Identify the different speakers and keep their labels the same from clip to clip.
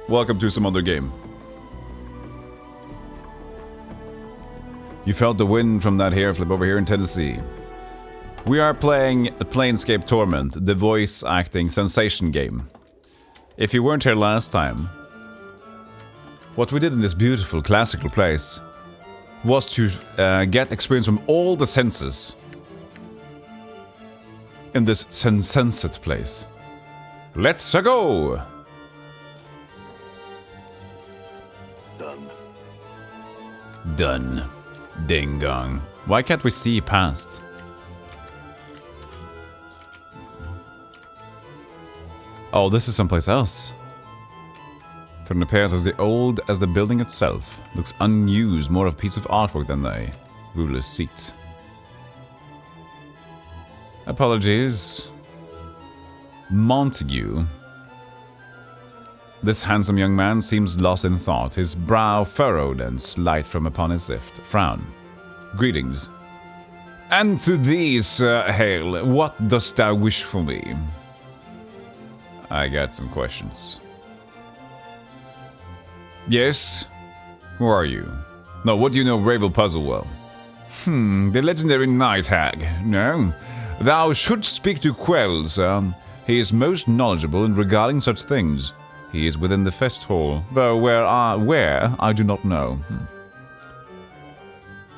Speaker 1: Welcome to some other game. You felt the wind from that hair flip over here in Tennessee. We are playing Planescape Torment, the voice acting sensation game. If you weren't here last time, what we did in this beautiful classical place was to get experience from all the senses in this sensate place. Let's go! Done. Ding dong. Why can't we see past? Oh, this is someplace else. From the appears as old as the building itself. Looks unused, more of a piece of artwork than a ruler's seat. Apologies. Montague. This handsome young man seems lost in thought, his brow furrowed and slight from upon his frown. Greetings. And to thee, Sir Hale, what dost thou wish for me? I got some questions. Yes? Who are you? No, what do you know Ravel puzzle well? The legendary night hag. No. Thou shouldst speak to Quell, sir. He is most knowledgeable in regarding such things. He is within the fest hall, though where I do not know.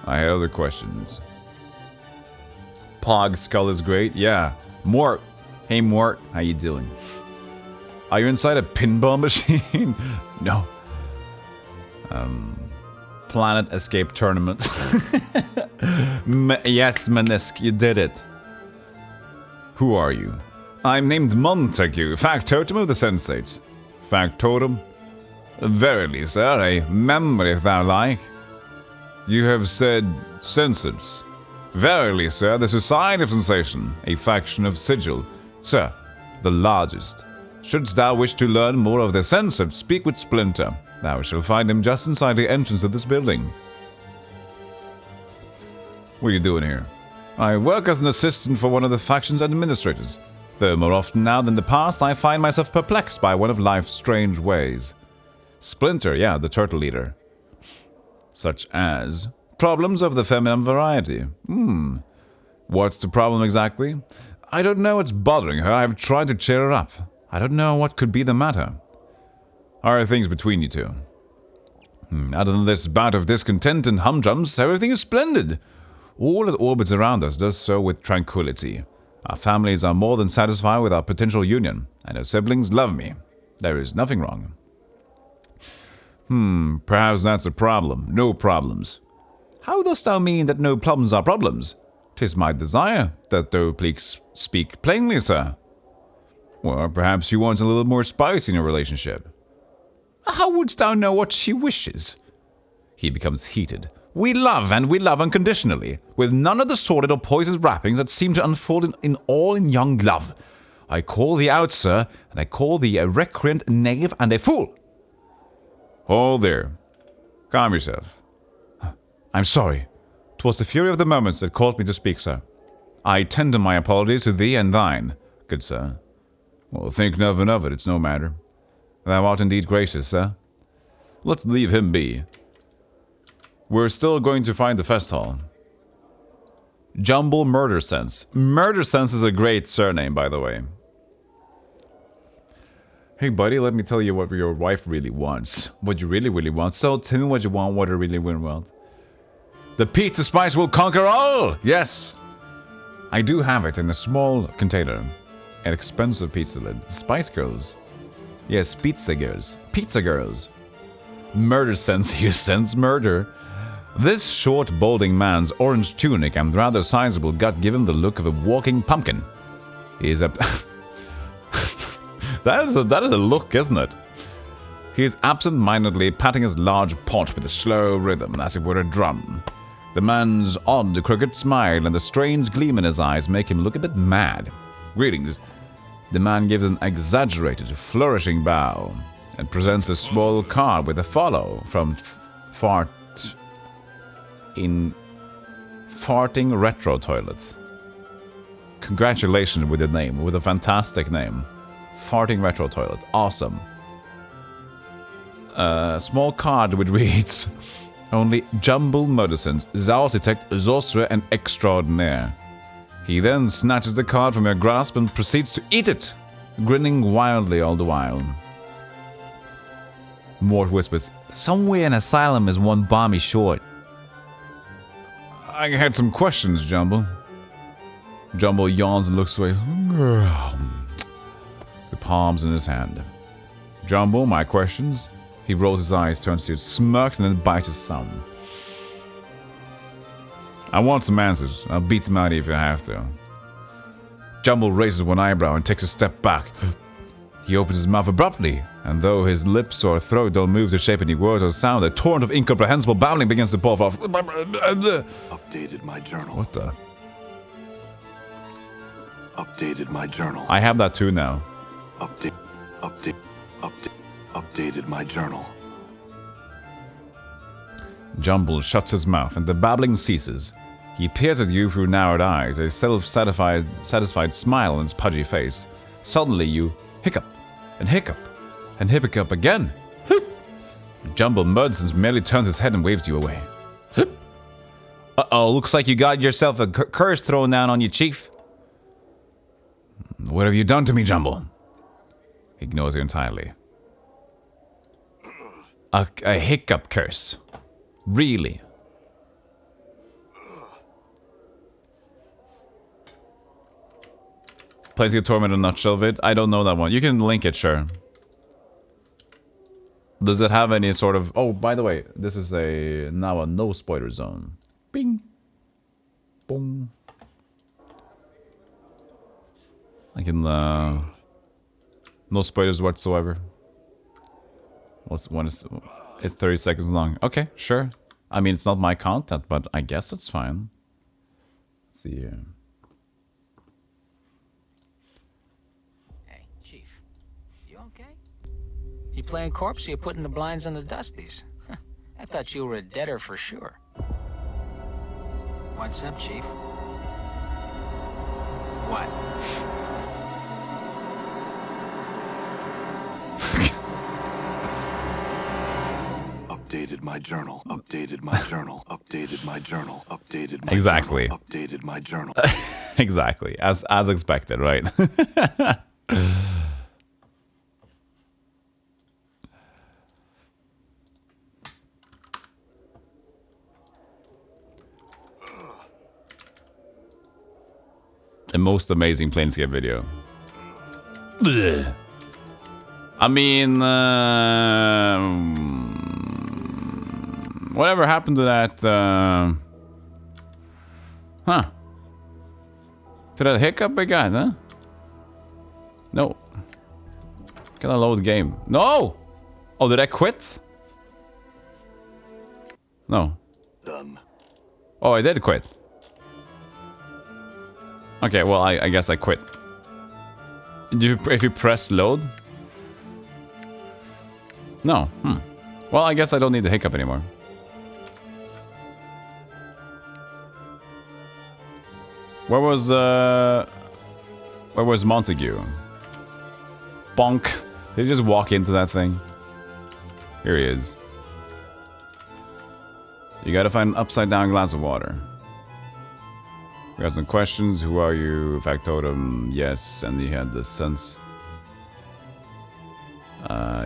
Speaker 1: I had other questions. Pog skull is great, yeah. Mort. Hey Mort, how you doing? Are you inside a pinball machine? No. Planet Escape Tournament. Yes, Menisk, you did it. Who are you? I'm named Montague, factotum of the Sensates. Factotum? Verily, sir, a memory if thou like. You have said sensates. Verily, sir, the Society of Sensation, a faction of Sigil. Sir, the largest. Shouldst thou wish to learn more of the sensates, speak with Splinter. Thou shalt find him just inside the entrance of this building. What are you doing here? I work as an assistant for one of the faction's administrators. Though more often now than the past, I find myself perplexed by one of life's strange ways. Splinter, yeah, the turtle leader. Such as problems of the feminine variety. What's the problem exactly? I don't know what's bothering her. I've tried to cheer her up. I don't know what could be the matter. How are things between you two? Other than this bout of discontent and humdrums, everything is splendid. All that orbits around us does so with tranquility. Our families are more than satisfied with our potential union, and our siblings love me. There is nothing wrong. Perhaps that's a problem. No problems. How dost thou mean that no problems are problems? 'Tis my desire that thou please speak plainly, sir. Or perhaps you want a little more spice in your relationship. How wouldst thou know what she wishes? He becomes heated. We love, and we love unconditionally, with none of the sordid or poisoned wrappings that seem to unfold in young love. I call thee out, sir, and I call thee a recreant knave and a fool. Hold there. Calm yourself. I'm sorry. 'Twas the fury of the moment that caused me to speak, sir. I tender my apologies to thee and thine, good sir. Well, think nothing of it, it's no matter. Thou art indeed gracious, sir. Let's leave him be. We're still going to find the fest hall. Jumble Murder Sense. Murder Sense is a great surname, by the way. Hey, buddy, let me tell you what your wife really wants. What you really, really want. So tell me what you want, what you really, really want. The pizza spice will conquer all! Yes! I do have it in a small container. An expensive pizza lid. Spice Girls. Yes, pizza girls. Pizza girls. Murder Sense, you sense murder. This short, balding man's orange tunic and rather sizable gut give him the look of a walking pumpkin. He is a... that is a look, isn't it? He is absent-mindedly patting his large paunch with a slow rhythm, as it were a drum. The man's odd, crooked smile and the strange gleam in his eyes make him look a bit mad. Greetings. The man gives an exaggerated, flourishing bow and presents a small card with a follow from Farting Retro Toilet. Congratulations with the name, with a fantastic name. Farting Retro Toilet. Awesome. A small card which reads, only Jumble Medicines, Architect, Sorcerer, and Extraordinaire. He then snatches the card from your grasp and proceeds to eat it, grinning wildly all the while. Mort whispers, somewhere an asylum is one balmy short. I had some questions, Jumble. Jumble yawns and looks away. The palms in his hand. Jumble, my questions? He rolls his eyes, turns to you, smirks, and then bites his thumb. I want some answers. I'll beat them out if you have to. Jumble raises one eyebrow and takes a step back. He opens his mouth abruptly, and though his lips or throat don't move to shape any words or sound, a torrent of incomprehensible babbling begins to pour off.
Speaker 2: Updated my journal.
Speaker 1: What the?
Speaker 2: Updated my journal.
Speaker 1: I have that too now.
Speaker 2: Updated my journal.
Speaker 1: Jumble shuts his mouth, and the babbling ceases. He peers at you through narrowed eyes, a satisfied smile on his pudgy face. Suddenly you hiccup, and hiccup, and hiccup again. Jumble Medicines merely turns his head and waves you away. Uh-oh, looks like you got yourself a curse thrown down on you, Chief. What have you done to me, Jumble? He ignores you entirely. A hiccup curse. Really? Planescape Torment in a nutshell of it? I don't know that one. You can link it, sure. Does it have any sort of... Oh, by the way, this is now a no spoiler zone. Bing. Boom. I can... no spoilers whatsoever. It's 30 seconds long. Okay, sure. I mean, it's not my content, but I guess it's fine. Let's see here.
Speaker 3: Hey, Chief. You okay? You playing corpse or you putting the blinds on the dusties? I thought you were a deader for sure. What's up, Chief? What?
Speaker 2: Updated my journal. Updated my journal. Updated my journal. Updated my
Speaker 1: exactly.
Speaker 2: journal. Updated my journal.
Speaker 1: Exactly. As expected, right? The most amazing Planescape video. Blech. I mean, whatever happened to that, to that hiccup I got, huh? No. Can I load game? No! Oh, did I quit? No.
Speaker 2: Done.
Speaker 1: Oh, I did quit. Okay, well, I guess I quit. If you press load? No. Well, I guess I don't need the hiccup anymore. Where was Montague? Bonk. Did he just walk into that thing? Here he is. You gotta find an upside down glass of water. We got some questions. Who are you? Factotum. Yes, and he had the sense.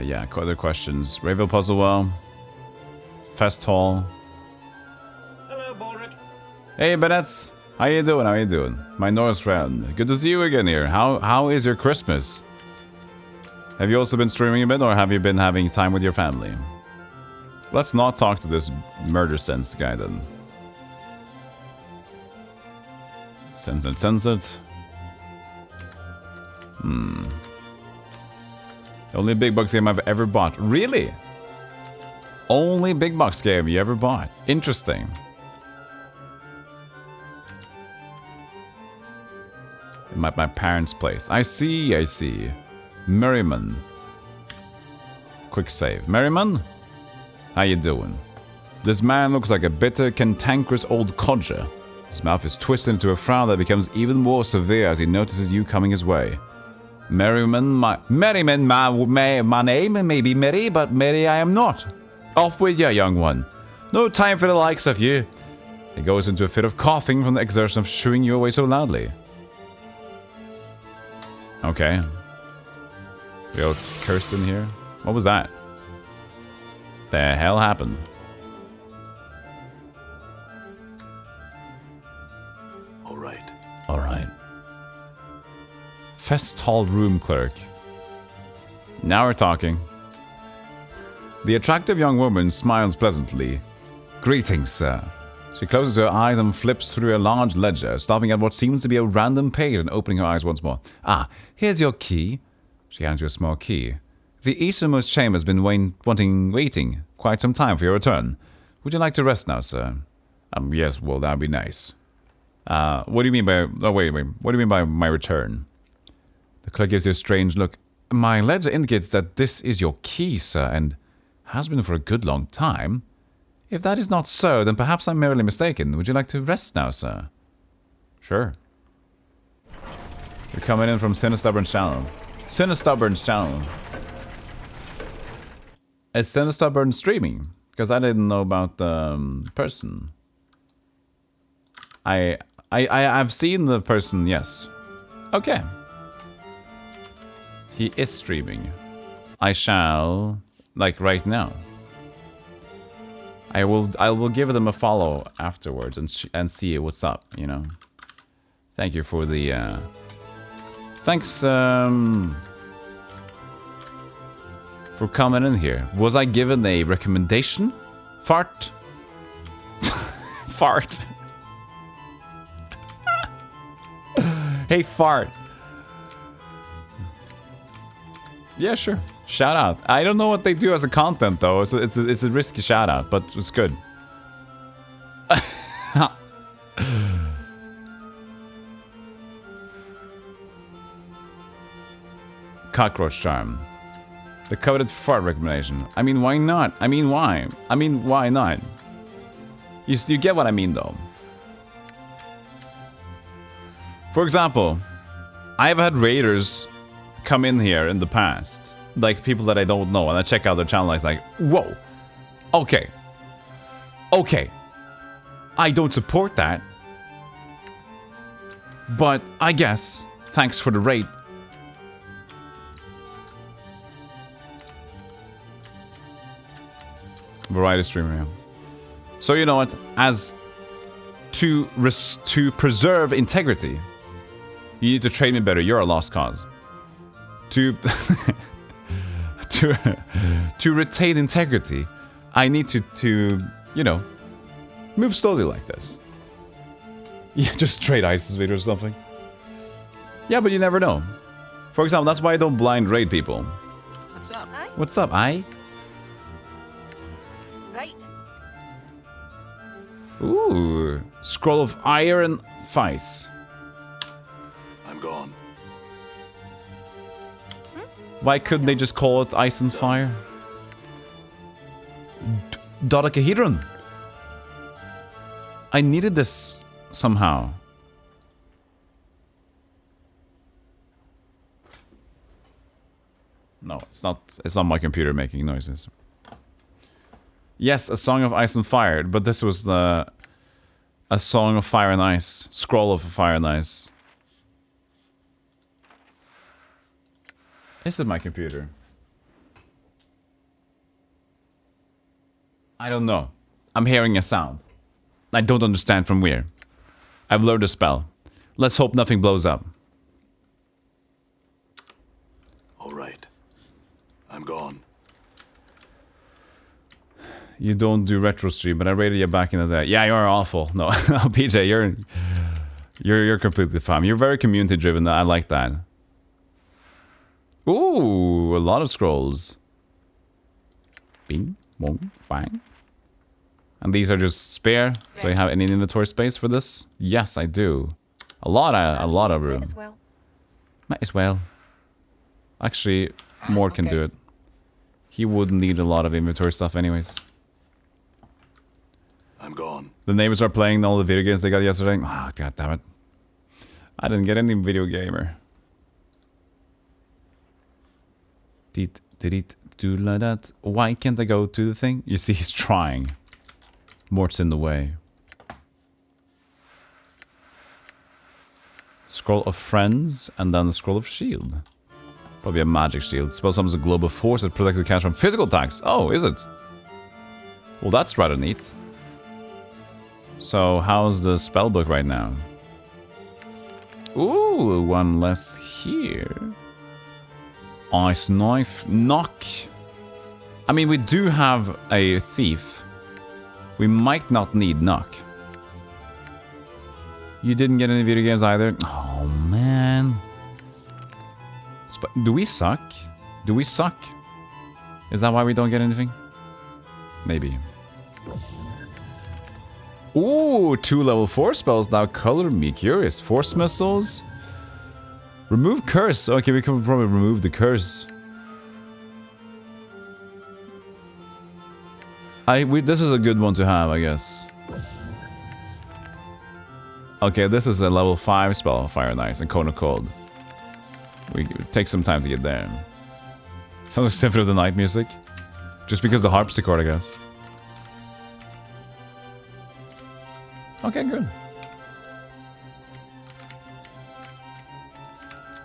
Speaker 1: Yeah, other questions. Rayville Puzzlewell. Fest Hall.
Speaker 4: Hello, Boric.
Speaker 1: Hey, Bennett's. How you doing? How you doing? My Norse friend. Good to see you again here. How is your Christmas? Have you also been streaming a bit, or have you been having time with your family? Let's not talk to this murder sense guy then. Sense it. The only big bucks game I've ever bought. Really? Only big bucks game you ever bought. Interesting. My parents' place. I see. Merriman. Quick save. Merriman? How you doing? This man looks like a bitter, cantankerous old codger. His mouth is twisted into a frown that becomes even more severe as he notices you coming his way. Merriman, my name may be Merry, but Merry I am not. Off with you, young one. No time for the likes of you. He goes into a fit of coughing from the exertion of shooing you away so loudly. Okay. We got Kirsten here. What was that? The hell happened?
Speaker 2: All
Speaker 1: right. Fest Hall Room Clerk. Now we're talking. The attractive young woman smiles pleasantly. Greetings, sir. She closes her eyes and flips through a large ledger, stopping at what seems to be a random page and opening her eyes once more. Ah, here's your key. She hands you a small key. The easternmost chamber has been waiting quite some time for your return. Would you like to rest now, sir? Yes, well, that'd be nice. What do you mean by... Oh, wait. What do you mean by my return? The clerk gives you a strange look. My ledger indicates that this is your key, sir, and has been for a good long time. If that is not so, then perhaps I'm merely mistaken. Would you like to rest now, sir? Sure. You're coming in from Sinistubborn's channel. Sinistubborn's channel. Is Sinistubborn streaming? Because I didn't know about the person. I've seen the person, yes. Okay. He is streaming. I shall, like right now. I will give them a follow afterwards and see what's up, you know. Thank you for the thanks for coming in here. Was I given a recommendation? Fart. Fart. Hey, fart. Yeah, sure. Shout out. I don't know what they do as a content though. It's a risky shout out, but it's good. Cockroach charm. The coveted fart recommendation. I mean, why not? I mean, why? I mean, why not? You get what I mean though. For example, I've had raiders come in here in the past, like people that I don't know, and I check out their channel, like, whoa, okay, I don't support that, but I guess, thanks for the raid. Variety streamer, yeah. So you know what, as to preserve integrity, you need to train me better. You're a lost cause. To retain integrity, I need to you know, move slowly like this. Yeah, just trade ISIS video or something. Yeah, but you never know. For example, that's why I don't blind raid people.
Speaker 3: What's up?
Speaker 1: What's up, I?
Speaker 5: Right.
Speaker 1: Ooh, Scroll of Iron Vice.
Speaker 2: I'm gone.
Speaker 1: Why couldn't they just call it Ice and Fire? Dodecahedron. I needed this somehow. No, it's not. It's not my computer making noises. Yes, a Song of Ice and Fire, but this was a Song of Fire and Ice, Scroll of Fire and Ice. Is it my computer? I don't know. I'm hearing a sound. I don't understand from where. I've learned a spell. Let's hope nothing blows up.
Speaker 2: All right. I'm gone.
Speaker 1: You don't do retro stream, but I rated you back in the day. Yeah, you're awful. No, no, PJ, you're completely fine. You're very community driven. I like that. Ooh, a lot of scrolls. Bing, bong, bang. And these are just spare. Do I have any inventory space for this? Yes, I do. A lot of room. Might as well. Actually, Mort can do it. He wouldn't need a lot of inventory stuff anyways.
Speaker 2: I'm gone.
Speaker 1: The neighbors are playing all the video games they got yesterday. Ah, oh, god damn it. I didn't get any video gamer. Do like that. Why can't I go to the thing? You see, he's trying. Mort's in the way. Scroll of Friends, and then the Scroll of Shield. Probably a magic shield. Spell summons a globe of force that protects the cast from physical attacks. Oh, is it? Well, that's rather neat. So, how's the spellbook right now? Ooh, one less here. Ice Knife. Knock. I mean, we do have a Thief. We might not need Knock. You didn't get any video games either? Oh, man. Do we suck? Do we suck? Is that why we don't get anything? Maybe. Ooh, 2 level 4 spells now color me curious. Force missiles. Remove curse. Okay, we can probably remove the curse. This is a good one to have, I guess. Okay, this is a level 5 spell, Fire and Ice, and Cone of Cold. It takes some time to get there. Sounds like Symphony of the Night music. Just because the harpsichord, I guess. Okay, good.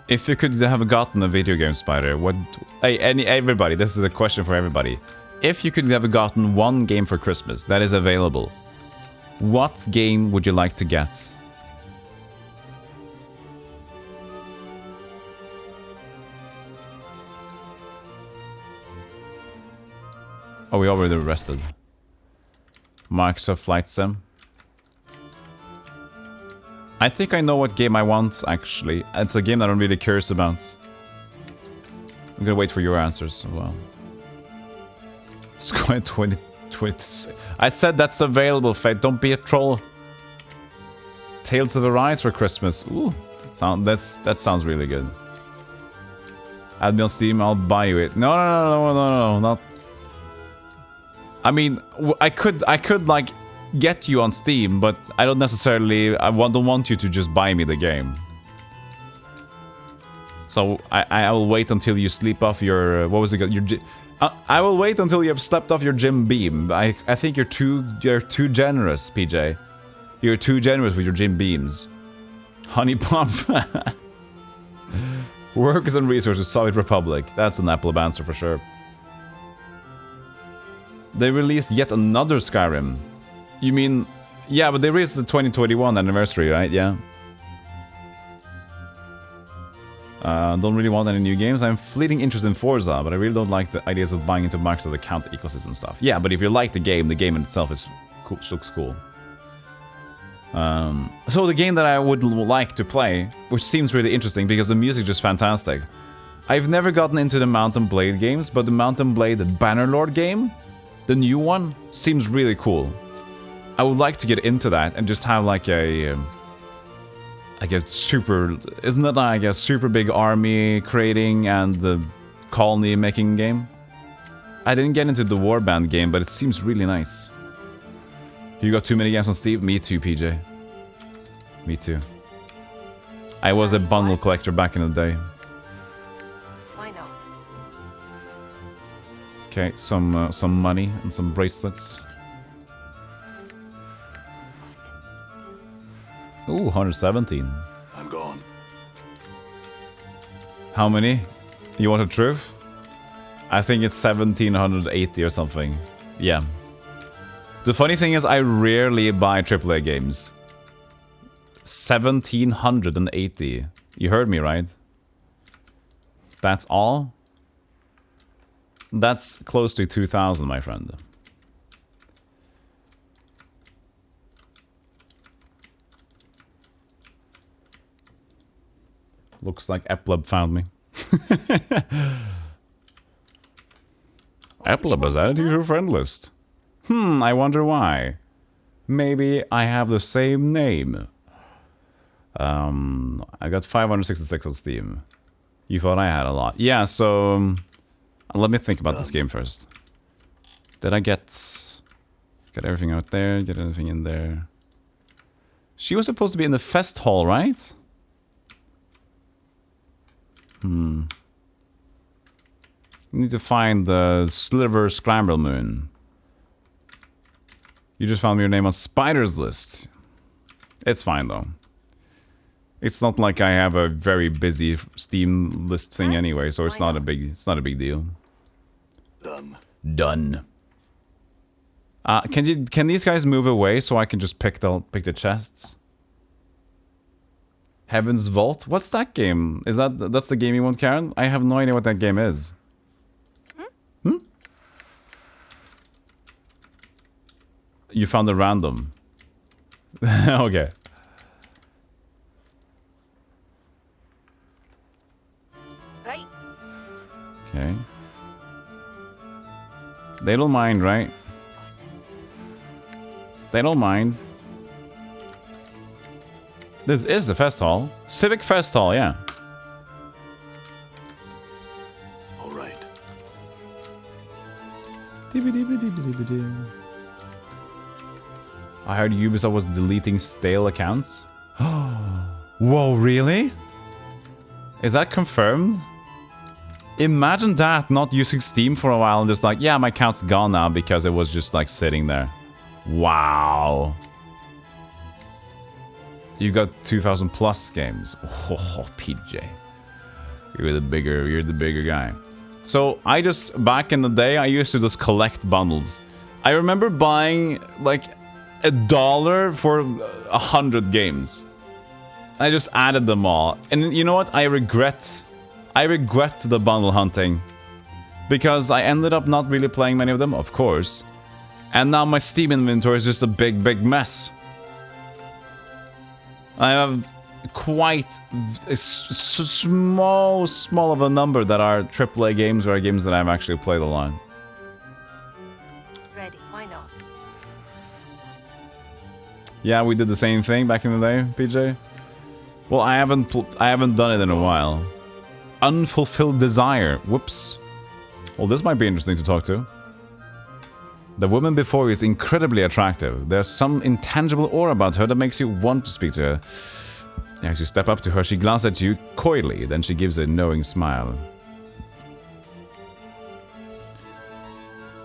Speaker 1: If you could have gotten a video game, Spider, what... Hey, everybody, this is a question for everybody. If you could have gotten one game for Christmas that is available, what game would you like to get? Oh, we already rested. Microsoft Flight Sim. I think I know what game I want, actually. It's a game that I'm really curious about. I'm gonna wait for your answers as well. Square 2020. I said that's available, Fate. Don't be a troll. Tales of Arise for Christmas. Ooh, that sounds really good. Add me on Steam, I'll buy you it. No, not... I mean, I could like get you on Steam, but I don't necessarily. Don't want you to just buy me the game. So I will wait until you sleep off your what was it? I will wait until you have slept off your gym beam. I think you're too generous, PJ. You're too generous with your gym beams. Honey Pump. Workers and Resources, Soviet Republic. That's an Apple answer for sure. They released yet another Skyrim. You mean... Yeah, but they released the 2021 anniversary, right? Yeah. Don't really want any new games. I'm fleeting interest in Forza, but I really don't like the ideas of buying into Microsoft account ecosystem stuff. Yeah, but if you like the game in itself is cool, looks cool. So the game that I would like to play, which seems really interesting because the music is just fantastic. I've never gotten into the Mount and Blade games, but the Mount and Blade Bannerlord game, the new one, seems really cool. I would like to get into that and just have like a super... Isn't that like a super big army creating and the colony making game? I didn't get into the Warband game, but it seems really nice. You got too many games on Steam? Me too, PJ. Me too. I was a bundle collector back in the day. Okay, some money and some bracelets. Ooh, 117.
Speaker 2: I'm gone.
Speaker 1: How many? You want a truth? I think it's 1780 or something. Yeah. The funny thing is, I rarely buy AAA games. 1780. You heard me, right? That's all? That's close to 2000, my friend. Looks like Appleb found me. Appleb has added you to your friend list. I wonder why. Maybe I have the same name. I got 566 on Steam. You thought I had a lot. Yeah, so... let me think about this game first. Did I get everything out there? Get everything in there? She was supposed to be in the fest hall, right? Need to find the Sliver Scramble Moon. You just found your name on Spider's list. It's fine though. It's not like I have a very busy Steam list thing anyway, so it's not a big deal.
Speaker 2: Done.
Speaker 1: Done. Can these guys move away so I can just pick the chests? Heaven's Vault? What's that game? That's the game you want, Karen? I have no idea what that game is. Hmm? You found a random. Okay.
Speaker 5: Right.
Speaker 1: Okay. They don't mind, right? They don't mind. This is the fest hall. Civic Fest Hall, yeah.
Speaker 2: All right.
Speaker 1: I heard Ubisoft was deleting stale accounts. Whoa, really? Is that confirmed? Imagine that, not using Steam for a while and just like, yeah, my account's gone now because it was just like sitting there. Wow. You got 2,000 plus games. Oh, PJ. You're the bigger guy. So back in the day, I used to just collect bundles. I remember buying like $1 for 100 games. I just added them all. And you know what? I regret the bundle hunting. Because I ended up not really playing many of them, of course. And now my Steam inventory is just a big mess. I have quite a small of a number that are AAA games or games that I've actually played a lot.
Speaker 5: Ready, why not?
Speaker 1: Yeah, we did the same thing back in the day, PJ. Well, I haven't done it in a while. Unfulfilled desire. Whoops. Well, this might be interesting to talk to. The woman before you is incredibly attractive. There's some intangible aura about her that makes you want to speak to her. As you step up to her, she glances at you coyly, then she gives a knowing smile.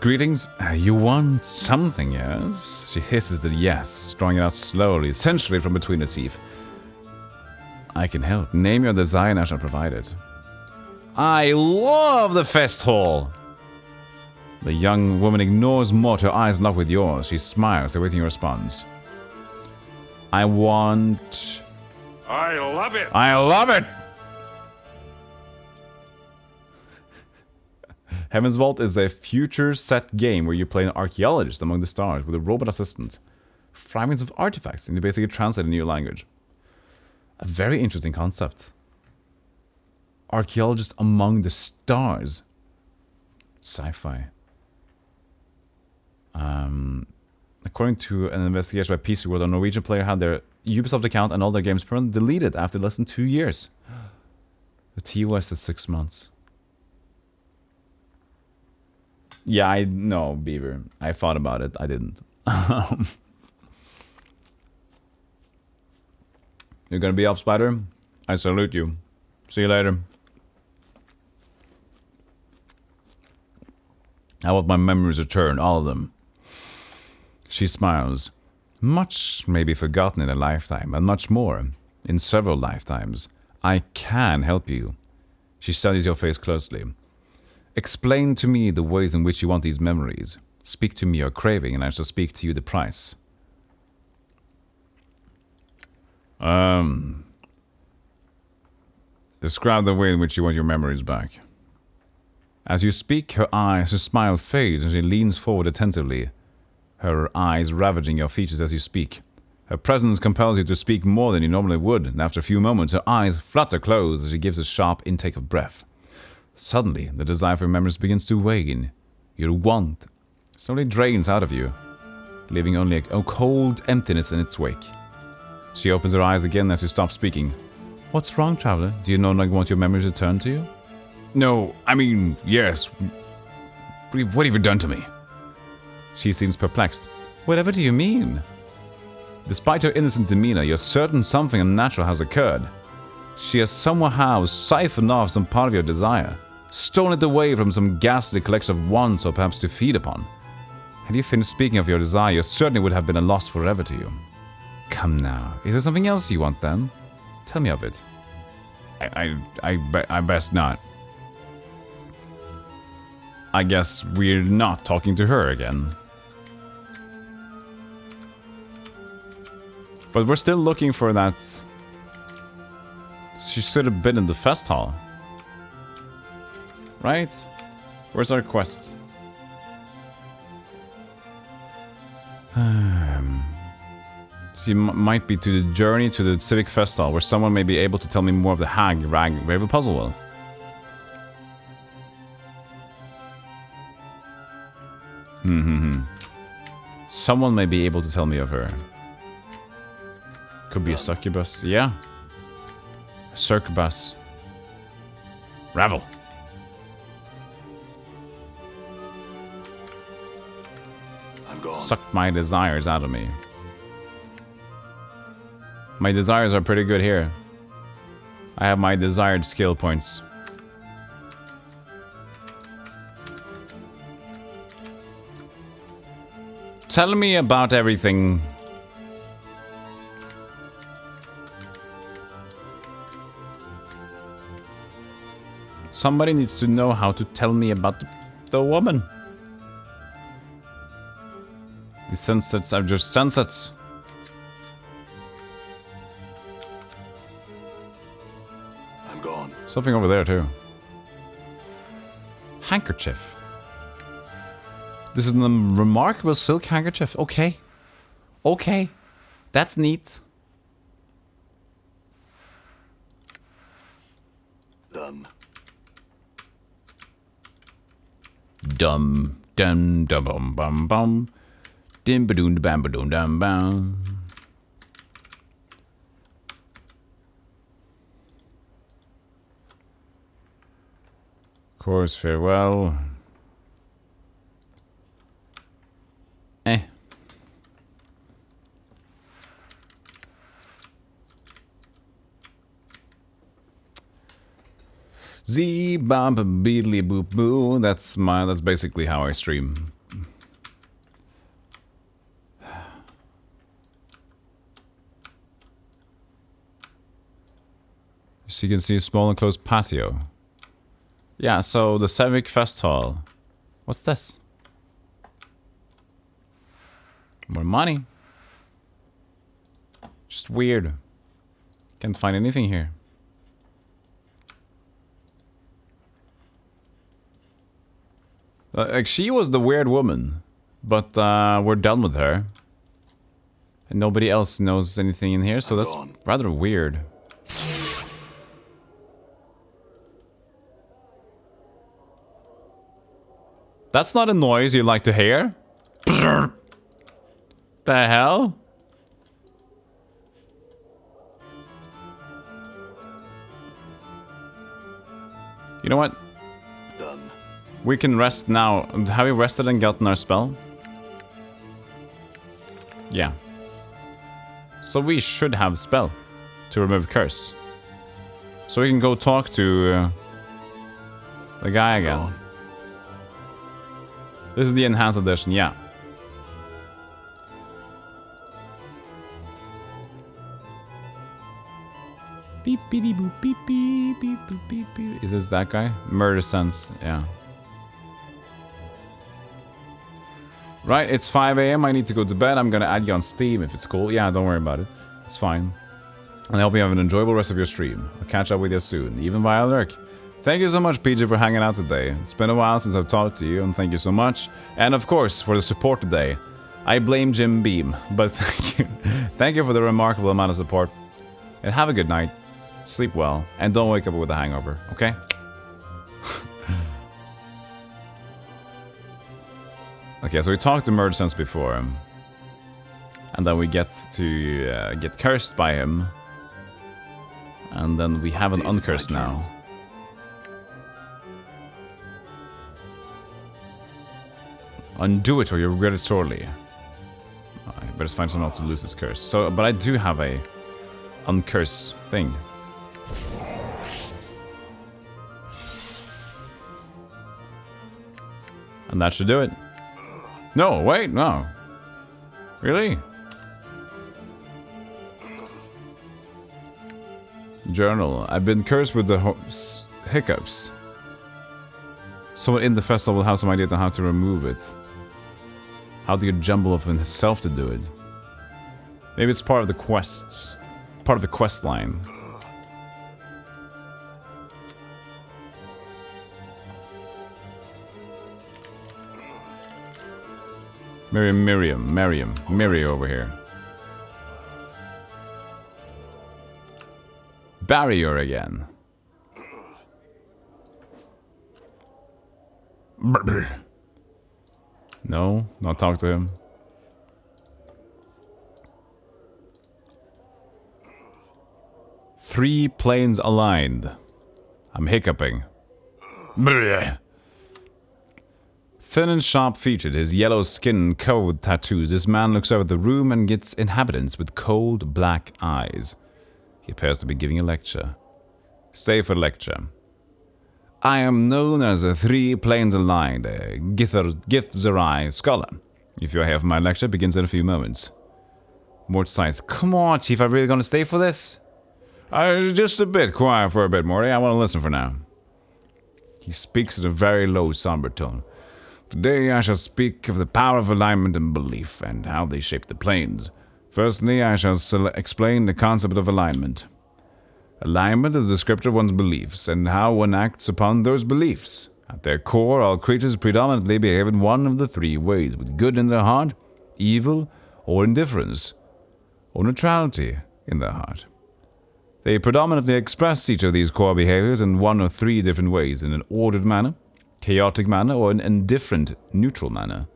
Speaker 1: Greetings. You want something, yes? She hisses the yes, drawing it out slowly, sensually from between her teeth. I can help. Name your desire and I shall provide it. I love the fest hall! The young woman ignores Mort, her eyes locked with yours. She smiles, awaiting your response. I want...
Speaker 4: I love it!
Speaker 1: I love it! Heaven's Vault is a future-set game where you play an archaeologist among the stars with a robot assistant. Fragments of artifacts, and you basically translate a new language. A very interesting concept. Archaeologist among the stars. Sci-fi. According to an investigation by PC World, a Norwegian player had their Ubisoft account and all their games permanently deleted after less than 2 years. The TOS is 6 months. Yeah, I know, Beaver. I thought about it. I didn't. You're gonna be off, Spider? I salute you. See you later. I want my memories returned, all of them. She smiles. Much may be forgotten in a lifetime, and much more in several lifetimes. I can help you. She studies your face closely. Explain to me the ways in which you want these memories. Speak to me your craving, and I shall speak to you the price. Describe the way in which you want your memories back. As you speak, her smile fades, and she leans forward attentively, her eyes ravaging your features as you speak. Her presence compels you to speak more than you normally would, and after a few moments, her eyes flutter closed as she gives a sharp intake of breath. Suddenly, the desire for memories begins to wane. Your want slowly drains out of you, leaving only a cold emptiness in its wake. She opens her eyes again as you stop speaking. What's wrong, traveler? Do you no longer want your memories returned to you? No, I mean, yes. What have you done to me? She seems perplexed. Whatever do you mean? Despite her innocent demeanor, you're certain something unnatural has occurred. She has somehow siphoned off some part of your desire. stolen it away from some ghastly collection of wands or perhaps to feed upon. Had you finished speaking of your desire, it certainly would have been a loss forever to you. Come now, is there something else you want then? Tell me of it. I best not. I guess we're not talking to her again. But we're still looking for that. She should have been in the fest hall. Right? Where's our quest? She might be to the journey to the Civic Fest Hall, where someone may be able to tell me more of the Hag Rag Raven puzzle will. Someone may be able to tell me of her. Could be a succubus. Yeah. A succubus. Ravel.
Speaker 2: I'm gone.
Speaker 1: Sucked my desires out of me. My desires are pretty good here. I have my desired skill points. Tell me about everything. Somebody needs to know how to tell me about the woman. The sunsets are just sunsets.
Speaker 2: I'm gone.
Speaker 1: Something over there too. Handkerchief. This is a remarkable silk handkerchief. Okay. Okay. That's neat.
Speaker 2: Done.
Speaker 1: Dum dum dum bum bum bum. Dim ba doom bam ba doom dum bum. Course farewell. Z bam beedly boop boo. That's basically how I stream. So you can see a small enclosed patio. Yeah, so the Civic Fest Hall. What's this? More money. Just weird. Can't find anything here. Like, she was the weird woman, but we're done with her. And nobody else knows anything in here, so that's rather weird. That's not a noise you like to hear. The hell? You know what?
Speaker 2: Done.
Speaker 1: We can rest now. Have we rested and gotten our spell? Yeah. So we should have spell to remove curse. So we can go talk to the guy again. This is the enhanced edition, yeah. Beep beep boop beep beep beep boop beep beep. Is this that guy? Murder Sense, yeah. Right, it's 5 AM. I need to go to bed. I'm gonna add you on Steam if it's cool. Yeah, don't worry about it. It's fine. And I hope you have an enjoyable rest of your stream. I'll catch up with you soon, even via lurk. Thank you so much, PJ, for hanging out today. It's been a while since I've talked to you, and thank you so much. And of course, for the support today. I blame Jim Beam, but thank you. Thank you for the remarkable amount of support. And have a good night. Sleep well, and don't wake up with a hangover, okay? Okay, so we talked to Murder Sense before, and then we get to get cursed by him, and then we have an uncursed now. Undo it or you regret it sorely. I better find someone else to lose this curse. So, but I do have a uncurse thing. that should do it. No, wait, no. Really? Journal. I've been cursed with the hiccups. Someone in the festival will have some idea on how to remove it. How do you jumble up in himself to do it? Maybe it's part of the quests. Part of the quest line. Miri over here. Barrier again. No, not talk to him. Three planes aligned. I'm hiccuping. Thin and sharp-featured, his yellow skin covered with tattoos, this man looks over the room and gets inhabitants with cold, black eyes. He appears to be giving a lecture. Stay for lecture. I am known as a three planes aligned, a Githzerai scholar. If you're here for my lecture, begins in a few moments. Mort sighs. Come on, Chief, are you really gonna stay for this? Just a bit quiet for a bit, Morty. I want to listen for now. He speaks in a very low, somber tone. Today I shall speak of the power of alignment and belief, and how they shape the planes. Firstly, I shall explain the concept of alignment. Alignment is a descriptor of one's beliefs, and how one acts upon those beliefs. At their core, all creatures predominantly behave in one of the three ways, with good in their heart, evil, or indifference, or neutrality in their heart. They predominantly express each of these core behaviors in one of three different ways, in an ordered manner, chaotic manner, or an indifferent, neutral manner.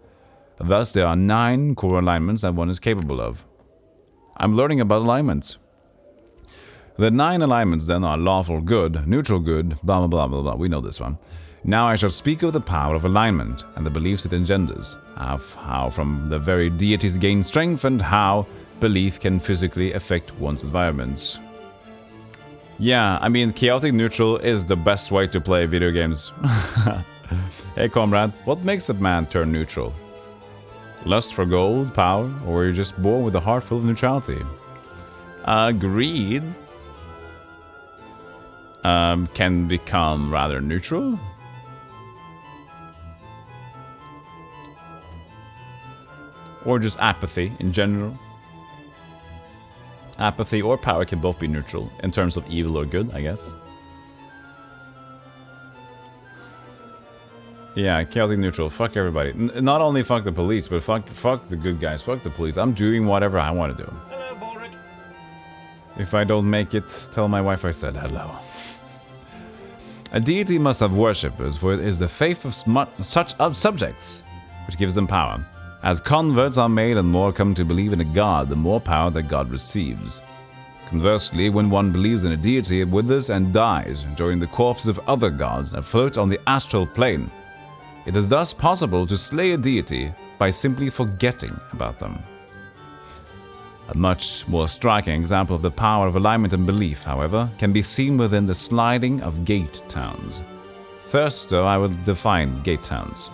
Speaker 1: Thus, there are 9 core alignments that one is capable of. I'm learning about alignments. The 9 alignments then are lawful good, neutral good, blah blah blah blah blah. We know this one. Now I shall speak of the power of alignment and the beliefs it engenders, of how from the very deities gain strength, and how belief can physically affect one's environments. Yeah, I mean, chaotic neutral is the best way to play video games. Hey comrade, what makes a man turn neutral? Lust for gold, power, or are you just born with a heart full of neutrality? Greed can become rather neutral. Or just apathy in general. Apathy or power can both be neutral in terms of evil or good, I guess. Yeah, chaotic neutral. Fuck everybody. Not only fuck the police, but fuck the good guys. Fuck the police. I'm doing whatever I want to do.
Speaker 4: Hello, Boric.
Speaker 1: If I don't make it, tell my wife I said hello. A deity must have worshippers, for it is the faith of such subjects which gives them power. As converts are made and more come to believe in a god, the more power that god receives. Conversely, when one believes in a deity, it withers and dies, joining the corpses of other gods that float on the astral plane. It is thus possible to slay a deity by simply forgetting about them. A much more striking example of the power of alignment and belief, however, can be seen within the sliding of gate towns. First, though, I will define gate towns.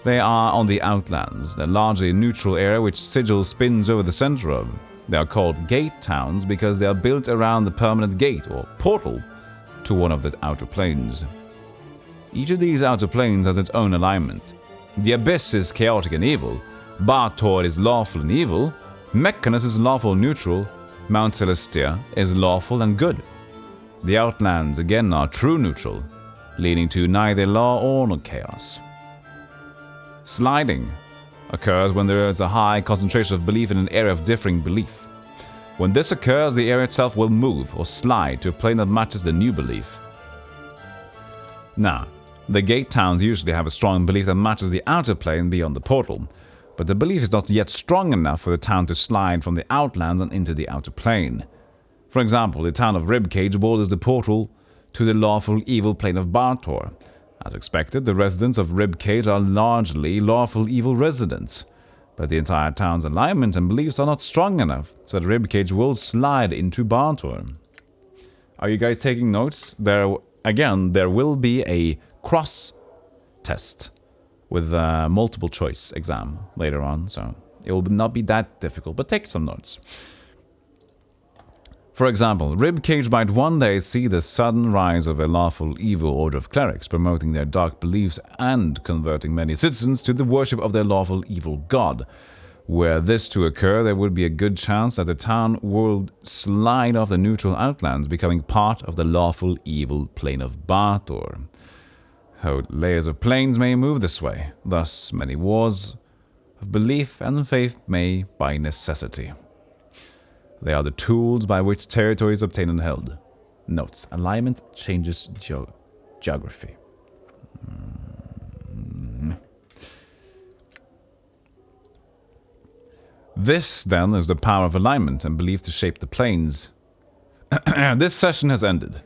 Speaker 1: They are on the outlands, the largely neutral area which Sigil spins over the center of. They are called gate towns because they are built around the permanent gate or portal to one of the outer planes. Each of these outer planes has its own alignment. The Abyss is chaotic and evil, Bartor is lawful and evil, Mechanus is lawful neutral, Mount Celestia is lawful and good. The outlands again are true neutral, leading to neither law or chaos. Sliding occurs when there is a high concentration of belief in an area of differing belief. When this occurs, the area itself will move or slide to a plane that matches the new belief. Now, the gate towns usually have a strong belief that matches the outer plane beyond the portal, but the belief is not yet strong enough for the town to slide from the outlands and into the outer plane. For example, the town of Ribcage borders the portal to the lawful evil plane of Bartor. As expected, the residents of Ribcage are largely lawful evil residents, but the entire town's alignment and beliefs are not strong enough, so that Ribcage will slide into Bartor. Are you guys taking notes? There will be a cross test with a multiple choice exam later on, so it will not be that difficult, but take some notes. For example, Ribcage might one day see the sudden rise of a lawful evil order of clerics, promoting their dark beliefs and converting many citizens to the worship of their lawful evil god. Were this to occur, there would be a good chance that the town would slide off the neutral outlands, becoming part of the lawful evil plane of Bartor. Whole layers of planes may move this way, thus many wars of belief and faith may by necessity. They are the tools by which territory is obtained and held. Notes. Alignment changes geography. This, then, is the power of alignment and belief to shape the planes. This session has ended.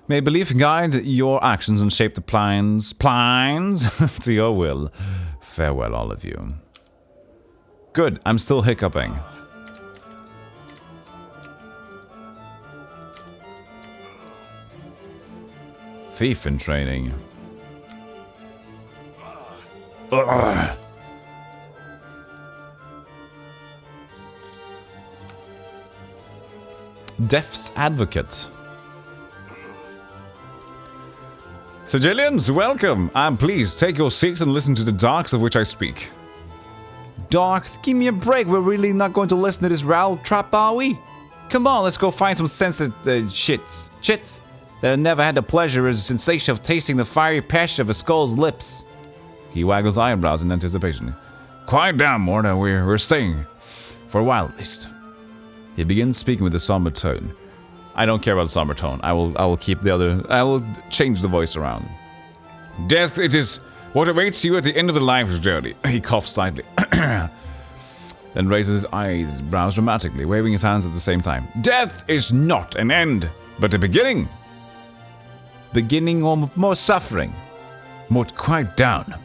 Speaker 1: May belief guide your actions and shape the plans to your will. Farewell, all of you. Good, I'm still hiccuping. Thief in training. Ugh. Death's Advocate. Sigillians, welcome. I'm pleased. Take your seats and listen to the darks of which I speak. Darks, give me a break. We're really not going to listen to this rattle trap, are we? Come on, let's go find some sensitive shits that have never had the pleasure or sensation of tasting the fiery passion of a skull's lips. He waggles eyebrows in anticipation. Quiet down, Morna. We're staying. For a while, at least. He begins speaking with a somber tone. I don't care about somber tone. I will keep the other... I will change the voice around. Death, it is what awaits you at the end of the life's journey. He coughs slightly. Then raises his eyebrows dramatically, waving his hands at the same time. Death is not an end, but a beginning. Beginning of more suffering. More quiet down.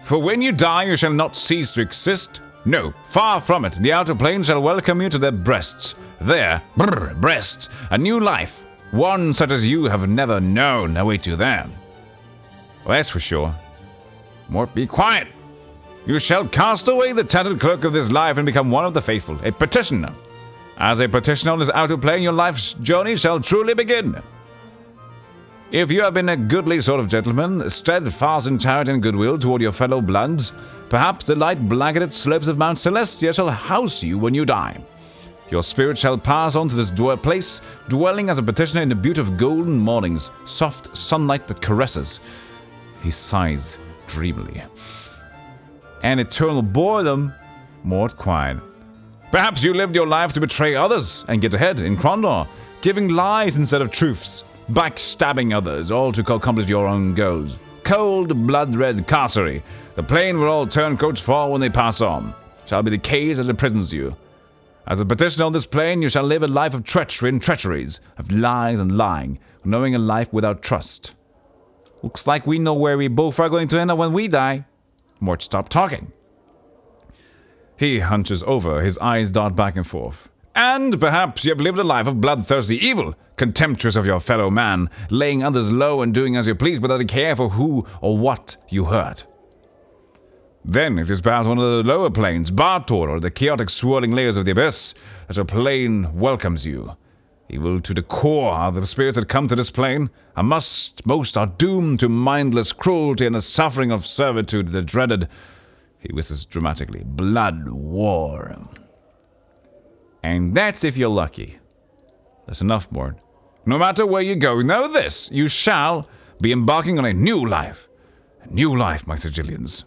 Speaker 1: For when you die, you shall not cease to exist. No, far from it. The outer plane shall welcome you to their breasts. There, breasts, a new life. One such as you have never known await you there. Well, that's for sure. Mort, be quiet. You shall cast away the tattered cloak of this life and become one of the faithful, a petitioner. As a petitioner on this outer plane, your life's journey shall truly begin. If you have been a goodly sort of gentleman, steadfast in charity and goodwill toward your fellow bloods, perhaps the light blanketed slopes of Mount Celestia shall house you when you die. Your spirit shall pass on to this place, dwelling as a petitioner in the beauty of golden mornings, soft sunlight that caresses. He sighs dreamily. And eternal boredom, Mort quiet. Perhaps you lived your life to betray others and get ahead in Krondor, giving lies instead of truths, backstabbing others, all to accomplish your own goals. Cold, blood-red carcery, the plane where all turncoats fall when they pass on, shall be the cage that imprisons you. As a petitioner on this plane, you shall live a life of treachery and treacheries, of lies and lying, knowing a life without trust. Looks like we know where we both are going to end up when we die. Mort, stop talking. He hunches over, his eyes dart back and forth. And perhaps you have lived a life of bloodthirsty evil, contemptuous of your fellow man, laying others low and doing as you please without a care for who or what you hurt. Then it is perhaps one of the lower planes, Bartor, or the chaotic swirling layers of the abyss, that a plane welcomes you. Evil to the core are the spirits that come to this plane, and most are doomed to mindless cruelty and the suffering of servitude that dreaded, he whistles dramatically, blood war. And that's if you're lucky. That's enough, Mort. No matter where you go, know this, you shall be embarking on a new life. A new life, my Sigillians.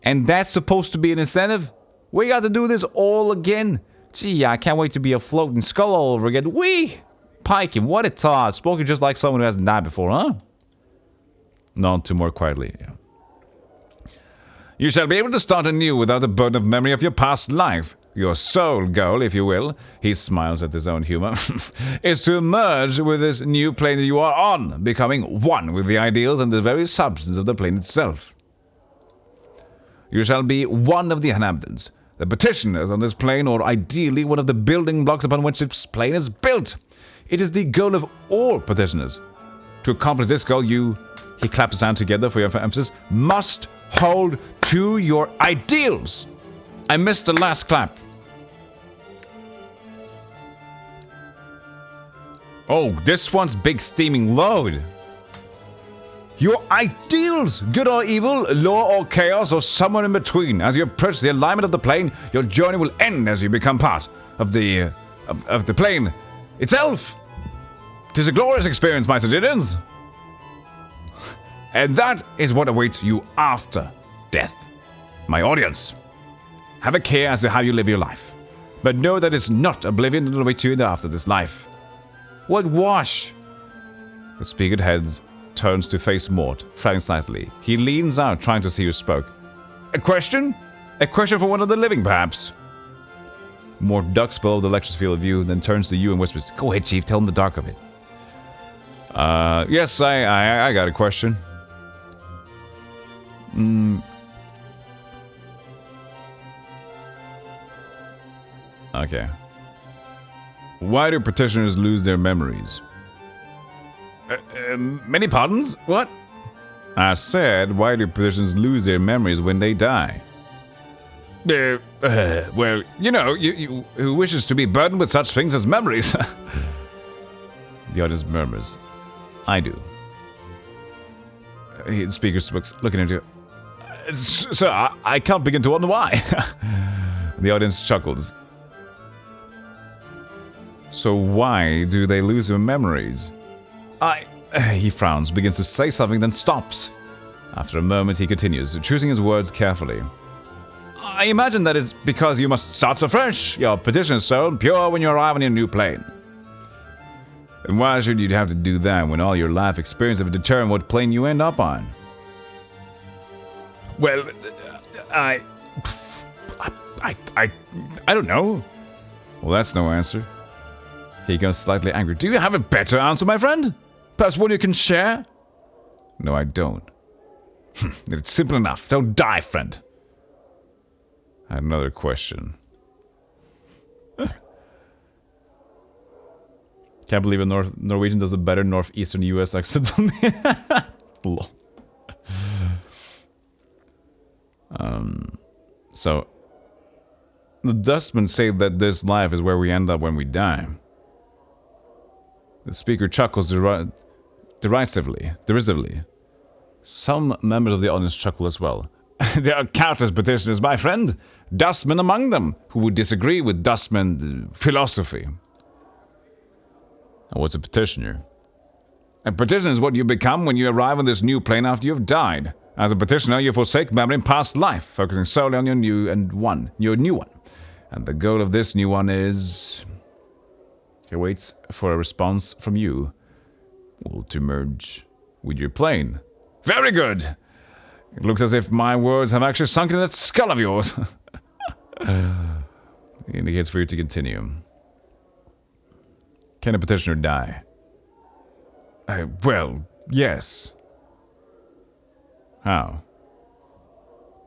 Speaker 1: And that's supposed to be an incentive? We got to do this all again? Gee, I can't wait to be a floating skull all over again. Piking, what a thought. Spoken just like someone who hasn't died before, huh? None too more quietly. Yeah. You shall be able to start anew without the burden of memory of your past life. Your sole goal, if you will, he smiles at his own humor, is to merge with this new plane that you are on, becoming one with the ideals and the very substance of the plane itself. You shall be one of the inhabitants, the petitioners on this plane, or ideally one of the building blocks upon which this plane is built. It is the goal of all petitioners. To accomplish this goal, you, he claps his hands together for your emphasis, must hold to your ideals. I missed the last clap. Oh, this one's big steaming load. Your ideals, good or evil, law or chaos, or somewhere in between. As you approach the alignment of the plane, your journey will end as you become part of the plane itself. 'Tis a glorious experience, my citizens. And that is what awaits you after death. My audience, have a care as to how you live your life. But know that it's not oblivion that awaits you after this life. What wash? The speaker heads turns to face Mort, frowning slightly. He leans out, trying to see who spoke. A question? A question for one of the living, perhaps? Mort ducks below the lecture's field of view, then turns to you and whispers, "Go ahead, Chief, tell him the dark of it." Yes, I got a question. Okay. Why do petitioners lose their memories? Many pardons? What? I said, why do petitioners lose their memories when they die? Well, you know, you who wishes to be burdened with such things as memories? The audience murmurs. I do. The speaker speaks, looking at you. Sir, I can't begin to wonder why. The audience chuckles. So why do they lose their memories? He frowns, begins to say something, then stops. After a moment, he continues, choosing his words carefully. I imagine that it's because you must start afresh. Your petition is sown pure when you arrive on your new plane. And why should you have to do that when all your life experience have determined what plane you end up on? Well, I don't know. Well, that's no answer. He goes slightly angry. Do you have a better answer, my friend? Perhaps one you can share? No, I don't. It's simple enough. Don't die, friend. I have another question. Can't believe a Norwegian does a better northeastern US accent than me. So, the dustmen say that this life is where we end up when we die. The speaker chuckles derisively. Some members of the audience chuckle as well. There are countless petitioners, my friend. Dustmen among them, who would disagree with dustmen philosophy. And what's a petitioner? A petitioner is what you become when you arrive on this new plane after you've died. As a petitioner, you forsake memory in past life, focusing solely on your new one. And the goal of this new one is... He waits for a response from you. Well, to merge with your plane. Very good! It looks as if my words have actually sunk in that skull of yours. It indicates for you to continue. Can a petitioner die? Well, yes. How?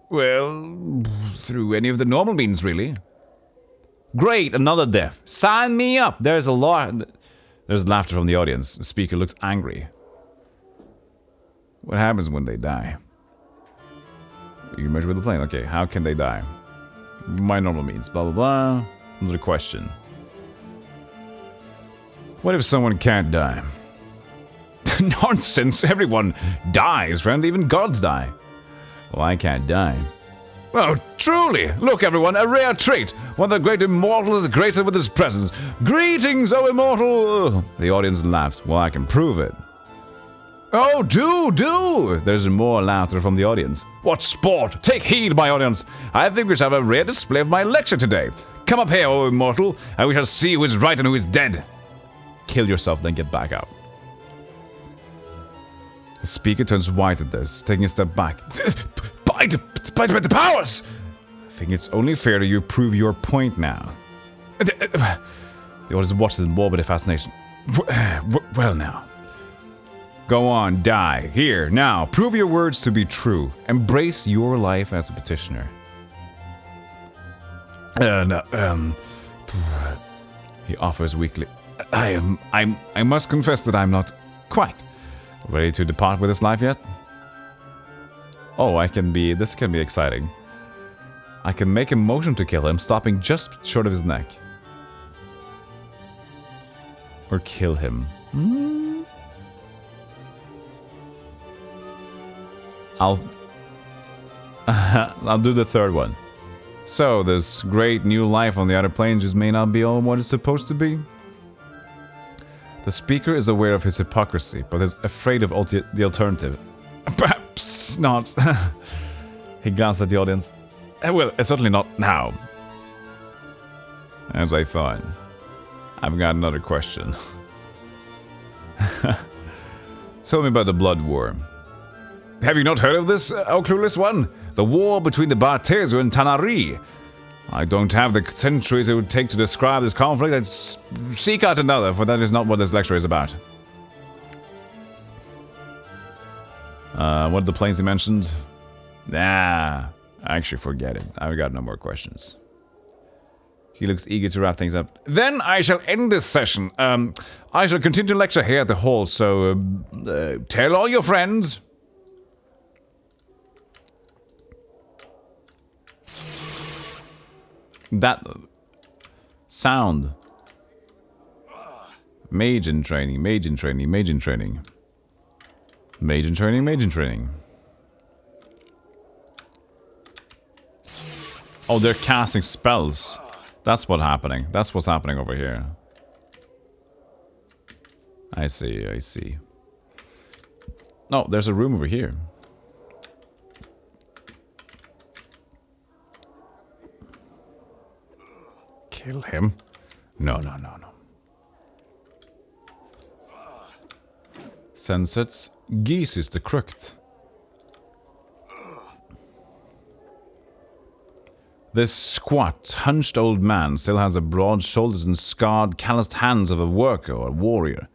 Speaker 1: Well, through any of the normal means, really. Great, another death. Sign me up. There's laughter from the audience. The speaker looks angry. What happens when they die? You measure with the plane. Okay, how can they die? My normal means. Blah, blah, blah. Another question. What if someone can't die? Nonsense. Everyone dies, friend. Even gods die. Well, I can't die. Oh, truly! Look, everyone, a rare trait! One that great immortal is graced with his presence. Greetings, O immortal! The audience laughs. Well, I can prove it. Oh, do! There's more laughter from the audience. What sport! Take heed, my audience! I think we shall have a rare display of my lecture today. Come up here, O immortal, and we shall see who is right and who is dead. Kill yourself, then get back out. The speaker turns white at this, taking a step back. By the powers! I think it's only fair that you prove your point now. The audience watches in morbid fascination. Well now. Go on, die. Here, now. Prove your words to be true. Embrace your life as a petitioner. He offers weakly. I must confess that I'm not quite ready to depart with this life yet. Oh, I can be... This can be exciting. I can make a motion to kill him, stopping just short of his neck. Or kill him. I'll do the third one. So, this great new life on the outer planes just may not be all what it's supposed to be. The speaker is aware of his hypocrisy, but is afraid of the alternative. Perhaps not. He glanced at the audience. Well, certainly not now. As I thought. I've got another question. Tell me about the Blood War. Have you not heard of this, oh clueless one? The war between the Bartezu and Tanar'ri. I don't have the centuries it would take to describe this conflict. Let's seek out another, for that is not what this lecture is about. What are the planes he mentioned? Nah, actually forget it. I've got no more questions. He looks eager to wrap things up. Then I shall end this session. I shall continue to lecture here at the hall, so tell all your friends. That sound. Mage in training, mage in training, mage in training. Mage in training, mage in training. Oh, they're casting spells. That's what's happening. That's what's happening over here. I see, I see. Oh, there's a room over here. Kill him? No, no, no, no. Sensets. Geese is the crooked. This squat, hunched old man still has the broad shoulders and scarred, calloused hands of a worker or warrior.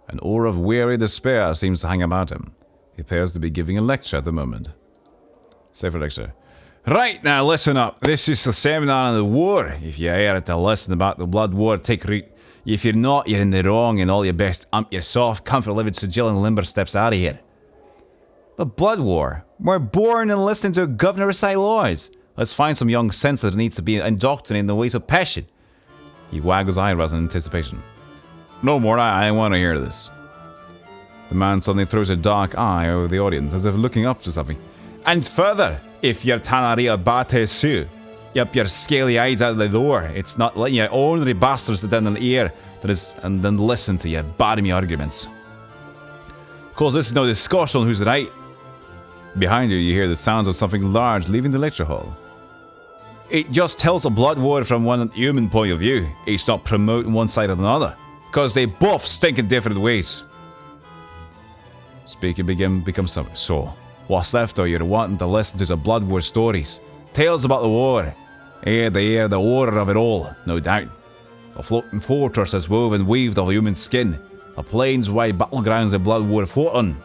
Speaker 1: An aura of weary despair seems to hang about him. He appears to be giving a lecture at the moment. Say for lecture. Right, now listen up. This is the seminar on the war. If you're here to listen about the blood war, take root. If you're not, you're in the wrong, and all your best ump your soft, comfort-living sigil and limber steps out of here. The blood war? We're born and listening to a governor recite laws. Let's find some young sense that needs to be indoctrinated in the ways of passion. He waggles eyebrows in anticipation. No more, I want to hear this. The man suddenly throws a dark eye over the audience, as if looking up to something. And further, if you're Tanar'ri or Bartezu, you up your scaly eyes out of the door. It's not letting your ornery bastards sit down in the ear and then listen to your barmy arguments. Of course, this is no discussion on who's right. Behind you, you hear the sounds of something large leaving the lecture hall. It just tells a blood war from one human point of view. It's not promoting one side or another, because they both stink in different ways. Speaking becomes something. So, what's left of you wanting to listen to some blood war stories? Tales about the war. The horror of it all, no doubt. A floating fortress is woven and weaved of human skin. A plains-wide battlegrounds the blood war fought on.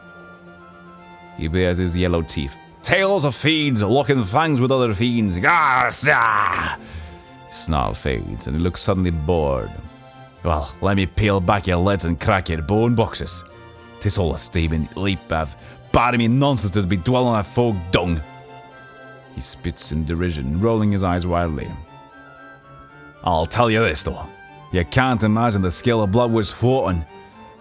Speaker 1: He bares his yellow teeth. Tales of fiends locking fangs with other fiends. Garza! Snarl fades, and he looks suddenly bored. Well, let me peel back your lids and crack your bone boxes. 'Tis all a steaming leap of barmy nonsense to be dwelling on folk dung. He spits in derision, rolling his eyes wildly. I'll tell you this, though. You can't imagine the skill of blood was fought on.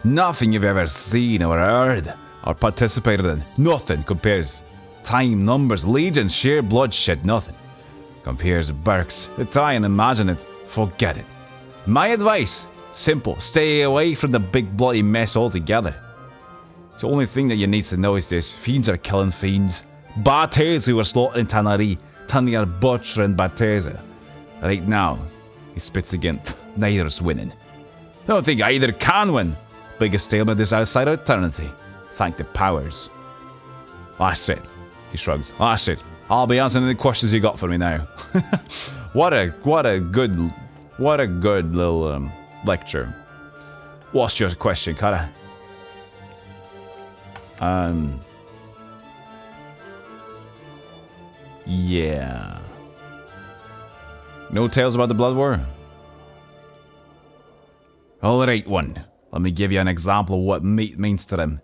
Speaker 1: Nothing you've ever seen or heard or participated in. Nothing compares. Time, numbers, legions, sheer bloodshed, nothing compares to Burks. Try and imagine it. Forget it. My advice, simple. Stay away from the big bloody mess altogether. The only thing that you need to know is this. Fiends are killing fiends. Bartezu are slaughtering Tanar'ri. Tanar'ri are butchering Bartezu. Right now, he spits again. Neither's winning. I don't think either can win. Biggest stalemate is outside of eternity. Thank the powers. That's it. He shrugs. That's it. I'll be answering any questions you got for me now. What a good little lecture. What's your question, Kara? Yeah. No tales about the blood war? Alright, one. Let me give you an example of what meat means to them.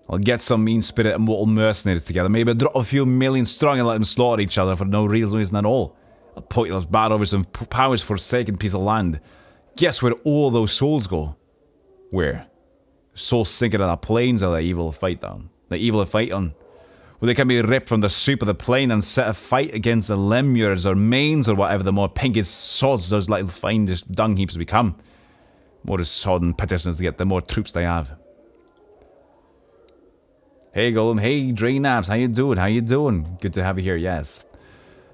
Speaker 1: I'll get some mean-spirited immortal mercenaries together. Maybe drop a few million strong and let them slaughter each other for no real reason at all. I'll pointless battle over some power's forsaken piece of land. Guess where all those souls go? Where? Souls sinking in the plains of the evil fight on. The evil fight on. Where they can be ripped from the soup of the plain and set a fight against the lemures or mains or whatever the more pinky sods those little fine dung heaps become. More sodden petitioners they get, the more troops they have. Hey Golem, hey Drainaps, how you doing? How you doing? Good to have you here, yes.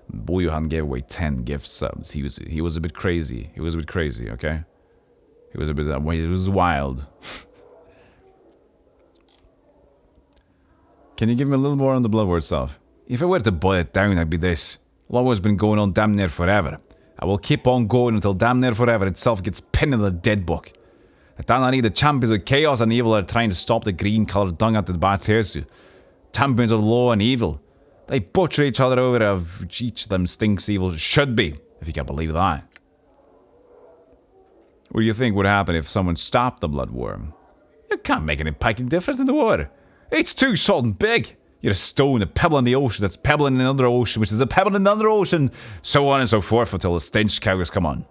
Speaker 1: Boyuhan gave away 10 gift subs. He was a bit crazy. He was a bit crazy, okay? He was a bit that way. It was wild. Can you give me a little more on the Blood War itself? If I were to boil it down, I'd be this. Blood War's been going on damn near forever. I will keep on going until damn near forever itself gets pinned in the dead book. I don't need the champions of chaos and evil are trying to stop the green-coloured dung out of the Batirsu. Champions of law and evil. They butcher each other over of each of them stinks evil should be, if you can believe that. What do you think would happen if someone stopped the Blood War? You can't make any pecking difference in the water. It's too salt and big. You're a stone, a pebble in the ocean that's pebble in another ocean, which is a pebble in another ocean, so on and so forth until the stench cows come on.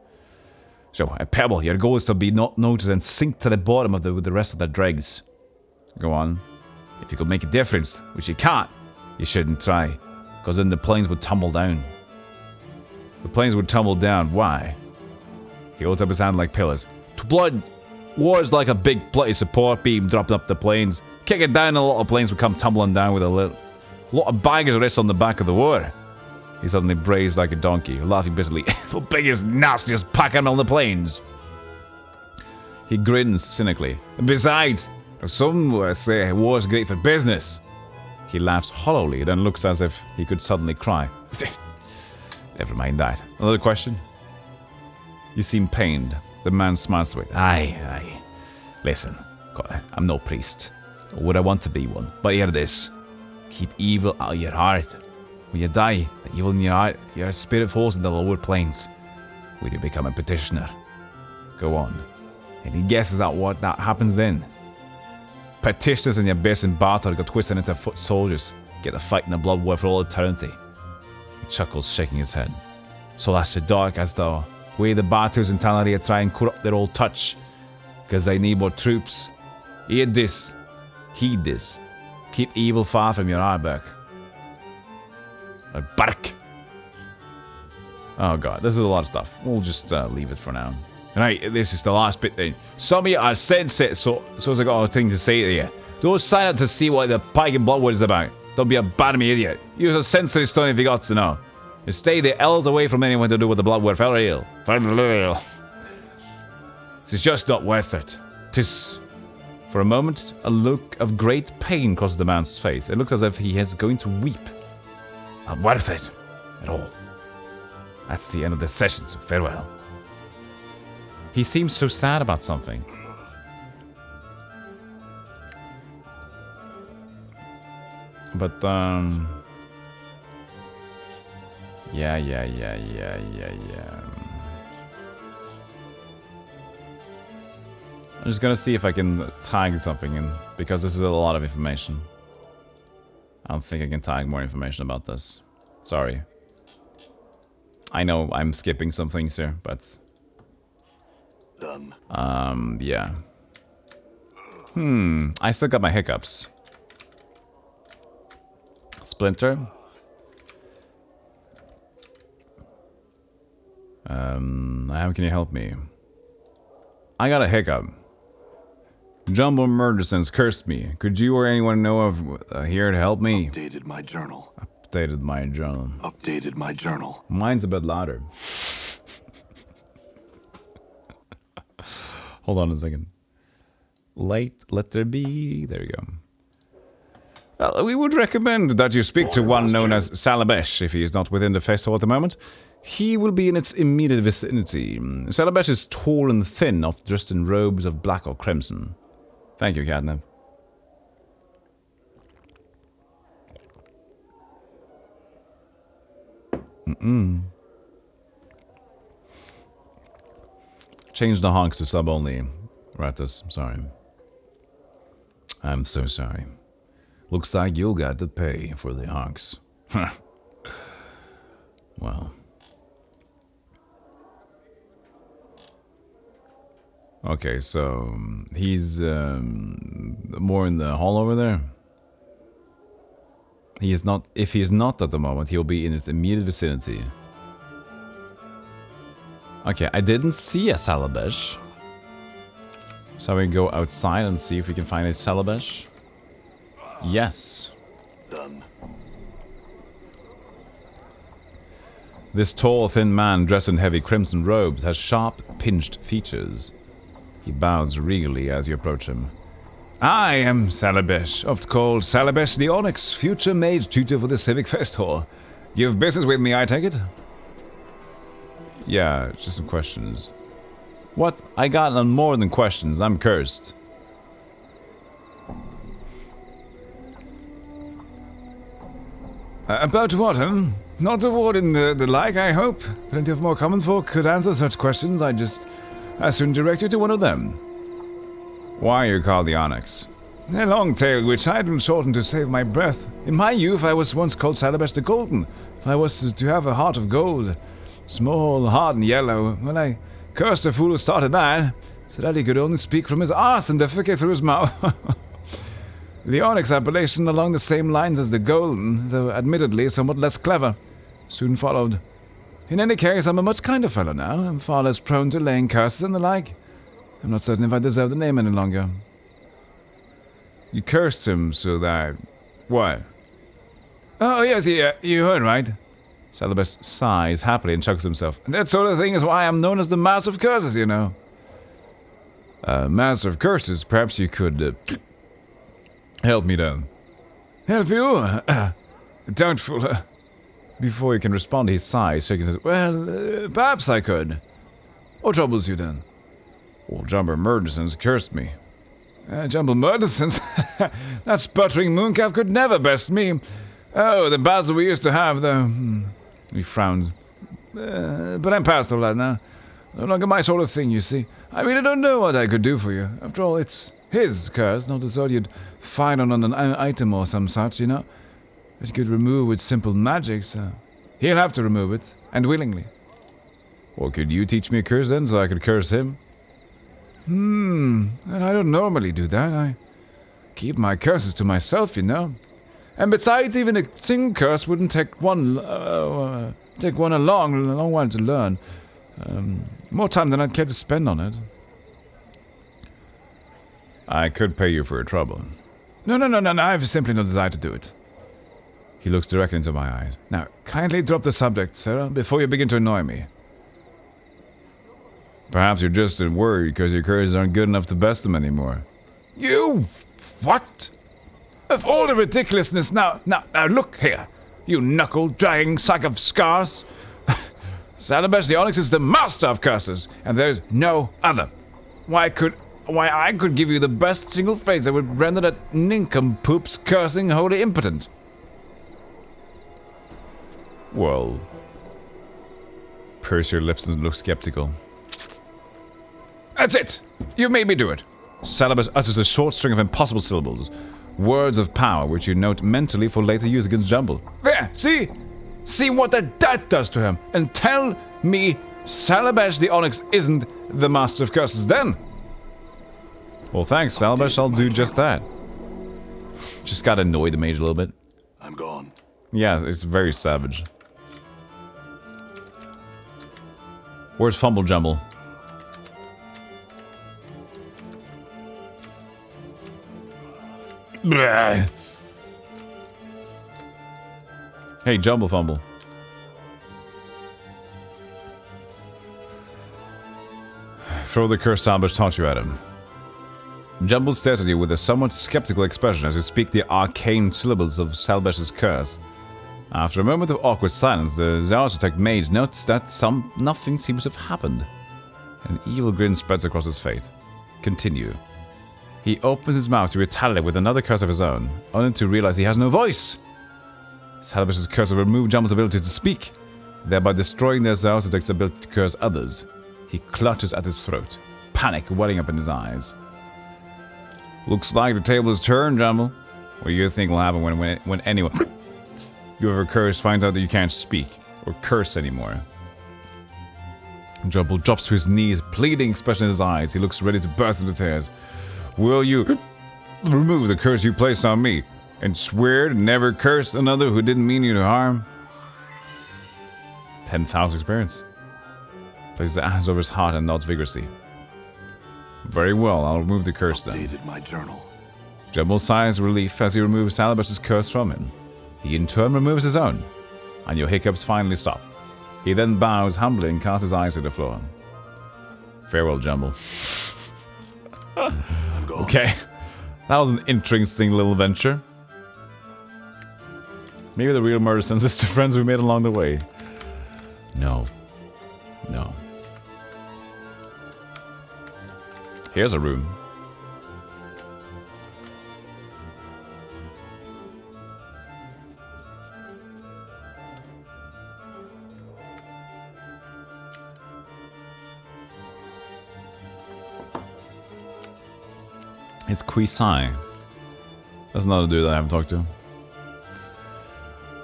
Speaker 1: So, a pebble, your goal is to be not noticed and sink to the bottom of with the rest of the dregs. Go on. If you could make a difference, which you can't, you shouldn't try, because then the planes would tumble down. The planes would tumble down. Why? He holds up his hand like pillars. To blood, war is like a big bloody support beam dropping up the planes. Kick it down and a lot of planes would come tumbling down with a lot of baggage rest on the back of the war. He suddenly brays like a donkey, laughing bitterly. The biggest, nastiest packing on the plains. He grins cynically. And besides, some say war's great for business. He laughs hollowly, then looks as if he could suddenly cry. Never mind that. Another question? You seem pained. The man smiles away. Aye. Listen, I'm no priest. Or would I want to be one? But hear this. Keep evil out of your heart. When you die, the evil in your heart, your spirit falls in the lower planes, where you become a petitioner. Go on. Any guesses at what that happens then? Petitioners in the abyss and battle got twisted into foot soldiers, get to fight in the blood war for all eternity. He chuckles, shaking his head. So that's the dark as the way the battles in Talaria try and corrupt their old touch, because they need more troops. Heed this. Heed this. Keep evil far from your Arbeck. Bark. Oh god, this is a lot of stuff. We'll just leave it for now. Right, this is the last bit then. Some of you are sensitive, so I got a thing to say to you. Don't sign up to see what the Pagan Blood War is about. Don't be a barmy idiot. Use a sensory stone if you got to know. And stay the L's away from anyone to do with the Blood War. For real. This is just not worth it. Tis. For a moment, a look of great pain crosses the man's face. It looks as if he is going to weep. Not worth it at all. That's the end of the session, so farewell. He seems so sad about something. But, yeah. I'm just gonna see if I can tag something in, because this is a lot of information. I don't think I can tag more information about this. Sorry. I know I'm skipping some things here, but...
Speaker 2: Done.
Speaker 1: Yeah. I still got my hiccups. Splinter. How can you help me? I got a hiccup. Jumbo Murdersons cursed me. Could you or anyone know of here to help me?
Speaker 2: Updated my journal.
Speaker 1: Updated my journal.
Speaker 2: Updated my journal.
Speaker 1: Mine's a bit louder. Hold on a second. Let there be. There you go. Well, we would recommend that you speak to one known as Salabesh if he is not within the festival at the moment. He will be in its immediate vicinity. Salabesh is tall and thin, often dressed in robes of black or crimson. Thank you, Cadnab. Change the honks to sub only. Ratus, I'm sorry. I'm so sorry. Looks like you'll get to pay for the Onyx. Well. Okay, so he's more in the hall over there. He is not. If he is not at the moment, he'll be in its immediate vicinity. Okay, I didn't see a Salabesh. So we go outside and see if we can find a Salabesh. Yes.
Speaker 2: Done.
Speaker 1: This tall, thin man dressed in heavy crimson robes has sharp, pinched features. He bows regally as you approach him. I am Salabesh, oft called Salabesh the Onyx, future mage tutor for the Civic Fest Hall. You have business with me, I take it? Yeah, just some questions. What? I got on more than questions, I'm cursed. About what, huh? Not avoiding the like, I hope. Plenty of more common folk could answer such questions. I just as soon direct you to one of them. Why are you called the Onyx? A long tale which I will shorten to save my breath. In my youth, I was once called Salabesh the Golden. If I was to have a heart of gold, small, hard, and yellow, well, I cursed the fool who started that. Said that he could only speak from his arse and defecate through his mouth. The Onyx appellation along the same lines as the Golden, though admittedly somewhat less clever, soon followed. In any case, I'm a much kinder fellow now. I'm far less prone to laying curses and the like. I'm not certain if I deserve the name any longer. You cursed him so that... What? Oh, yes, yeah, you heard right. Salabesh sighs happily and chuckles himself. And that sort of thing is why I'm known as the Master of Curses, you know. Master of Curses, perhaps you could... help me then. Help you? Doubtful. Before you can respond, he sighs, shaking his head. Well, perhaps I could. What troubles you then? Well, Jumper Murdersons cursed me. Jumper Murdersons? That sputtering mooncalf could never best me. Oh, the battles we used to have, though. He frowns. But I'm past all that now. No longer my sort of thing, you see. I really don't know what I could do for you. After all, it's his curse, not the sort you'd find on an item or some such, you know. It could remove with simple magic, so he'll have to remove it, and willingly. Well, could you teach me a curse then, so I could curse him? And I don't normally do that. I keep my curses to myself, you know. And besides, even a single curse wouldn't take one a long while to learn. More time than I'd care to spend on it. I could pay you for your trouble. No, I've simply no desire to do it. He looks directly into my eyes. Now, kindly drop the subject, Sarah, before you begin to annoy me. Perhaps you're just worried because your curses aren't good enough to best them anymore. You? What? Of all the ridiculousness, now look here, you knuckle-dragging sack of scars. Salabesh the Onyx is the master of curses, and there's no other. Why I could give you the best single phrase that would render that nincompoop's cursing wholly impotent. Well, purse your lips and look skeptical. That's it! You made me do it! Salabesh utters a short string of impossible syllables. Words of power which you note mentally for later use against Jumble. There! See? See what that does to him! And tell me Salabesh the Onyx isn't the master of curses then! Well, thanks, Salabesh. I'll do just that. Just gotta annoy the mage a little bit.
Speaker 2: I'm gone.
Speaker 1: Yeah, it's very savage. Where's Fumble Jumble? Bleh. Hey, Jumble Fumble. Throw the curse Salabesh taught you at him. Jumble stares at you with a somewhat skeptical expression as you speak the arcane syllables of Salabesh's curse. After a moment of awkward silence, the Zararsatech mage notes that nothing seems to have happened. An evil grin spreads across his face. Continue. He opens his mouth to retaliate with another curse of his own, only to realize he has no voice. Salabesh's curse will remove Jumble's ability to speak, thereby destroying the Zararsatech's ability to curse others. He clutches at his throat, panic welling up in his eyes. Looks like the table is turned, Jumble. What do you think will happen when anyone you ever cursed finds out that you can't speak or curse anymore? Jumble drops to his knees, pleading, expression in his eyes. He looks ready to burst into tears. Will you remove the curse you placed on me and swear to never curse another who didn't mean you to harm? 10,000 experience. Places his hands over his heart and nods vigorously. Very well, I'll remove the curse then.
Speaker 2: Updated my journal.
Speaker 1: Jumble sighs relief as he removes Salabas's curse from him. He in turn removes his own, and your hiccups finally stop. He then bows humbly and casts his eyes to the floor. Farewell, Jumble. Okay, that was an interesting little venture. Maybe the real murder sends us to friends we made along the way. No. No. Here's a room. It's Quisai. That's another dude that I haven't talked to.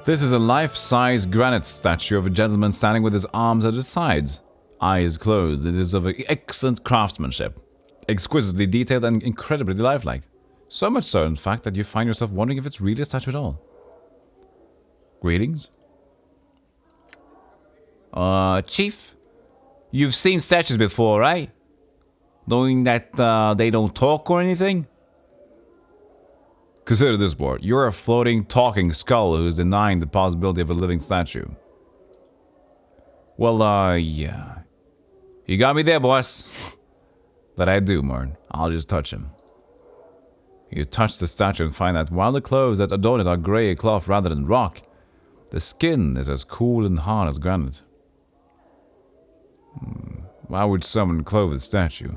Speaker 1: This is a life-size granite statue of a gentleman standing with his arms at his sides. Eyes closed. It is of excellent craftsmanship. Exquisitely detailed and incredibly lifelike. So much so, in fact, that you find yourself wondering if it's really a statue at all. Greetings? Chief? You've seen statues before, right? Knowing that they don't talk or anything? Consider this, boy. You're a floating, talking skull who's denying the possibility of a living statue. Well, yeah. You got me there, boss. That I do, Martin. I'll just touch him. You touch the statue and find that while the clothes that adorn it are grey cloth rather than rock, the skin is as cool and hard as granite. Why would someone clothe a statue?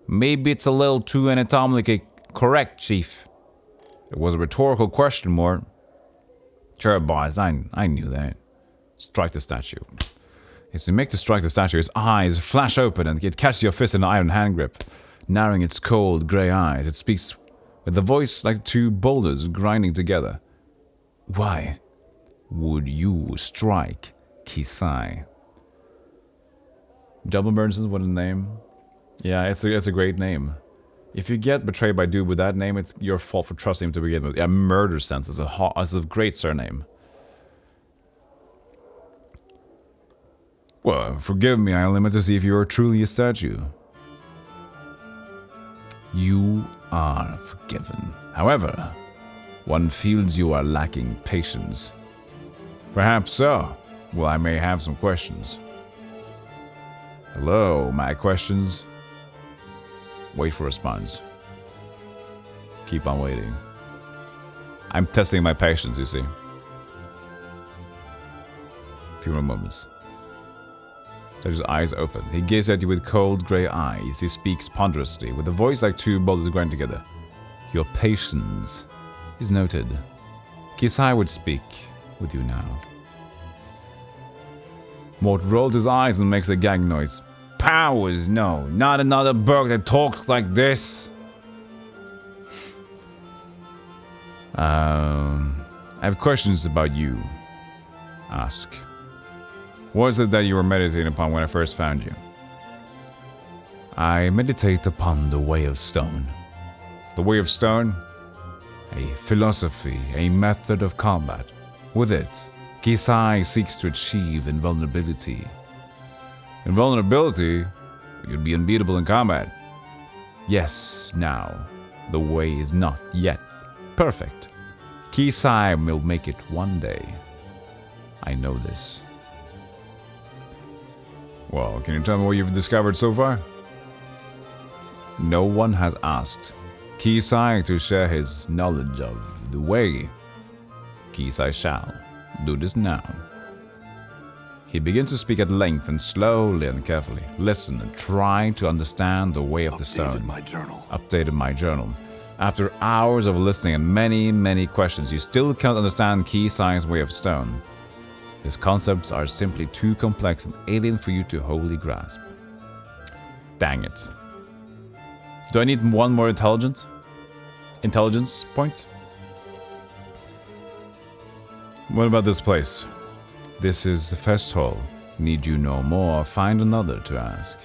Speaker 1: Maybe it's a little too anatomically correct, Chief. It was a rhetorical question, Mort. Sure, boss, I knew that. Strike the statue. As you make to strike the statue, his eyes flash open and it catches your fist in an iron hand grip. Narrowing its cold, grey eyes, it speaks with a voice like two boulders grinding together. Why would you strike Kisai? Double Merchants, what a name. Yeah, it's a great name. If you get betrayed by a dude with that name, it's your fault for trusting him to begin with. Yeah, Murder Sense is a great surname. Well, forgive me, I only meant to see if you are truly a statue. You are forgiven. However, one feels you are lacking patience. Perhaps so. Well, I may have some questions. Hello, my questions. Wait for response. Keep on waiting. I'm testing my patience, you see. A few more moments. His eyes open. He gazes at you with cold grey eyes. He speaks ponderously, with a voice like two boulders grinding together. Your patience is noted. Kisai would speak with you now. Mort rolls his eyes and makes a gag noise. Powers, no. Not another bird that talks like this. I have questions about you. Ask. What is it that you were meditating upon when I first found you? I meditate upon the Way of Stone. The Way of Stone? A philosophy, a method of combat. With it, Kisai seeks to achieve invulnerability. Invulnerability? You'd be unbeatable in combat. Yes, now, the way is not yet perfect. Kisai will make it one day. I know this. Well, can you tell me what you've discovered so far? No one has asked Kisai to share his knowledge of the way. Kisai shall do this now. He begins to speak at length and slowly and carefully. Listen and try to understand the Way of the Stone. Updated my journal. After hours of listening and many, many questions, you still can't understand Kisai's Way of Stone. His concepts are simply too complex and alien for you to wholly grasp. Dang it. Do I need one more intelligence point? What about this place? This is the fest hall. Need you no more? Find another to ask.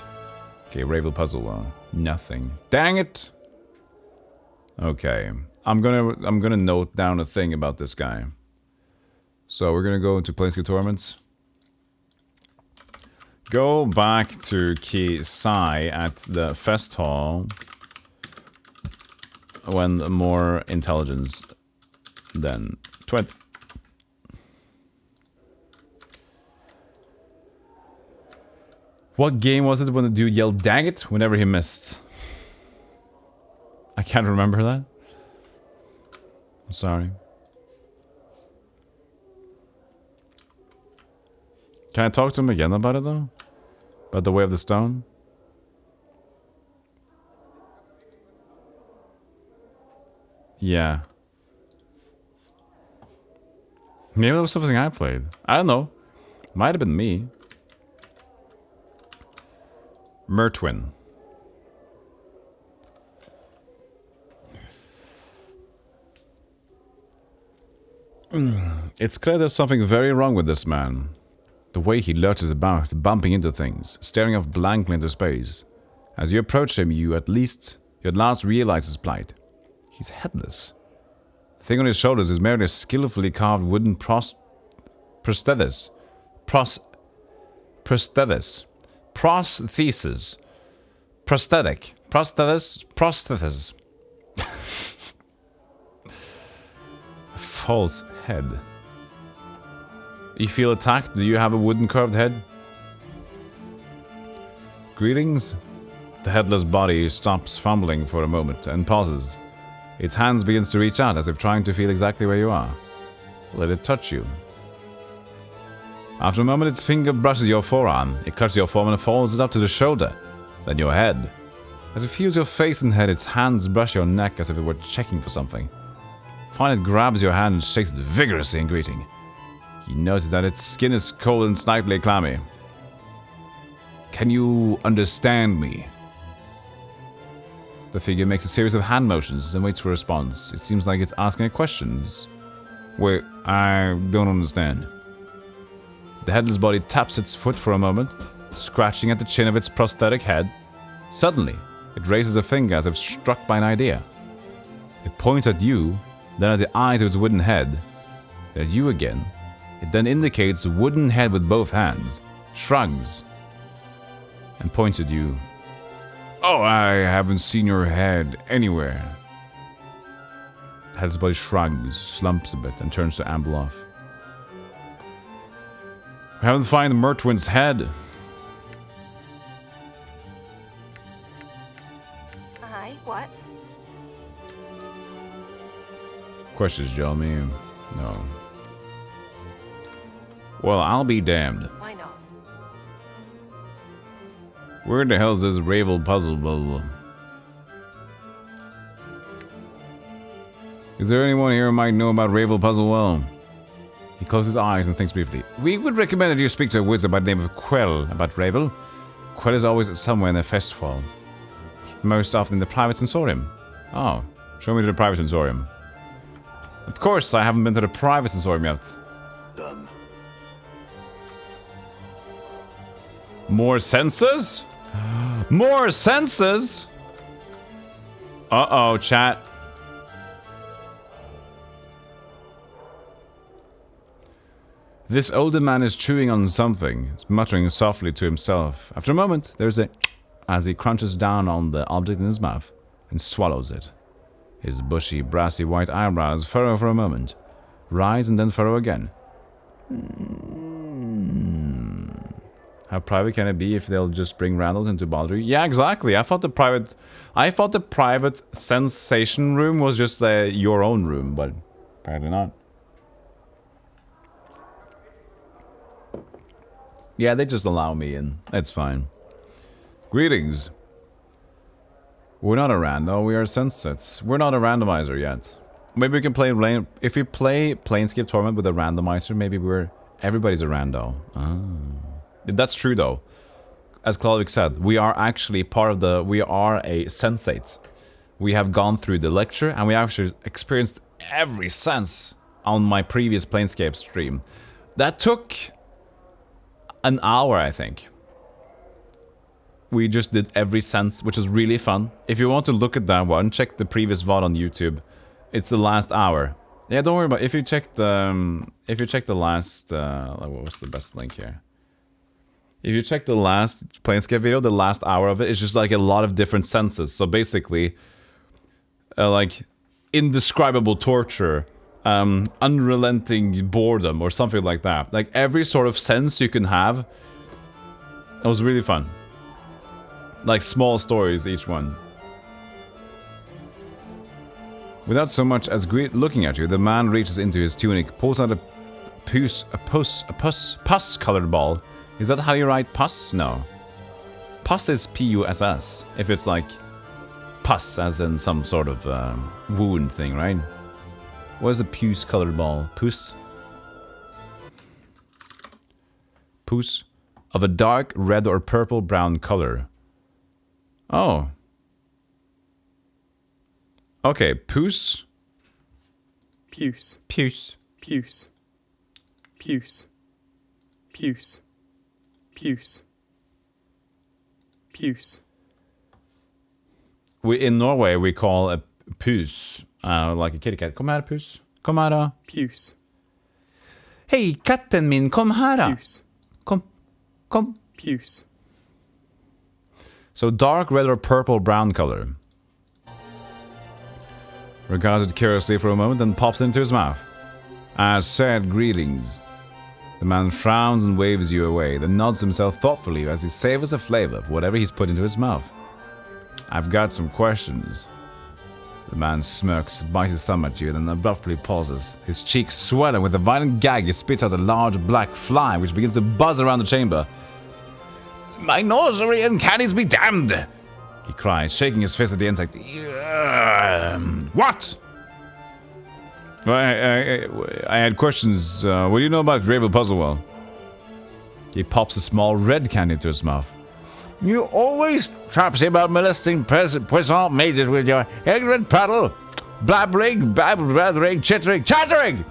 Speaker 1: Okay, Ravel puzzle well. Nothing. Dang it! Okay. I'm gonna note down a thing about this guy. So we're gonna go into Planescape Torments. Go back to Key Sai at the fest hall when more intelligence than 20. What game was it when the dude yelled "dang it" whenever he missed? I can't remember that. I'm sorry. Can I talk to him again about it though? About the Way of the Stone? Yeah. Maybe that was something I played. I don't know. Might have been me. Mertwin. It's clear there's something very wrong with this man. The way he lurches about, bumping into things, staring off blankly into space. As you approach him, you at last realize his plight. He's headless. The thing on his shoulders is merely a skillfully carved wooden prosthesis. Prosthesis. Prosthetic. Prosthesis. A false head. You feel attacked? Do you have a wooden curved head? Greetings? The headless body stops fumbling for a moment and pauses. Its hands begins to reach out as if trying to feel exactly where you are. Let it touch you. After a moment, its finger brushes your forearm. It clutches your form and folds it up to the shoulder. Then your head. As it feels your face and head, its hands brush your neck as if it were checking for something. Finally, it grabs your hand and shakes it vigorously in greeting. You notice that its skin is cold and slightly clammy. Can you understand me? The figure makes a series of hand motions and waits for a response. It seems like it's asking questions. Wait, I don't understand. The headless body taps its foot for a moment, scratching at the chin of its prosthetic head. Suddenly, it raises a finger as if struck by an idea. It points at you, then at the eyes of its wooden head, then at you again. It then indicates a wooden head with both hands, shrugs, and points at you. Oh, I haven't seen your head anywhere. The headless body shrugs, slumps a bit, and turns to amble off. We haven't found Mertwin's head.
Speaker 5: What?
Speaker 1: Questions, Jeremy? No. Well, I'll be damned.
Speaker 5: Why not?
Speaker 1: Where the hell's this Ravel puzzle? Blah, blah, blah. Is there anyone here who might know about Ravel puzzle well? He closes his eyes and thinks briefly. We would recommend that you speak to a wizard by the name of Quell about Ravel. Quell is always somewhere in the festival. Most often in the private sensorium. Oh, show me to the private sensorium. Of course, I haven't been to the private sensorium yet.
Speaker 2: Done.
Speaker 1: More senses? More senses? Uh-oh, chat. This older man is chewing on something, muttering softly to himself. After a moment, there's a as he crunches down on the object in his mouth and swallows it. His bushy, brassy white eyebrows furrow for a moment, rise and then furrow again. How private can it be if they'll just bring Randalls into bother you? Yeah, exactly. I thought the private sensation room was just your own room, but apparently not. Yeah, they just allow me in. It's fine. Greetings. We're not a rando, we are sensets. We're not a randomizer yet. Maybe we can play if we play Planescape Torment with a randomizer, maybe everybody's a rando. That's true though. As Claudic said, we are actually we are a sensate. We have gone through the lecture and we actually experienced every sense on my previous Planescape stream. That took an hour, I think. We just did every sense, which is really fun. If you want to look at that one, check the previous VOD on YouTube. It's the last hour. Yeah, don't worry about it. If you check the last what's the best link here? If you check the last Planescape video, the last hour of it is just like a lot of different senses. So basically, like indescribable torture, unrelenting boredom, or something like that. Like every sort of sense you can have. It was really fun. Like small stories, each one. Without so much as looking at you, the man reaches into his tunic, pulls out a pus-colored ball. Is that how you write pus? No. Pus is P-U-S-S. If it's like pus, as in some sort of wound thing, right? What is a puce-colored ball? Pus? Pus? Of a dark red or purple-brown color. Oh. Okay, puce.
Speaker 6: Puce.
Speaker 1: Puce.
Speaker 6: Puce. Puce. Puce. Puce. Puce.
Speaker 1: In Norway, we call a puce like a kitty cat. Kom her, puss. Kom her, da.
Speaker 6: Puce.
Speaker 1: Hei, katten min, kom her, da.
Speaker 6: Puce.
Speaker 1: Kom.
Speaker 6: Puce.
Speaker 1: So dark red or purple brown color. Regards it curiously for a moment, then pops into his mouth. As said, greetings. The man frowns and waves you away, then nods himself thoughtfully as he savors the flavor of whatever he's put into his mouth. I've got some questions. The man smirks, bites his thumb at you, then abruptly pauses. His cheeks swelling with a violent gag, he spits out a large black fly, which begins to buzz around the chamber. My nursery and candies be damned! He cries, shaking his fist at the insect. What? I had questions. What do you know about Gravel Puzzlewell? He pops a small red candy into his mouth. You always trapsy about molesting puissant mages with your ignorant prattle. Blabbering, blabbering, chittering, chattering!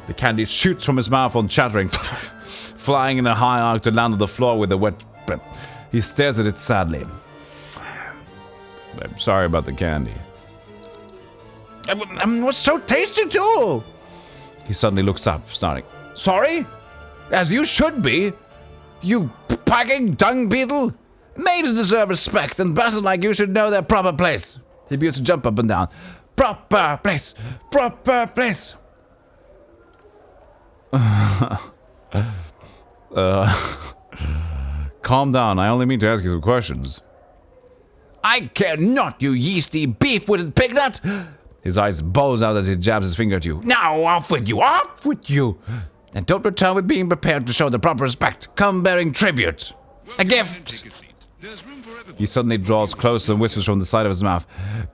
Speaker 1: The candy shoots from his mouth on chattering, flying in a high arc to land on the floor with a wet... He stares at it sadly. I'm sorry about the candy. It was so tasty too! He suddenly looks up, starting. Sorry? As you should be! You packing dung beetle! Maids deserve respect, and bastards like you should know their proper place. He begins to jump up and down. Proper place! Proper place! Calm down, I only mean to ask you some questions. I care not, you yeasty, beef-witted pignut! His eyes bulge out as he jabs his finger at you. Now, off with you! Off with you! And don't return with being prepared to show the proper respect. Come bearing tribute. A gift! He suddenly draws closer and whispers from the side of his mouth.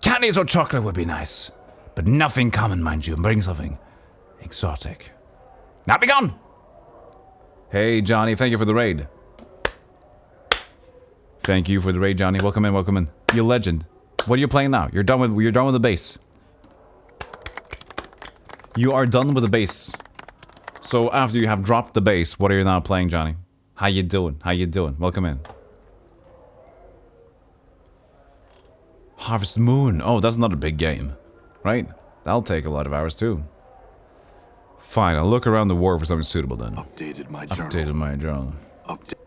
Speaker 1: Candies or chocolate would be nice. But nothing common, mind you. Bring something exotic. Now be gone! Hey, Johnny, thank you for the raid. Thank you for the raid, Johnny. Welcome in, welcome in. You're a legend. What are you playing now? You're done with the base. You are done with the base. So after you have dropped the base, what are you now playing, Johnny? How you doing? How you doing? Welcome in. Harvest Moon. Oh, that's not a big game. Right? That'll take a lot of hours too. Fine, I'll look around the war for something suitable then.
Speaker 2: Updated my journal.
Speaker 1: Updated my journal.
Speaker 2: Update.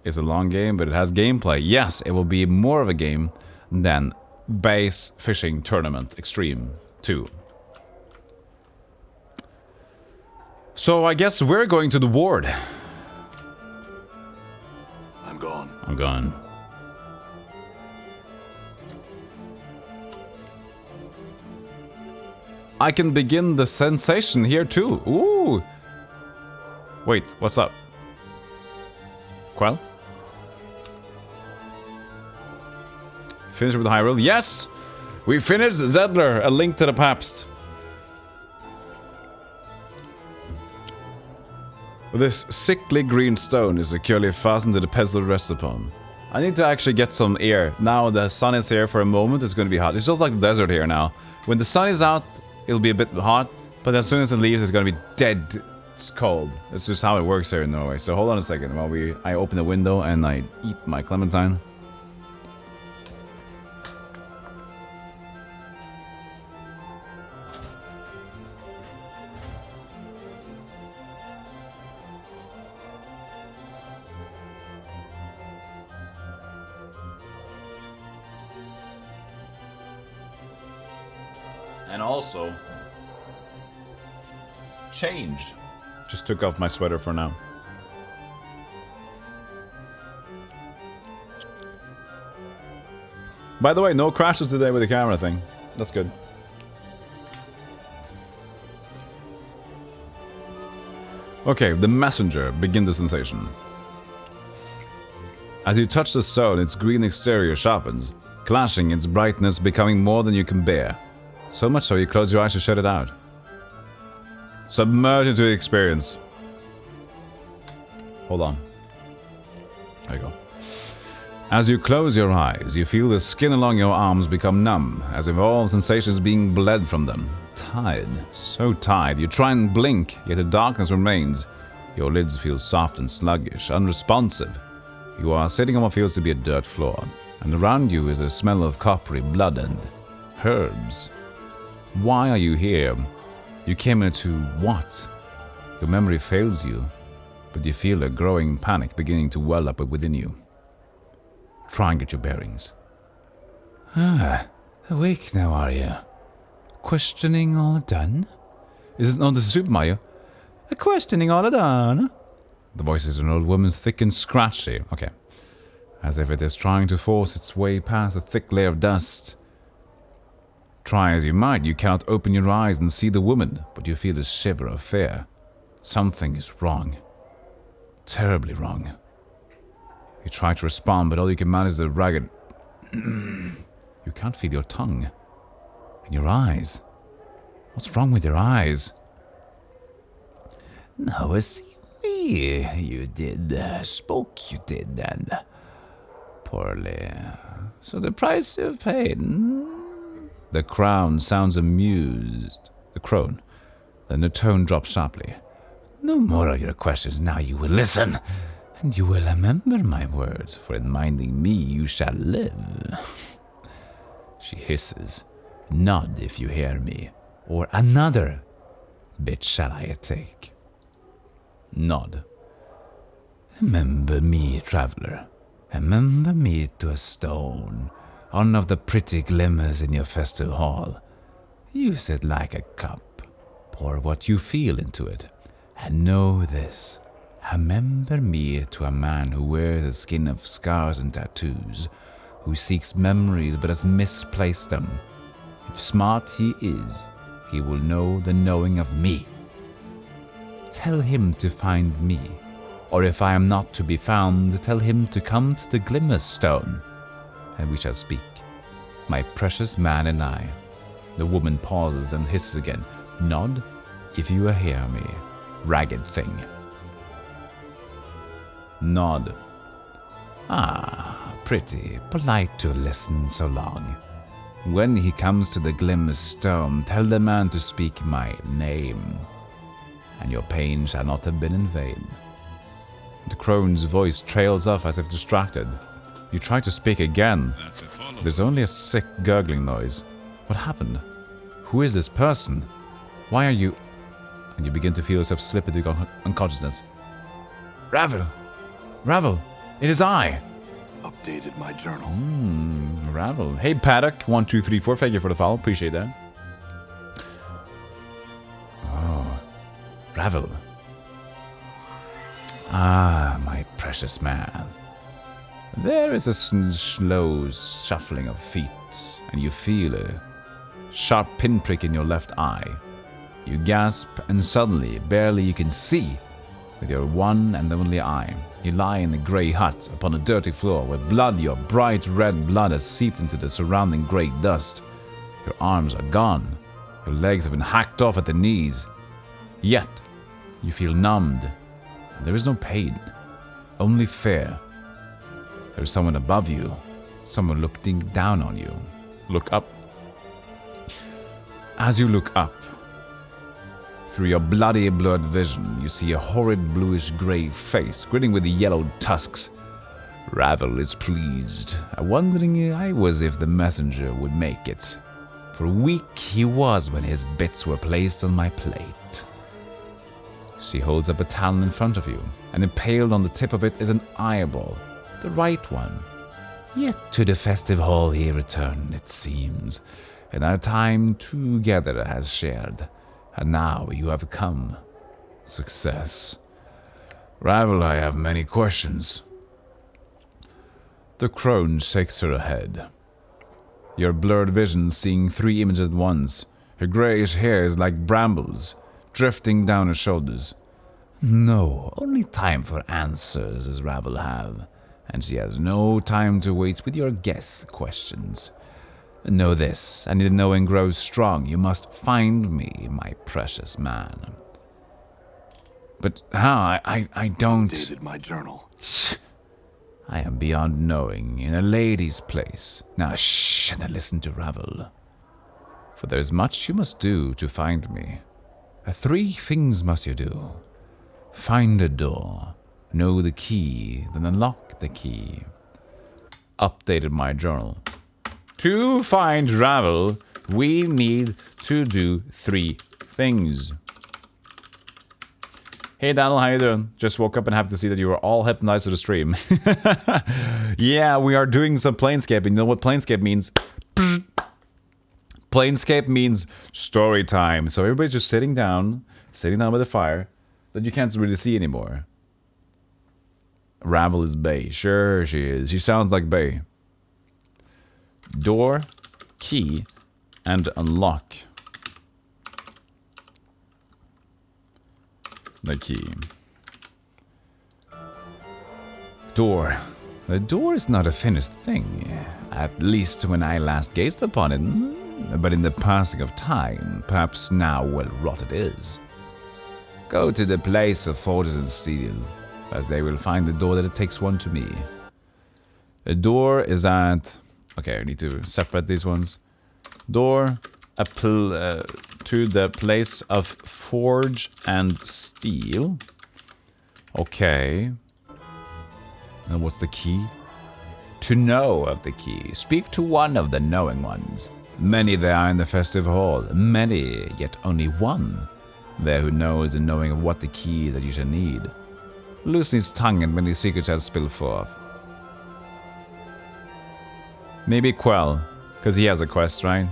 Speaker 1: It's a long game, but it has gameplay. Yes, it will be more of a game than Base Fishing Tournament Extreme 2. So I guess we're going to the ward.
Speaker 2: I'm gone.
Speaker 1: I'm gone. I can begin the sensation here too. Ooh. Wait, what's up? Quell? Finish with the high roll? Yes! We finished Zedler, A Link to the Past. This sickly green stone is securely fastened to the pedestal it rests upon. I need to actually get some air. Now the sun is here for a moment, it's going to be hot. It's just like the desert here now. When the sun is out, it'll be a bit hot, but as soon as it leaves, it's going to be dead. It's cold. It's just how it works here in Norway. So hold on a second while I open the window and I eat my clementine. And also changed. Just took off my sweater for now. By the way, no crashes today with the camera thing. That's good. Okay, the messenger. Begin the sensation. As you touch the stone, its green exterior sharpens, clashing its brightness, becoming more than you can bear. So much so you close your eyes to shut it out. Submerge into the experience. Hold on. There you go. As you close your eyes, you feel the skin along your arms become numb, as if all sensations being bled from them. Tired. So tired. You try and blink, yet the darkness remains. Your lids feel soft and sluggish, unresponsive. You are sitting on what feels to be a dirt floor, and around you is a smell of coppery blood and herbs. Why are you here? You came here to what? Your memory fails you, but you feel a growing panic beginning to well up within you. Try and get your bearings. Awake now, are you? Questioning all done? Is it not the Super Mario? Questioning all done? The voice is an old woman, thick and scratchy. Okay. As if it is trying to force its way past a thick layer of dust. Try as you might, you cannot open your eyes and see the woman, but you feel a shiver of fear. Something is wrong. Terribly wrong. You try to respond, but all you can manage is a ragged... You can't feel your tongue. And your eyes. What's wrong with your eyes? No, see me, you did. Spoke you did, and... Poorly. So the price you've paid... The crown sounds amused. The crone. Then the tone drops sharply. No more of your questions, now you will listen. And you will remember my words, for in minding me you shall live. She hisses. Nod if you hear me, or another bit shall I take. Nod. Remember me, traveller. Remember me to a stone. One of the pretty glimmers in your festive hall. Use it like a cup. Pour what you feel into it. And know this. Remember me to a man who wears a skin of scars and tattoos, who seeks memories but has misplaced them. If smart he is, he will know the knowing of me. Tell him to find me, or if I am not to be found, tell him to come to the Glimmer Stone, and we shall speak, my precious man and I. The woman pauses and hisses again. Nod, if you hear me, ragged thing. Nod. Ah, pretty, polite to listen so long. When he comes to the Glimmer Stone, tell the man to speak my name, and your pain shall not have been in vain. The crone's voice trails off as if distracted. You try to speak again. There's only a sick gurgling noise. What happened? Who is this person? Why are you... And you begin to feel yourself slip into unconsciousness. Ravel! Ravel! It is I!
Speaker 2: Updated my journal.
Speaker 1: Ravel. Hey, Paddock. 1, 2, 3, 4. Thank you for the follow. Appreciate that. Oh. Ravel. Ah, my precious man. There is a slow shuffling of feet, and you feel a sharp pinprick in your left eye. You gasp, and suddenly, barely you can see, with your one and only eye. You lie in a grey hut upon a dirty floor where blood, your bright red blood, has seeped into the surrounding grey dust. Your arms are gone. Your legs have been hacked off at the knees. Yet, you feel numbed. There is no pain, only fear. There's someone above you. Someone looking down on you. Look up. As you look up, through your bloody blurred vision, you see a horrid bluish-grey face, grinning with yellowed tusks. Ravel is pleased, wondering I was if the messenger would make it. For weak he was when his bits were placed on my plate. She holds up a talon in front of you, and impaled on the tip of it is an eyeball, the right one. Yet to the festive hall he returned, it seems, and our time together has shared. And now you have come. Success. Ravel, I have many questions. The crone shakes her head. Your blurred vision seeing 3 images at once. Her greyish hair is like brambles, drifting down her shoulders. No, only time for answers does Ravel have, and she has no time to wait with your guess questions. Know this, and if knowing grows strong, you must find me, my precious man. But how? I don't...
Speaker 2: Updated my journal.
Speaker 1: I am beyond knowing, in a lady's place. Now shh, and listen to Ravel. For there is much you must do to find me. 3 things must you do. Find a door, know the key, then unlock the key. Updated my journal. To find Ravel, we need to do 3 things. Hey Daniel, how you doing? Just woke up and happy to see that you were all hypnotized to the stream. Yeah, we are doing some Planescape. You know what Planescape means? Planescape means story time. So everybody's just sitting down by the fire that you can't really see anymore. Ravel is Bay. Sure she is. She sounds like Bay. Door, key, and unlock the key. Door. The door is not a finished thing, at least when I last gazed upon it, but in the passing of time, perhaps now well wrought it is. Go to the place of forges and steel, as they will find the door that it takes one to me. The door is at... Okay, I need to separate these ones. Door to the place of forge and steel. Okay. And what's the key? To know of the key. Speak to one of the knowing ones. Many there are in the festive hall. Many, yet only one there who knows the knowing of what the key is that you shall need. Loosen his tongue and many secrets shall spill forth. Maybe Quell, because he has a quest, right?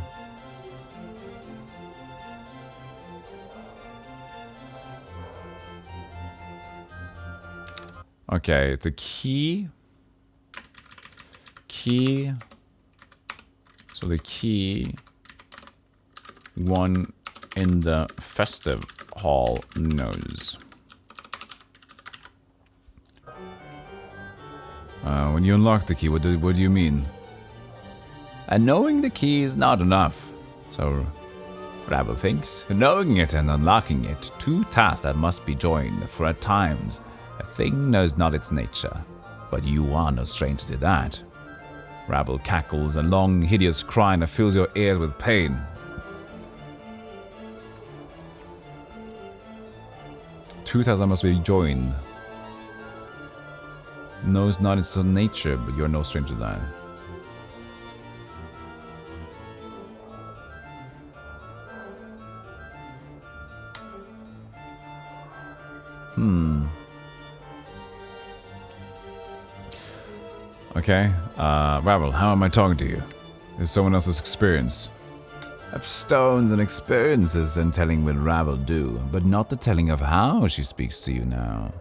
Speaker 1: Okay, it's a key. Key. So the key. One in the festive hall knows. When you unlock the key, what do you mean? And knowing the key is not enough. So Ravel thinks, knowing it and unlocking it, 2 tasks that must be joined, for at times a thing knows not its nature, but you are no stranger to that. Ravel cackles, a long, hideous cry that fills your ears with pain. Two tasks must be joined. Knows not its own nature, but you're no stranger to that. Okay, Ravel, how am I talking to you? Is someone else's experience? Of stones and experiences and telling what Ravel do, but not the telling of how she speaks to you now.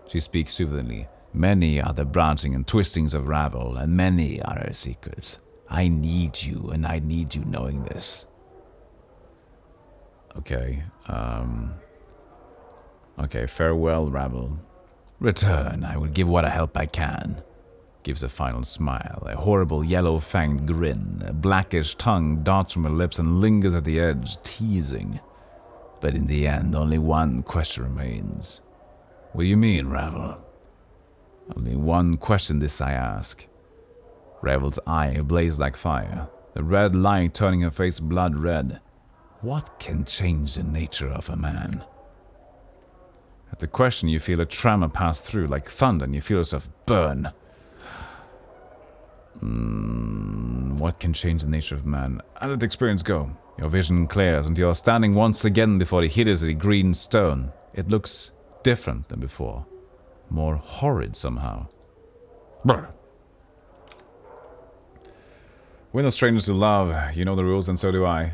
Speaker 1: She speaks soothingly. Many are the branching and twistings of Ravel, and many are her secrets. I need you, and I need you knowing this. Okay, Okay, farewell, Ravel. Return, I will give what help I can. Gives a final smile, a horrible yellow-fanged grin. A blackish tongue darts from her lips and lingers at the edge, teasing. But in the end, only one question remains. What do you mean, Ravel? Only one question this I ask. Revel's eye blazed like fire, the red light turning her face blood red. What can change the nature of a man? At the question, you feel a tremor pass through like thunder and you feel yourself burn. What can change the nature of man? How did the experience go? Your vision clears and you are standing once again before the hideously green stone. It looks different than before. More horrid somehow. Brr. We're no strangers to love. You know the rules and so do I.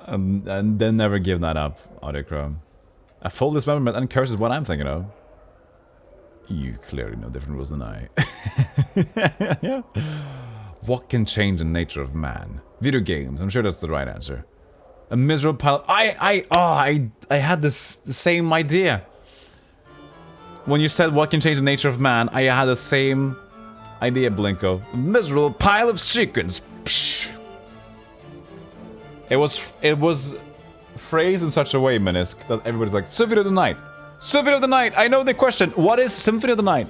Speaker 1: And then never give that up, Autochrome. A full dismemberment and curse is what I'm thinking of. You clearly know different rules than I. Yeah. What can change the nature of man? Video games. I'm sure that's the right answer. A miserable pile. I had the same idea. When you said what can change the nature of man, I had the same idea, Blinko. A miserable pile of chickens. Psh. It was phrased in such a way, Minisk, that everybody's like, Symphony of the Night. Symphony of the Night! I know the question. What is Symphony of the Night?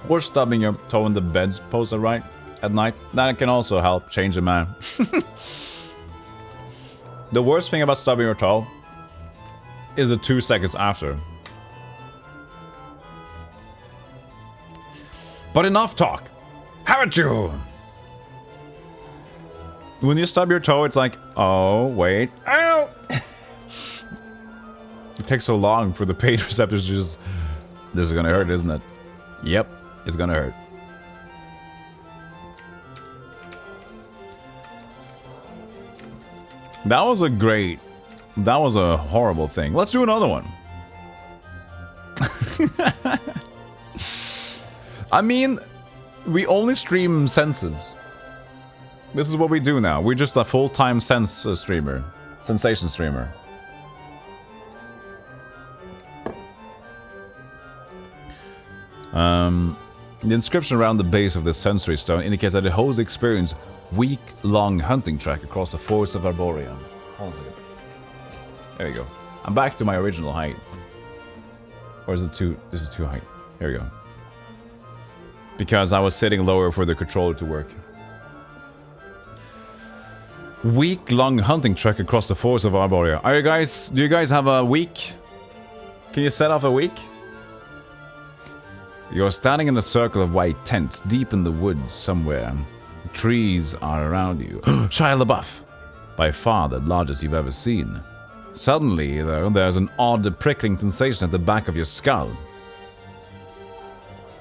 Speaker 1: Or stubbing your toe in the bedpost at night. That can also help change a man. The worst thing about stubbing your toe is the 2 seconds after. But enough talk. Haven't you? When you stub your toe, it's like, oh, wait. Ow! It takes so long for the pain receptors to just... This is gonna hurt, isn't it? Yep, it's gonna hurt. That was a horrible thing. Let's do another one. I mean, we only stream senses. This is what we do now. We're just a full-time sensation streamer. The inscription around the base of the sensory stone indicates that the host experienced week-long hunting trek across the forests of Arboreum. Hold on a second. There you go. I'm back to my original height. Or is it too... This is too high. Here we go. Because I was sitting lower for the controller to work. Week-long hunting trek across the forests of Arborea. Do you guys have a week? Can you set off a week? You're standing in a circle of white tents deep in the woods somewhere. The trees are around you. Shia LaBeouf! By far the largest you've ever seen. Suddenly, though, there's an odd prickling sensation at the back of your skull.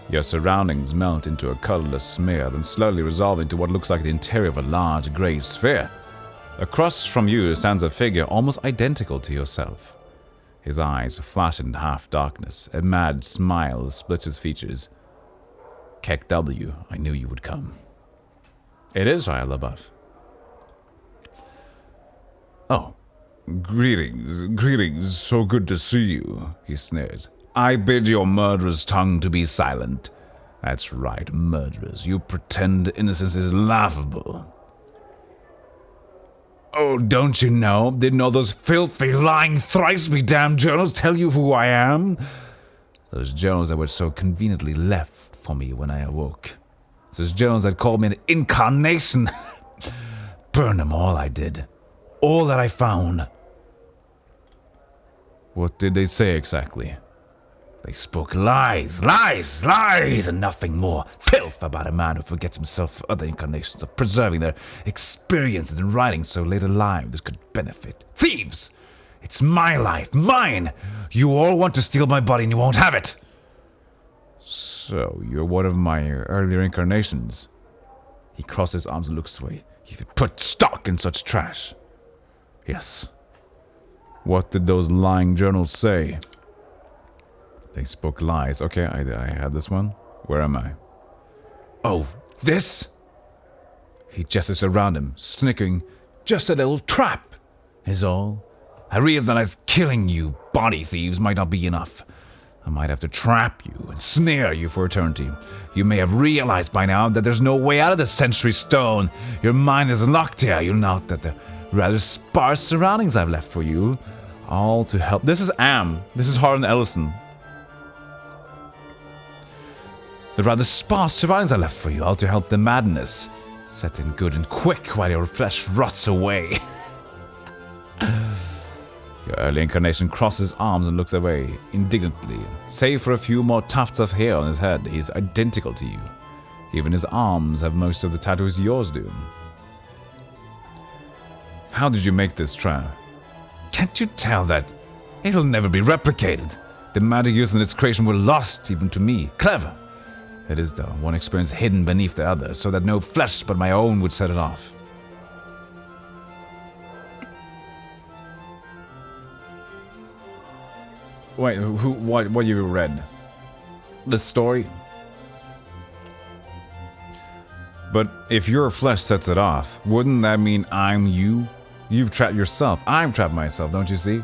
Speaker 1: Your surroundings melt into a colorless smear, then slowly resolve into what looks like the interior of a large gray sphere. Across from you stands a figure almost identical to yourself. His eyes flash in half darkness. A mad smile splits his features. Keck W, I knew you would come. It is Shia LaBeouf. Oh, greetings, so good to see you, he sneers. I bid your murderous tongue to be silent. That's right, murderers. You pretend innocence is laughable. Oh, don't you know? Didn't all those filthy, lying, thrice-be-damned journals tell you who I am? Those journals that were so conveniently left for me when I awoke. Those journals that called me an incarnation. Burn them all, I did. All that I found. What did they say exactly? They spoke lies, and nothing more. Filth about a man who forgets himself for other incarnations of preserving their experiences and writing so late alive this could benefit. Thieves! It's my life, mine! You all want to steal my body and you won't have it! So, you're one of my earlier incarnations. He crossed his arms and looked away. You've put stock in such trash. Yes. What did those lying journals say? They spoke lies. Okay, I had this one. Where am I? Oh, this? He gestures around him, snickering. Just a little trap, is all. I realize killing you body thieves might not be enough. I might have to trap you and snare you for eternity. You may have realized by now that there's no way out of the Sensory Stone. Your mind is locked here. You'll note that the rather sparse surroundings I've left for you. All to help. This is Am. This is Harlan Ellison. The rather sparse surroundings I left for you, all to help the madness. Set in good and quick while your flesh rots away. Your early incarnation crosses arms and looks away, indignantly. Save for a few more tufts of hair on his head, he is identical to you. Even his arms have most of the tattoos yours do. How did you make this trap? Can't you tell that it'll never be replicated? The magic used in its creation were lost, even to me. Clever. It is, though, one experience hidden beneath the other, so that no flesh but my own would set it off. Wait, what you read? The story? But if your flesh sets it off, wouldn't that mean I'm you? You've trapped yourself. I'm trapped myself, don't you see?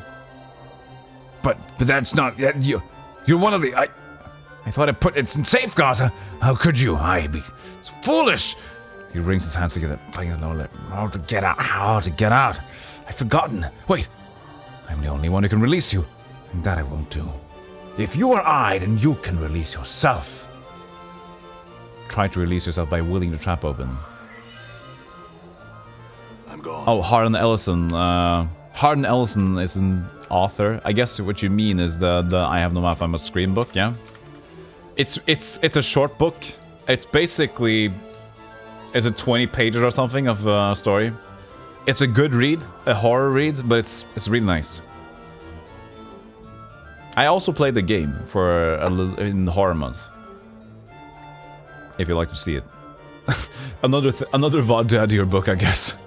Speaker 1: But that's not... You're one of the... I thought I put it in safeguards. How could you? It's foolish. He wrings his hands together. How to get out? How to get out? I've forgotten. Wait. I'm the only one who can release you. And that I won't do. If you are I, then you can release yourself. Try to release yourself by willing the trap open.
Speaker 2: I'm gone.
Speaker 1: Oh, Harlan Ellison. Harlan Ellison is an author. I guess what you mean is the I Have No Mouth, I'm a Scream book, yeah? It's a short book. It's basically... Is it 20 pages or something of a story? It's a good read, a horror read, but it's really nice. I also played the game for a little in Horror Month. If you'd like to see it. another VOD to add to your book, I guess.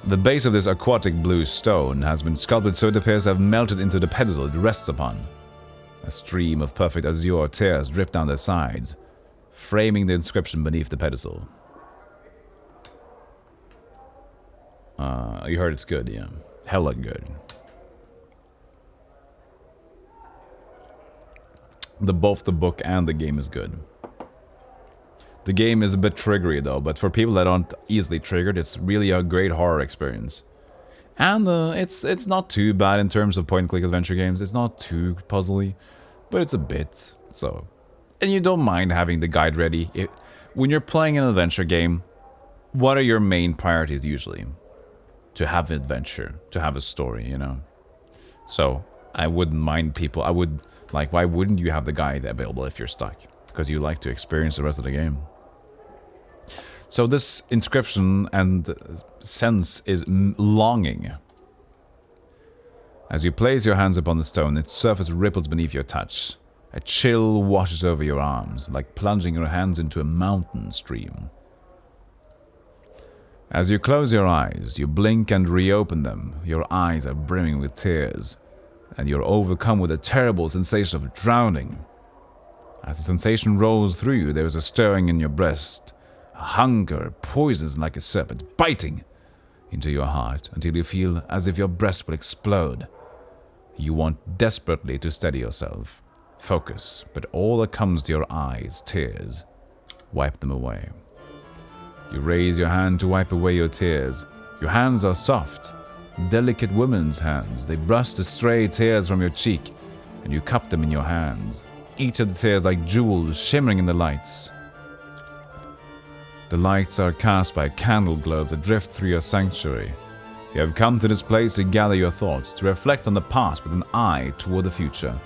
Speaker 1: The base of this aquatic blue stone has been sculpted so it appears to have melted into the pedestal it rests upon. A stream of perfect azure tears drip down the sides, framing the inscription beneath the pedestal. You heard it's good, yeah. Hella good. Both the book and the game is good. The game is a bit triggery though, but for people that aren't easily triggered, it's really a great horror experience. And it's not too bad in terms of point-and-click adventure games. It's not too puzzly, but it's a bit, so... And you don't mind having the guide ready. When you're playing an adventure game, what are your main priorities usually? To have an adventure, to have a story, you know? So, I wouldn't mind people, like, why wouldn't you have the guide available if you're stuck? Because you like to experience the rest of the game. So this inscription and sense is longing. As you place your hands upon the stone, its surface ripples beneath your touch. A chill washes over your arms, like plunging your hands into a mountain stream. As you close your eyes, you blink and reopen them. Your eyes are brimming with tears, and you're overcome with a terrible sensation of drowning. As the sensation rolls through you, there is a stirring in your breast. A hunger poisons like a serpent, biting into your heart until you feel as if your breast will explode. You want desperately to steady yourself. Focus, but all that comes to your eyes, tears. Wipe them away. You raise your hand to wipe away your tears. Your hands are soft, delicate woman's hands. They brush the stray tears from your cheek, and you cup them in your hands. Each of the tears like jewels shimmering in the lights. The lights are cast by candle globes that drift through your sanctuary. You have come to this place to gather your thoughts, to reflect on the past with an eye toward the future,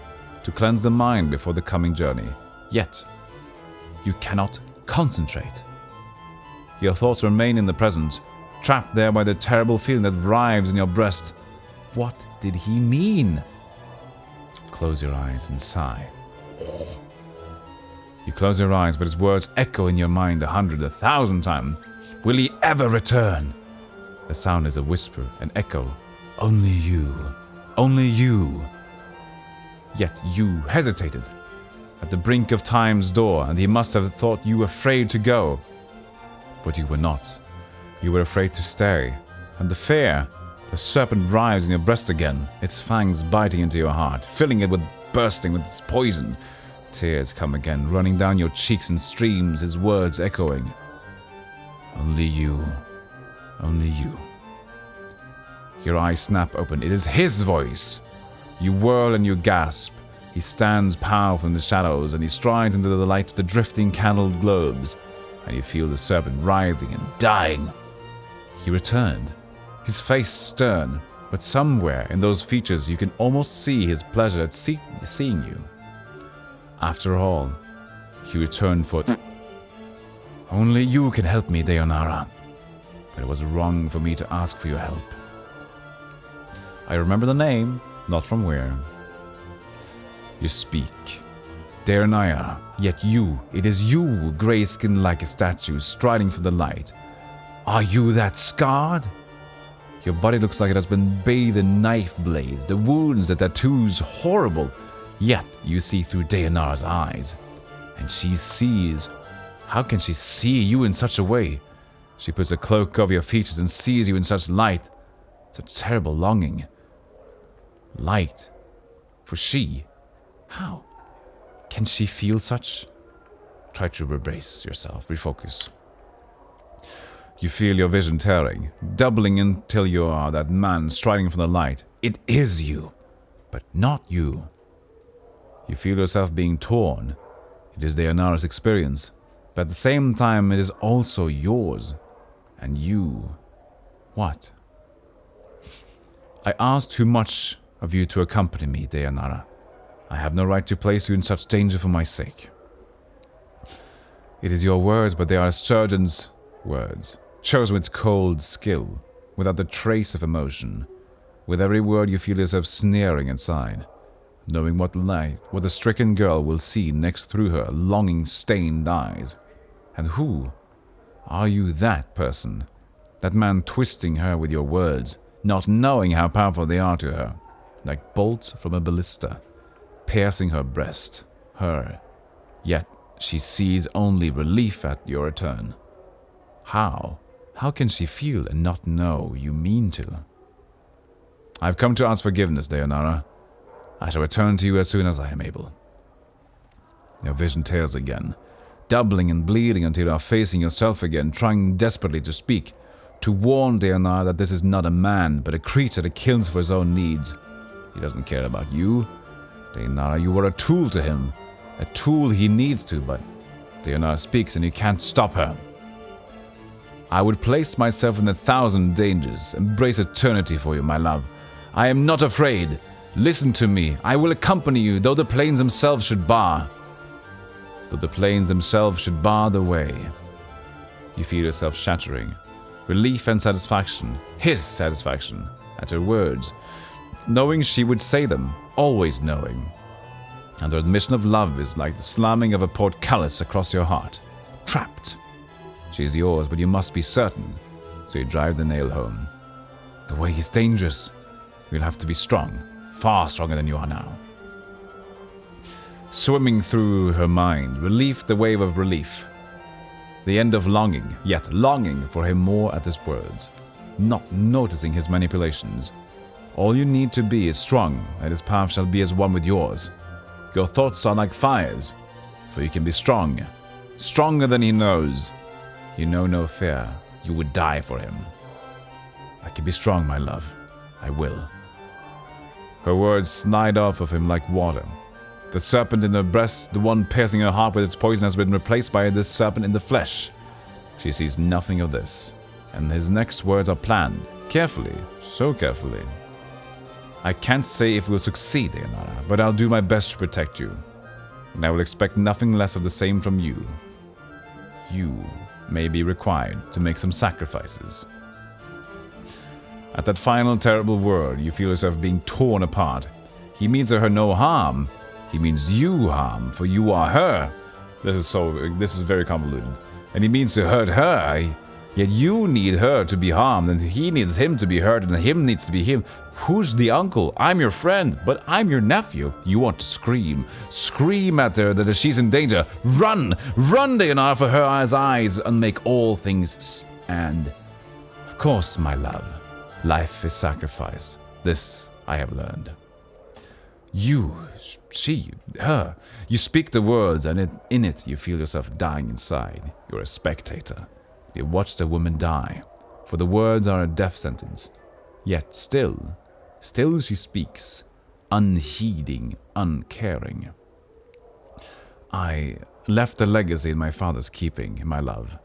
Speaker 1: to cleanse the mind before the coming journey. Yet, you cannot concentrate. Your thoughts remain in the present, trapped there by the terrible feeling that rives in your breast. What did he mean? Close your eyes and sigh. You close your eyes, but his words echo in your mind 100, 1,000 times. Will he ever return? The sound is a whisper, an echo. Only you. Only you. Yet you hesitated at the brink of time's door, and he must have thought you afraid to go. But you were not. You were afraid to stay. And the fear, the serpent writhes in your breast again, its fangs biting into your heart, filling it with bursting with its poison. Tears come again, running down your cheeks in streams, his words echoing. Only you. Only you. Your eyes snap open. It is his voice. You whirl and you gasp. He stands powerful in the shadows, and he strides into the light of the drifting candled globes, and you feel the serpent writhing and dying. He returned, his face stern, but somewhere in those features you can almost see his pleasure at seeing you. After all, he returned for... Only you can help me, Deonara. But it was wrong for me to ask for your help. I remember the name, not from where. You speak. Deonara, yet you, it is you, grey-skinned like a statue, striding for the light. Are you that scarred? Your body looks like it has been bathed in knife blades, the wounds, the tattoos, horrible. Yet you see through Deonara's eyes. And she sees. How can she see you in such a way? She puts a cloak over your features and sees you in such light. Such terrible longing. Light. For she. How? Can she feel such? Try to rebrace yourself. Refocus. You feel your vision tearing, doubling until you are that man striding from the light. It is you, but not you. You feel yourself being torn. It is Deonara's experience, but at the same time it is also yours. And you... What? I ask too much of you to accompany me, Deonara. I have no right to place you in such danger for my sake. It is your words, but they are a surgeon's words, chosen with cold skill, without the trace of emotion. With every word you feel yourself sneering inside, knowing what light, what the stricken girl will see next through her longing stained eyes. And who? Are you that person? That man twisting her with your words, not knowing how powerful they are to her, like bolts from a ballista, piercing her breast, her. Yet she sees only relief at your return. How? How can she feel and not know you mean to? I've come to ask forgiveness, Deonara. I shall return to you as soon as I am able. Your vision tears again, doubling and bleeding until you are facing yourself again, trying desperately to speak, to warn Deonara that this is not a man, but a creature that kills for his own needs. He doesn't care about you. Deonara, you were a tool to him. A tool he needs to, but Deonara speaks and you can't stop her. I would place myself in 1,000 dangers, embrace eternity for you, my love. I am not afraid. Listen to me. I will accompany you, though the plains themselves should bar. Though the plains themselves should bar the way. You feel yourself shattering. Relief and satisfaction. His satisfaction. At her words. Knowing she would say them. Always knowing. And her admission of love is like the slamming of a portcullis across your heart. Trapped. She is yours, but you must be certain. So you drive the nail home. The way is dangerous. You'll have to be strong. Far stronger than you are now. Swimming through her mind, relief the wave of relief. The end of longing, yet longing for him more at his words. Not noticing his manipulations. All you need to be is strong, and his path shall be as one with yours. Your thoughts are like fires, for you can be strong. Stronger than he knows. You know no fear. You would die for him. I can be strong, my love. I will. Her words slide off of him like water. The serpent in her breast, the one piercing her heart with its poison, has been replaced by this serpent in the flesh. She sees nothing of this, and his next words are planned, carefully, so carefully. I can't say if we'll succeed, Deonara, but I'll do my best to protect you, and I will expect nothing less of the same from you. You may be required to make some sacrifices. At that final terrible word, you feel yourself being torn apart. He means her no harm. He means you harm, for you are her. This is very convoluted. And he means to hurt her. Yet you need her to be harmed, and he needs him to be hurt, and him needs to be him. Who's the uncle? I'm your friend, but I'm your nephew. You want to scream. Scream at her that she's in danger. Run! Run, Deonara, for her eyes, and make all things stand. Of course, my love. Life is sacrifice. This I have learned. You, she, her. You speak the words, and in it you feel yourself dying inside. You're a spectator. You watch the woman die, for the words are a death sentence. Yet still she speaks, unheeding, uncaring. I left a legacy in my father's keeping, my love.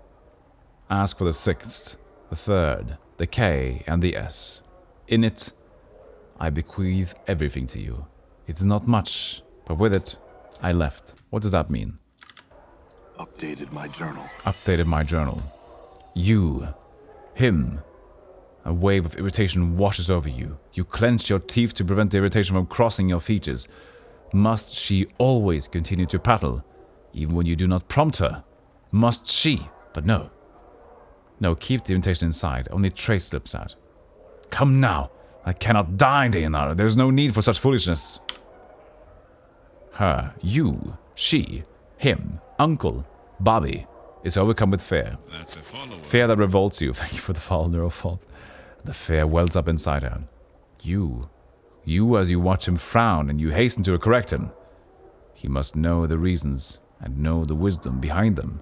Speaker 1: Ask for the 6th, the 3rd, the K, and the S. In it, I bequeath everything to you. It's not much, but with it, I left. What does that mean?
Speaker 2: Updated my journal.
Speaker 1: Updated my journal. You. Him. A wave of irritation washes over you. You clench your teeth to prevent the irritation from crossing your features. Must she always continue to prattle, even when you do not prompt her? Must she? But no. No, keep the irritation inside. Only trace slips out. Come now. I cannot die, Dayanara. There's no need for such foolishness. Her, you, she, him, uncle, Bobby, is overcome with fear.
Speaker 4: That's a follower.
Speaker 1: Fear that revolts you. Thank you for the follow, neural fault. The fear wells up inside her. You as you watch him frown and you hasten to correct him. He must know the reasons and know the wisdom behind them.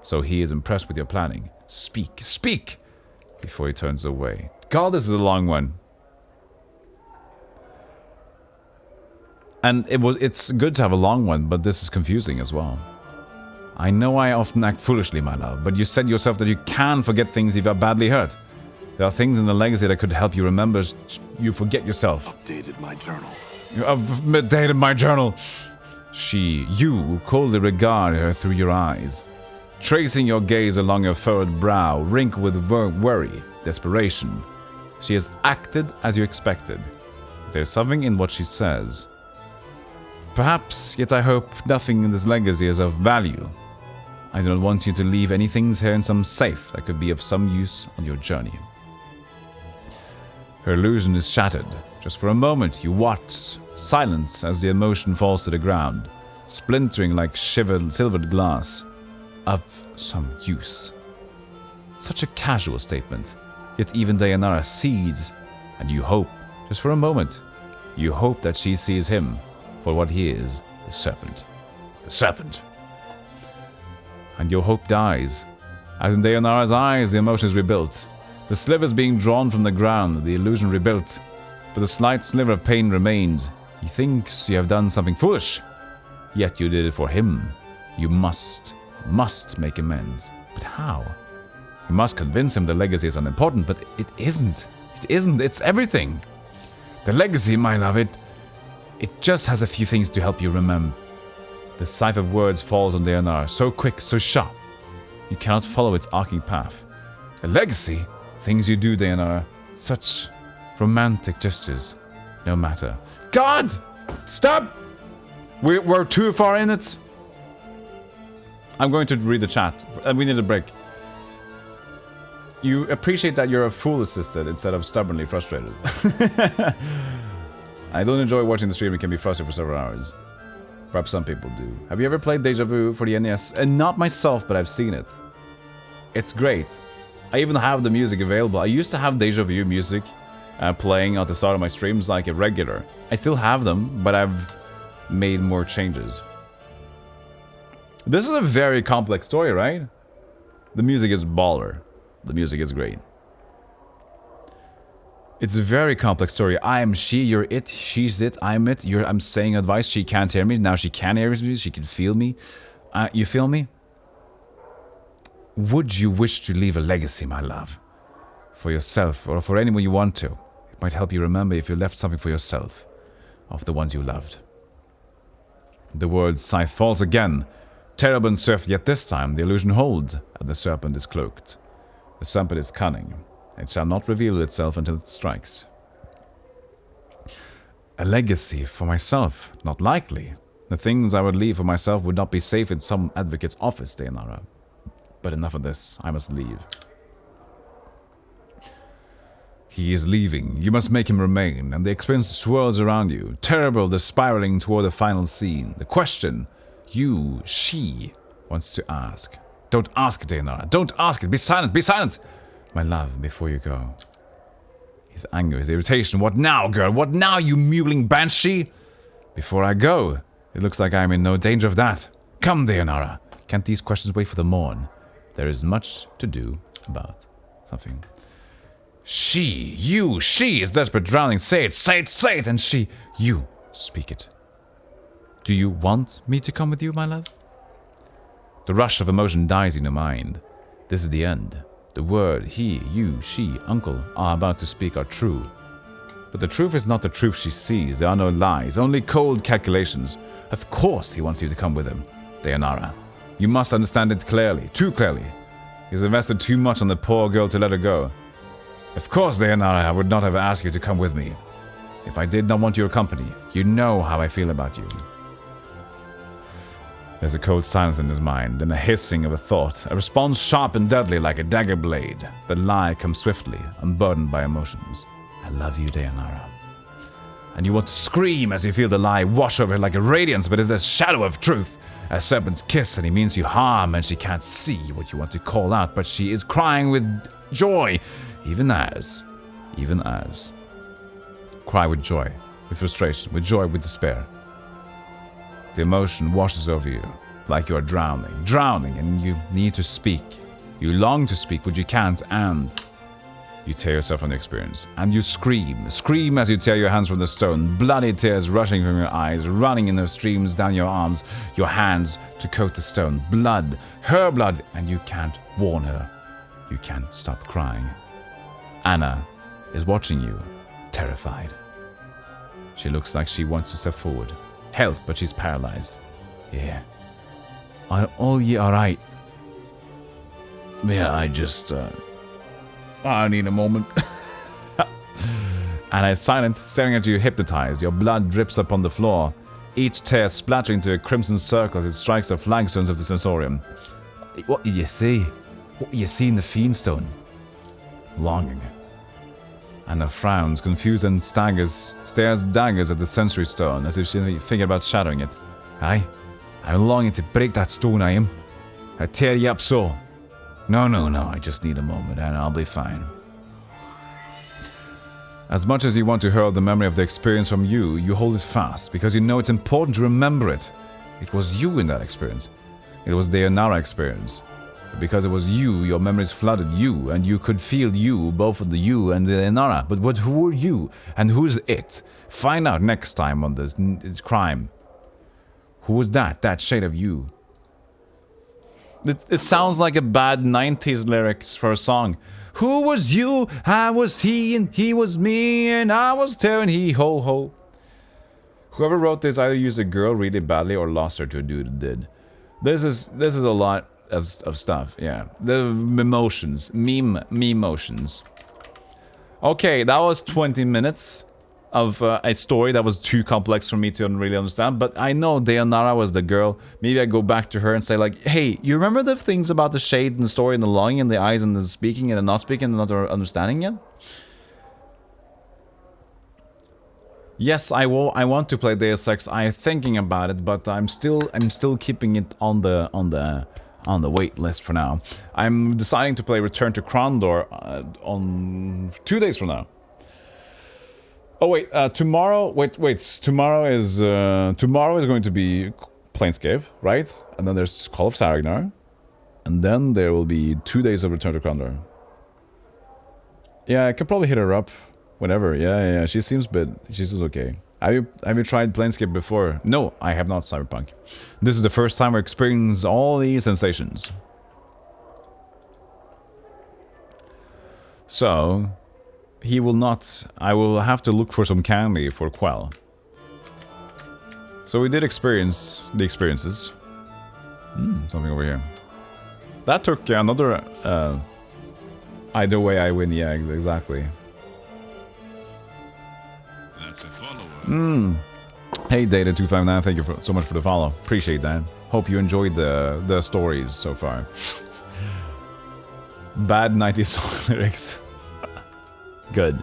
Speaker 1: So he is impressed with your planning. Speak, before he turns away. God, this is a long one. And it's good to have a long one, but this is confusing as well. I know I often act foolishly, my love, but you said yourself that you can forget things if you are badly hurt. There are things in the legacy that could help you remember. You forget yourself.
Speaker 2: Updated my journal.
Speaker 1: You updated my journal. You coldly regard her through your eyes, tracing your gaze along her furrowed brow, wrinkled with worry, desperation. She has acted as you expected. There's something in what she says. Perhaps, yet I hope nothing in this legacy is of value. I do not want you to leave any things here in some safe that could be of some use on your journey. Her illusion is shattered. Just for a moment, you watch, silent as the emotion falls to the ground, splintering like silvered glass. Of some use. Such a casual statement, yet even Dayanara sees, and you hope, just for a moment, you hope that she sees him for what he is, the serpent. The serpent! And your hope dies. As in Dayanara's eyes, the emotion is rebuilt. The slivers being drawn from the ground, the illusion rebuilt. But a slight sliver of pain remains. He thinks you have done something foolish. Yet you did it for him. You must make amends. But how? You must convince him the legacy is unimportant, but it isn't. It isn't. It's everything. The legacy, my love, it just has a few things to help you remember. The scythe of words falls on Dayanara, so quick, so sharp. You cannot follow its arcing path. The legacy? Things you do, Dayanara. Such romantic gestures. No matter. God! Stop! We're too far in it. I'm going to read the chat. We need a break. You appreciate that you're a fool assisted instead of stubbornly frustrated. I don't enjoy watching the stream. It can be frustrating for several hours. Perhaps some people do. Have you ever played Deja Vu for the NES? And not myself, but I've seen it. It's great. I even have the music available. I used to have Deja Vu music playing at the start of my streams like a regular. I still have them, but I've made more changes. This is a very complex story, right? The music is baller. The music is great. It's a very complex story. I am she, you're it, she's it, I'm it. I'm saying advice, she can't hear me. Now she can hear me, she can feel me. You feel me? Would you wish to leave a legacy, my love? For yourself, or for anyone you want to. It might help you remember if you left something for yourself. Of the ones you loved. The word scythe falls again. Terrible and swift, yet this time the illusion holds, and the serpent is cloaked. The serpent is cunning. It shall not reveal itself until it strikes. A legacy for myself? Not likely. The things I would leave for myself would not be safe in some advocate's office, Dayanara. But enough of this. I must leave. He is leaving. You must make him remain, and the experience swirls around you. Terrible, the spiraling toward the final scene. The question she wants to ask. Don't ask it, Dayanara. Don't ask it. Be silent. Be silent. My love, before you go. His anger, his irritation. What now, girl? What now, you mewling banshee? Before I go. It looks like I am in no danger of that. Come, Dayanara. Can't these questions wait for the morn? There is much to do about something. She, you, she is desperate, drowning. Say it, say it, say it. And she, you, speak it. Do you want me to come with you, my love? The rush of emotion dies in your mind. This is the end. The word he, you, she, uncle are about to speak are true. But the truth is not the truth she sees. There are no lies, only cold calculations. Of course he wants you to come with him, Dayanara. You must understand it clearly, too clearly. He's invested too much on the poor girl to let her go. Of course, Dayanara, I would not have asked you to come with me. If I did not want your company, you know how I feel about you. There's a cold silence in his mind, then a hissing of a thought, a response sharp and deadly like a dagger blade. The lie comes swiftly, unburdened by emotions. I love you, Dayanara. And you want to scream as you feel the lie wash over her like a radiance, but it's a shadow of truth. A serpent's kiss, and he means you harm, and she can't see what you want to call out, but she is crying with joy, even as. Cry with joy, with frustration, with joy, with despair. The emotion washes over you, like you are drowning, and you need to speak. You long to speak, but you can't, and you tear yourself from the experience. And you scream as you tear your hands from the stone, bloody tears rushing from your eyes, running in the streams down your arms, your hands to coat the stone. Blood, her blood, and you can't warn her. You can't stop crying. Anna is watching you, terrified. She looks like she wants to step forward. Help, but she's paralyzed. Yeah. Are all ye alright? Yeah, I need a moment. Anna is silent, staring at you, hypnotized. Your blood drips upon the floor. Each tear splattering to a crimson circle as it strikes the flagstones of the sensorium. What did you see? What do you see in the fiendstone? Longing. Anna frowns, confused, and stares daggers at the sensory stone, as if she's thinking about shattering it. Aye, I'm longing to break that stone, I am. I tear you up so. No, I just need a moment, and I'll be fine. As much as you want to hurl the memory of the experience from you, you hold it fast, because you know it's important to remember it. It was you in that experience. It was the Dayanara experience. Because it was you, your memories flooded you, and you could feel you, both of the you and the Dayanara. But who are you, and who's it? Find out next time on this crime. Who was that shade of you? It sounds like a bad 90s lyrics for a song. Who was you? I was he, and he was me, and I was tearing he ho ho. Whoever wrote this either used a girl really badly or lost her to a dude that did. This is a lot of stuff, yeah. The emotions, meme motions. Okay, that was 20 minutes of a story that was too complex for me to really understand, but I know Dayanara was the girl. Maybe I go back to her and say like, hey, you remember the things about the shade and the story and the longing and the eyes and the speaking and the not speaking and the not understanding yet? Yes, I want to play Deus Ex. I'm thinking about it, but I'm still keeping it on the wait list for now. I'm deciding to play Return to Krondor on 2 days from now. Oh wait, tomorrow. Tomorrow is going to be Planescape, right? And then there's Call of Saragnar, and then there will be 2 days of Return to Krondor. Yeah, I can probably hit her up whenever. Yeah. She seems okay. Have you tried Planescape before? No, I have not, Cyberpunk. This is the first time we're experiencing all these sensations. So, he will not... I will have to look for some candy for Quell. So we did experience the experiences. Something over here. That took another... either way I win, yeah, exactly.
Speaker 2: That's a follower.
Speaker 1: Hey Data259, thank you so much for the follow. Appreciate that. Hope you enjoyed the stories so far. Bad 90s song lyrics. Good.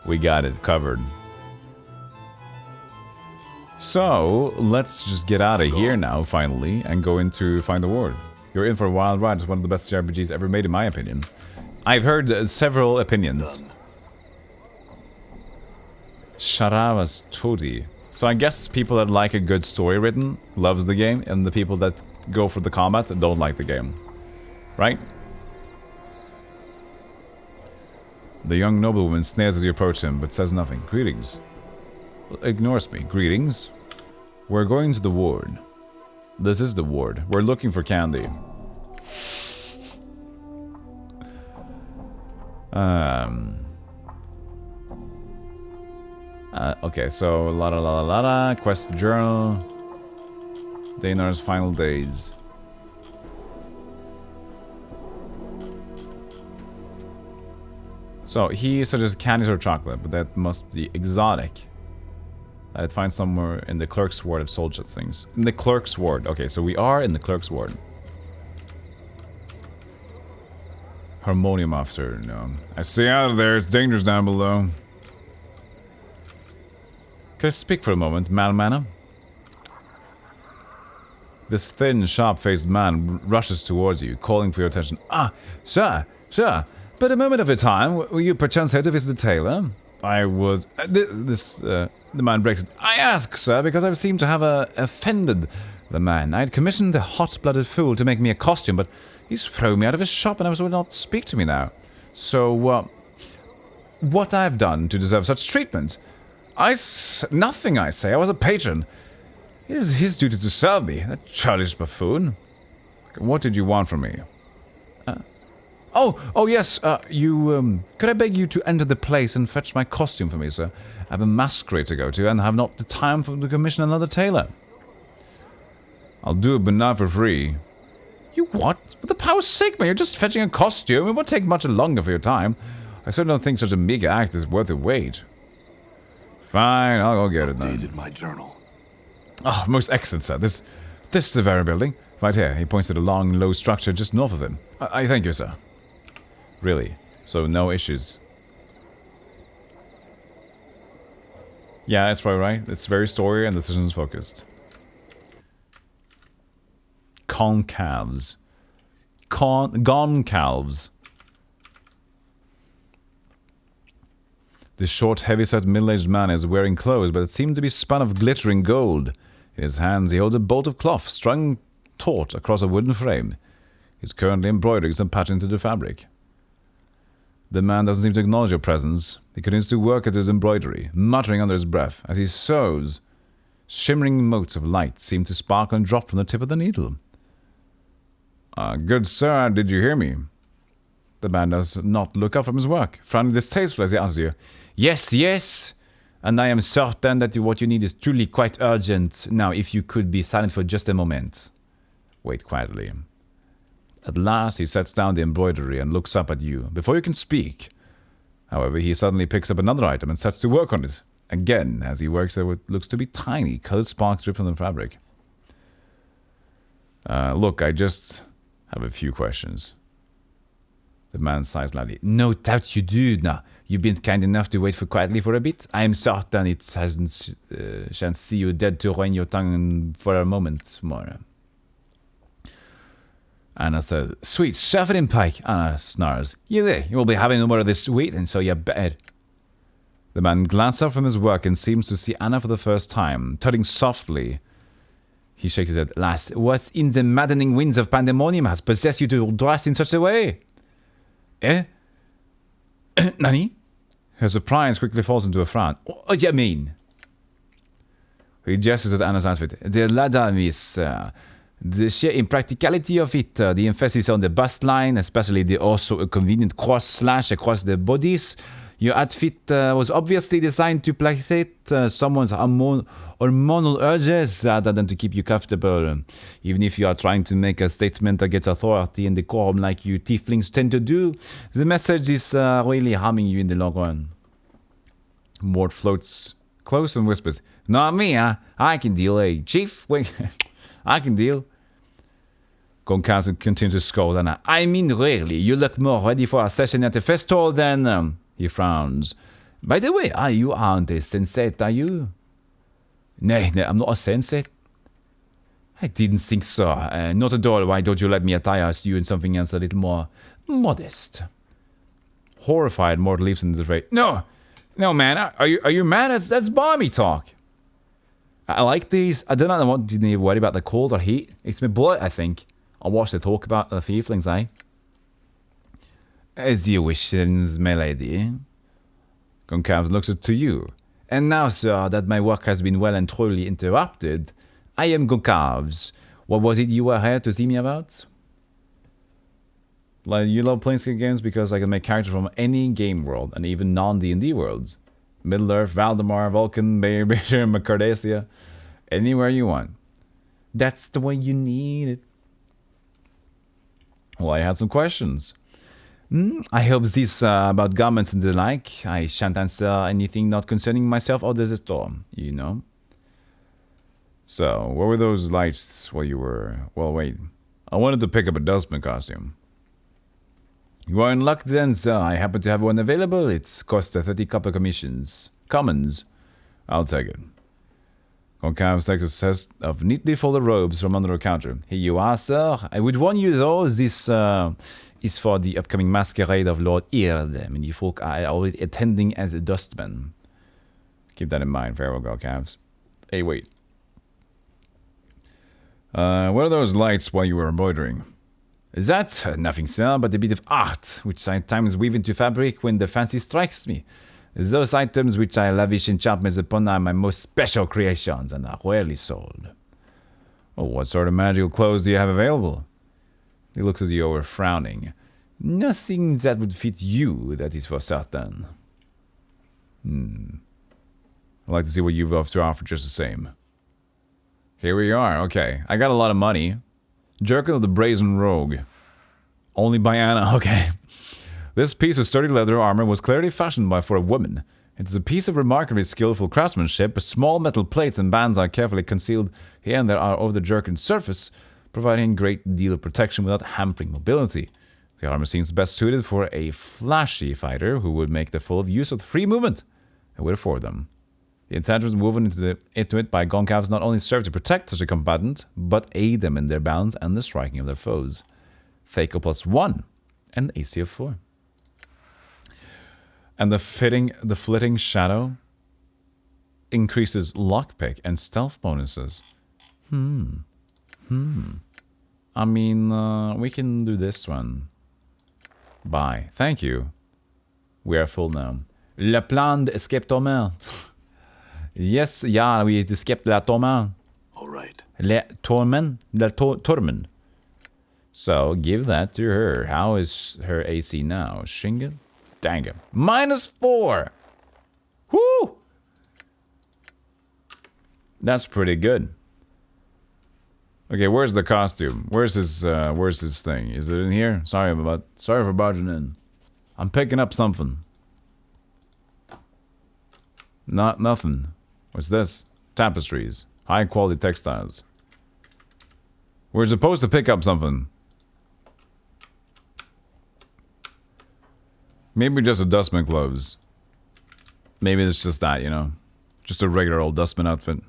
Speaker 1: We got it covered. So, let's just get out of here now, finally, and go into Find the Ward. You're in for a wild ride. It's one of the best RPGs ever made, in my opinion. I've heard several opinions. Sharavas Todi. So I guess people that like a good story written loves the game, and the people that go for the combat don't like the game. Right? The young noblewoman sneers as you approach him, but says nothing. Greetings. Ignores me. Greetings. We're going to the ward. This is the ward. We're looking for candy. Okay, so la la la la la. Quest journal. Daynar's final days. So he suggests candies or chocolate, but that must be exotic. I'd find somewhere in the clerk's ward of sold such things. In the clerk's ward. Okay, so we are in the clerk's ward. Harmonium officer, no. I stay out of there, it's dangerous down below. Can I speak for a moment, Malmana? This thin, sharp-faced man rushes towards you, calling for your attention. Ah, sir, sir, but a moment of your time, were you perchance here to visit the tailor? I was... the man breaks it. I ask, sir, because I seem to have offended the man. I had commissioned the hot-blooded fool to make me a costume, but he's thrown me out of his shop and will not speak to me now. So, what I've done to deserve such treatment? Nothing, I say. I was a patron. It is his duty to serve me, that childish buffoon. What did you want from me? Oh, yes, could I beg you to enter the place and fetch my costume for me, sir? I have a masquerade to go to and have not the time to commission another tailor. I'll do it, but not for free. You what? For the power's sake, man, you're just fetching a costume. It won't take much longer for your time. I certainly don't think such a meager act is worth the wait. Fine, I'll go get it then.
Speaker 2: Updated my journal.
Speaker 1: Oh, most excellent, sir. This is the very building. Right here. He points to the long, low structure just north of him. I thank you, sir. Really. So, no issues. Yeah, that's probably right. It's very story and decisions focused. Concalves. Goncalves. The short, heavy-set, middle-aged man is wearing clothes, but it seems to be spun of glittering gold. In his hands he holds a bolt of cloth, strung taut across a wooden frame. He's currently embroidering some pattern into the fabric. The man doesn't seem to acknowledge your presence. He continues to work at his embroidery, muttering under his breath. As he sews, shimmering motes of light seem to sparkle and drop from the tip of the needle. Good sir, did you hear me? The man does not look up from his work, frowning distastefully as he answers you. Yes, yes, and I am certain that what you need is truly quite urgent. Now, if you could be silent for just a moment. Wait quietly. At last, he sets down the embroidery and looks up at you. Before you can speak, however, he suddenly picks up another item and sets to work on it. Again, as he works at what looks to be tiny, colored sparks drip from the fabric. Look, I just have a few questions. The man sighs loudly. No doubt you do. Now, you've been kind enough to wait quietly for a bit. I am certain it shan't see you dead to ruin your tongue for a moment more. Anna says, Sweet, shove it in, Pike. Anna snarls. You there? You will be having no more of this waiting, so you better. The man glances up from his work and seems to see Anna for the first time, tutting softly. He shakes his head. Lass, what in the maddening winds of pandemonium has possessed you to dress in such a way? Eh? Nani? Her surprise quickly falls into a frown. What do you mean? He gestures at Anna's outfit. The ladder, miss. The sheer impracticality of it. The emphasis on the bust line, especially the also convenient cross slash across the bodies. Your outfit was obviously designed to placate someone's hormonal urges rather than to keep you comfortable. Even if you are trying to make a statement against authority and decorum like you tieflings tend to do, the message is really harming you in the long run. Mort floats close and whispers, Not me, huh? I can deal, eh? Chief? Wait, I can deal. Goncalves continues to scold, and I mean really, you look more ready for a session at the festival than... He frowns. By the way, you aren't a sensate, are you? Nay, I'm not a sensate. I didn't think so. Not at all. Why don't you let me attire you in something else a little more modest? Horrified, Mort leaps into the fray. No, man. Are you mad? That's balmy talk. I like these. I don't know what didn't even worry about the cold or heat. It's my blood, I think. I'll watch the talk about the feelings, eh? As you wish, my lady. Goncalves looks to you. And now, sir, that my work has been well and truly interrupted, I am Goncalves. What was it you were here to see me about? Like, you love Planescape games because I can make characters from any game world, and even non-D&D worlds. Middle-earth, Valdemar, Vulcan, Bayr, Cardacia, anywhere you want. That's the way you need it. Well, I had some questions. I hope this about garments and the like. I shan't answer anything not concerning myself or the store, you know. So, what were those lights while you were... Well, wait. I wanted to pick up a dustman costume. You are in luck then, sir. I happen to have one available. It's cost 30 copper commons. I'll take it. Goncalves takes a set of neatly folded robes from under a counter. Here you are, sir. I would warn you, though, this is for the upcoming masquerade of Lord Eard. Many folk are already attending as a dustman. Keep that in mind. Farewell, Goncalves. Hey, wait. What are those lights while you were embroidering? Is that nothing, sir, but a bit of art, which I at times weave into fabric when the fancy strikes me. Those items which I lavish enchantments upon are my most special creations and are rarely sold. Oh, what sort of magical clothes do you have available? He looks at you over, frowning. Nothing that would fit you, that is for certain. I'd like to see what you've got to offer just the same. Here we are, okay. I got a lot of money. Jerkin of the Brazen Rogue. Only by Anna, okay. This piece of sturdy leather armor was clearly fashioned for a woman. It is a piece of remarkably skillful craftsmanship. Small metal plates and bands are carefully concealed here and there over the jerkin's surface, providing a great deal of protection without hampering mobility. The armor seems best suited for a flashy fighter who would make the full use of free movement and would afford them. The enchantments woven into it by Goncalves not only serve to protect such a combatant, but aid them in their balance and the striking of their foes. Faco +1 and AC of 4. And the flitting shadow increases lockpick and stealth bonuses. I mean, we can do this one. Bye. Thank you. We are full now. Le plan d'escape Torment. Yes, yeah, we escaped la Torment.
Speaker 2: All right.
Speaker 1: Le Torment? Le Torment. So, give that to her. How is her AC now? Shinga? Dang it. -4! Woo! That's pretty good. Okay, where's the costume? Where's his thing? Is it in here? Sorry for barging in. I'm picking up something. Nothing. What's this? Tapestries. High quality textiles. We're supposed to pick up something. Maybe just a dustman gloves. Maybe it's just that, you know. Just a regular old dustman outfit.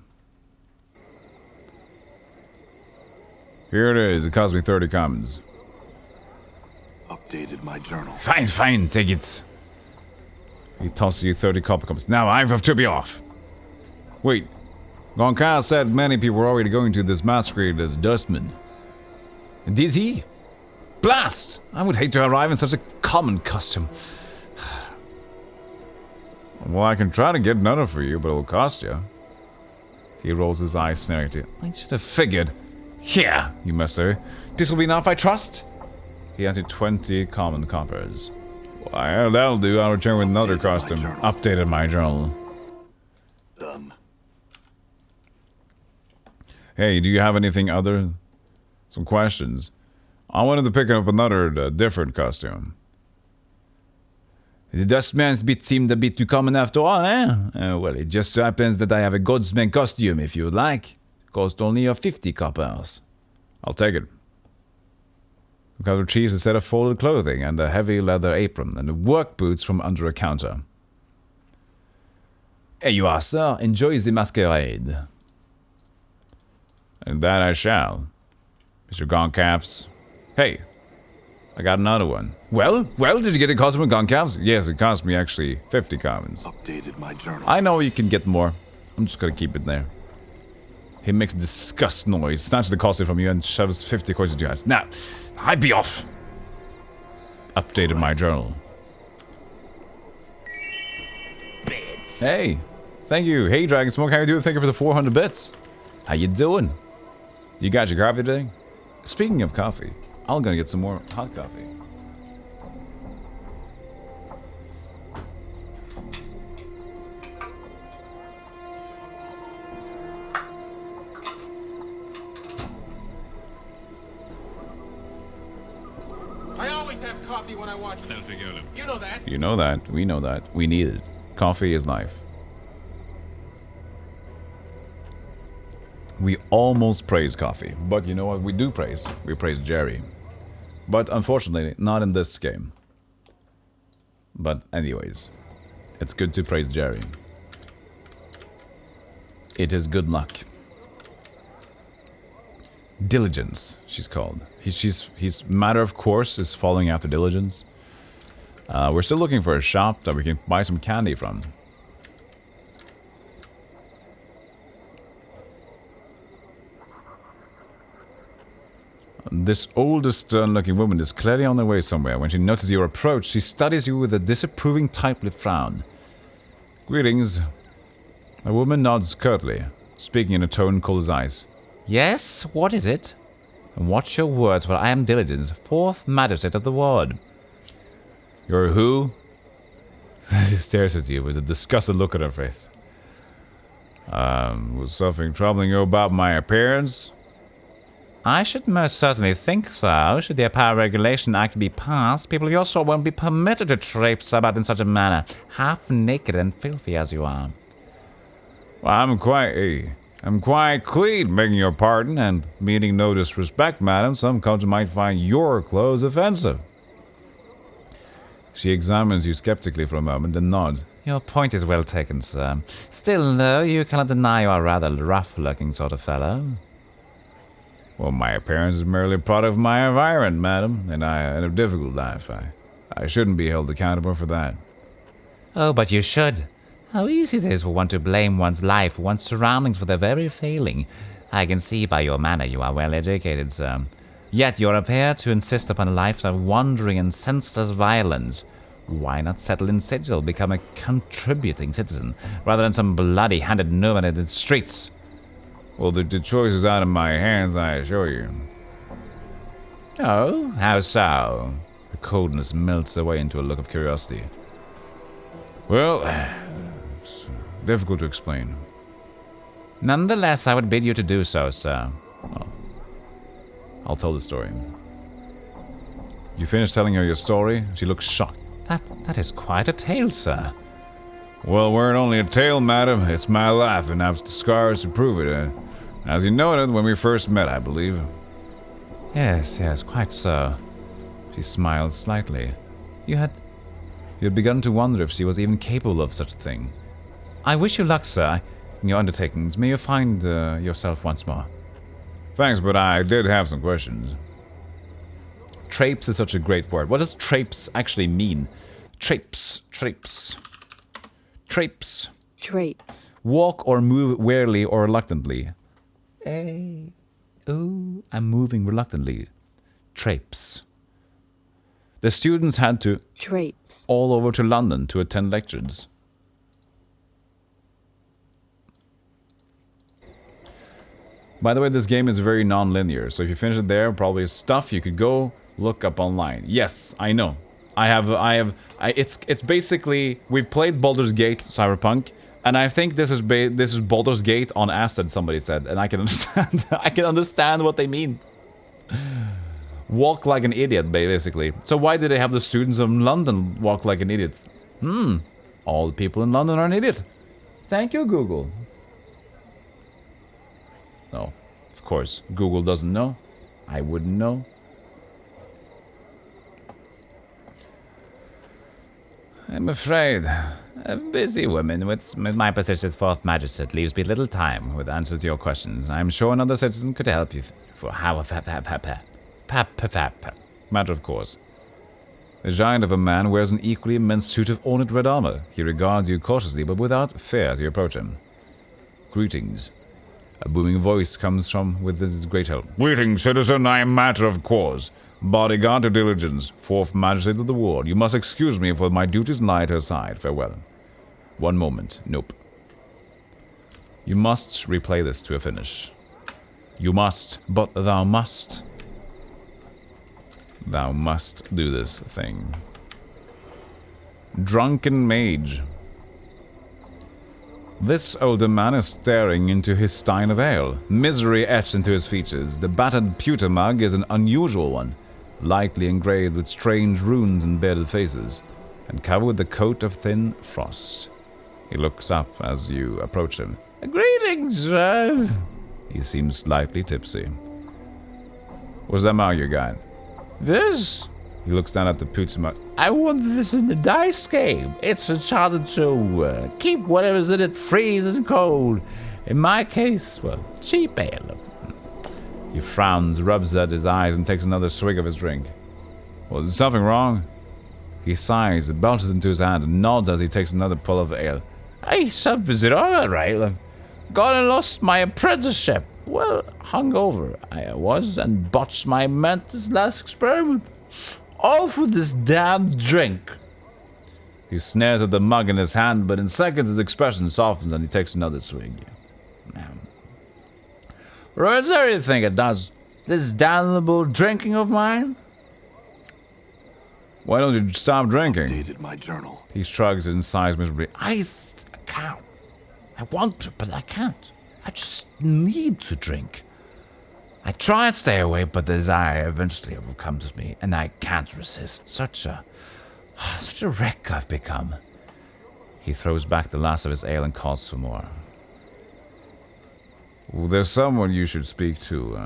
Speaker 1: Here it is. It cost me 30 commons.
Speaker 2: Updated my journal.
Speaker 1: Fine, take it. He tosses you 30 copper commons. Now I have to be off. Wait. Goncalves said many people were already going to this masquerade as dustmen. Did he? Blast! I would hate to arrive in such a common costume. Well, I can try to get another for you, but it'll cost you. He rolls his eyes, staring at you. I should have figured. Here, you messer. This will be enough, I trust? He hands you 20 common coppers. Well, that'll do. I'll return with another costume. Updated my journal.
Speaker 2: Done.
Speaker 1: Hey, do you have anything other? Some questions. I wanted to pick up another different costume. The dustman's bit seemed a bit too common after all, eh? Well, it just so happens that I have a Godsman costume, if you would like. Cost only 50 coppers. I'll take it. Goncalves retrieves a set of folded clothing and a heavy leather apron and work boots from under a counter. Here you are, sir. Enjoy the masquerade. And that I shall. Mr. Goncalves. Hey, I got another one. Well, did you get a costume from Goncalves? Yes, it cost me actually 50 commons.
Speaker 2: Updated my journal.
Speaker 1: I know you can get more. I'm just gonna keep it there. He makes a disgust noise, snatches the costume from you, and shoves 50 coins into your hands. Now, I be off. Updated my journal.
Speaker 3: Bits.
Speaker 1: Hey, thank you. Hey, Dragon Smoke, how you doing? Thank you for the 400 bits. How you doing? You got your coffee today? Speaking of coffee, I'm gonna get some more hot coffee.
Speaker 7: I always have coffee when I watch Stealthygolem. You know that.
Speaker 1: You know that. We know that. We need it. Coffee is life. We almost praise coffee, but you know what we do praise? We praise Jerry. But unfortunately, not in this game. But anyways, it's good to praise Jerry. It is good luck. Diligence, she's called. He's matter of course is following after Diligence. We're still looking for a shop that we can buy some candy from. This older, stern-looking woman is clearly on her way somewhere. When she notices your approach, she studies you with a disapproving, tight-lipped frown. Greetings. The woman nods curtly, speaking in a tone cold as ice. Yes, what is it? And watch your words, for I am Diligence, 4th Magistrate of the Ward. You're who? She stares at you with a disgusted look on her face. Was something troubling you about my appearance? I should most certainly think so. Should the Power Regulation Act be passed, people of your sort won't be permitted to traipse about in such a manner, half naked and filthy as you are. Well, I'm quite clean, begging your pardon, and meaning no disrespect, madam. Some culture might find your clothes offensive. She examines you skeptically for a moment and nods. Your point is well taken, sir. Still, though, you cannot deny you are a rather rough-looking sort of fellow. Well, my appearance is merely a product of my environment, madam, and I had a difficult life. I shouldn't be held accountable for that. Oh, but you should. How easy it is for one to blame one's life, one's surroundings for their very failing. I can see by your manner you are well educated, sir. Yet you appear to insist upon a life of wandering and senseless violence. Why not settle in Sigil, become a contributing citizen, rather than some bloody-handed nomad in the streets? Well, the choice is out of my hands, I assure you. Oh, how so? Her coldness melts away into a look of curiosity. Well, it's difficult to explain. Nonetheless, I would bid you to do so, sir. Well, I'll tell the story. You finish telling her your story, she looks shocked. That is quite a tale, sir. Well, weren't only a tale, madam. It's my life, and I've the scars to prove it. As you noted when we first met, I believe. Yes, quite so. She smiled slightly. You had begun to wonder if she was even capable of such a thing. I wish you luck, sir, in your undertakings. May you find yourself once more. Thanks, but I did have some questions. Traipse is such a great word. What does traipse actually mean? Traipse. Walk or move warily or reluctantly. I'm moving reluctantly. Traipse. The students had to traipse all over to London to attend lectures. By the way, this game is very non-linear, so if you finish it there, probably stuff you could go look up online. Yes, I know. It's basically, we've played Baldur's Gate Cyberpunk, and I think this is Baldur's Gate on acid, somebody said, and I can understand. I can understand what they mean. Walk like an idiot, basically. So why did they have the students of London walk like an idiot? All the people in London are an idiot. Thank you, Google. No, of course, Google doesn't know. I wouldn't know. I'm afraid a busy woman with my position as 4th Magistrate leaves me little time with answers to your questions. I'm sure another citizen could help you for matter of course. The giant of a man wears an equally immense suit of ornate red armor. He regards you cautiously but without fear as you approach him. Greetings. A booming voice comes from within his great helm. Greetings, citizen, I am matter of course. Bodyguard to diligence, fourth magistrate of the ward. You must excuse me, for my duties lie at her side. Farewell. One moment. Nope. You must replay this to a finish. You must, but thou must. Thou must do this thing. Drunken Mage. This older man is staring into his stein of ale, misery etched into his features. The battered pewter mug is an unusual one, lightly engraved with strange runes and bearded faces, and covered with a coat of thin frost. He looks up as you approach him. Greetings, sir. He seems slightly tipsy. What's that mug you got? This? He looks down at the pewter mug. I want this in the dice game. It's enchanted to keep whatever's in it freezing cold. In my case, well, cheap ale. He frowns, rubs at his eyes, and takes another swig of his drink. Was there something wrong? He sighs, belches into his hand, and nods as he takes another pull of ale. Hey, something's all right. I've gone and lost my apprenticeship. Well, hungover I was, and botched my mentor's last experiment. All for this damn drink. He stares at the mug in his hand, but in seconds his expression softens and he takes another swig. Ruins everything it does. This damnable drinking of mine. Why don't you stop drinking?
Speaker 2: Updated my journal.
Speaker 1: He shrugs and sighs miserably. I can't. I want to, but I can't. I just need to drink. I try and stay away, but the desire eventually overcomes me, and I can't resist. Such a wreck I've become. He throws back the last of his ale and calls for more. Well, there's someone you should speak to.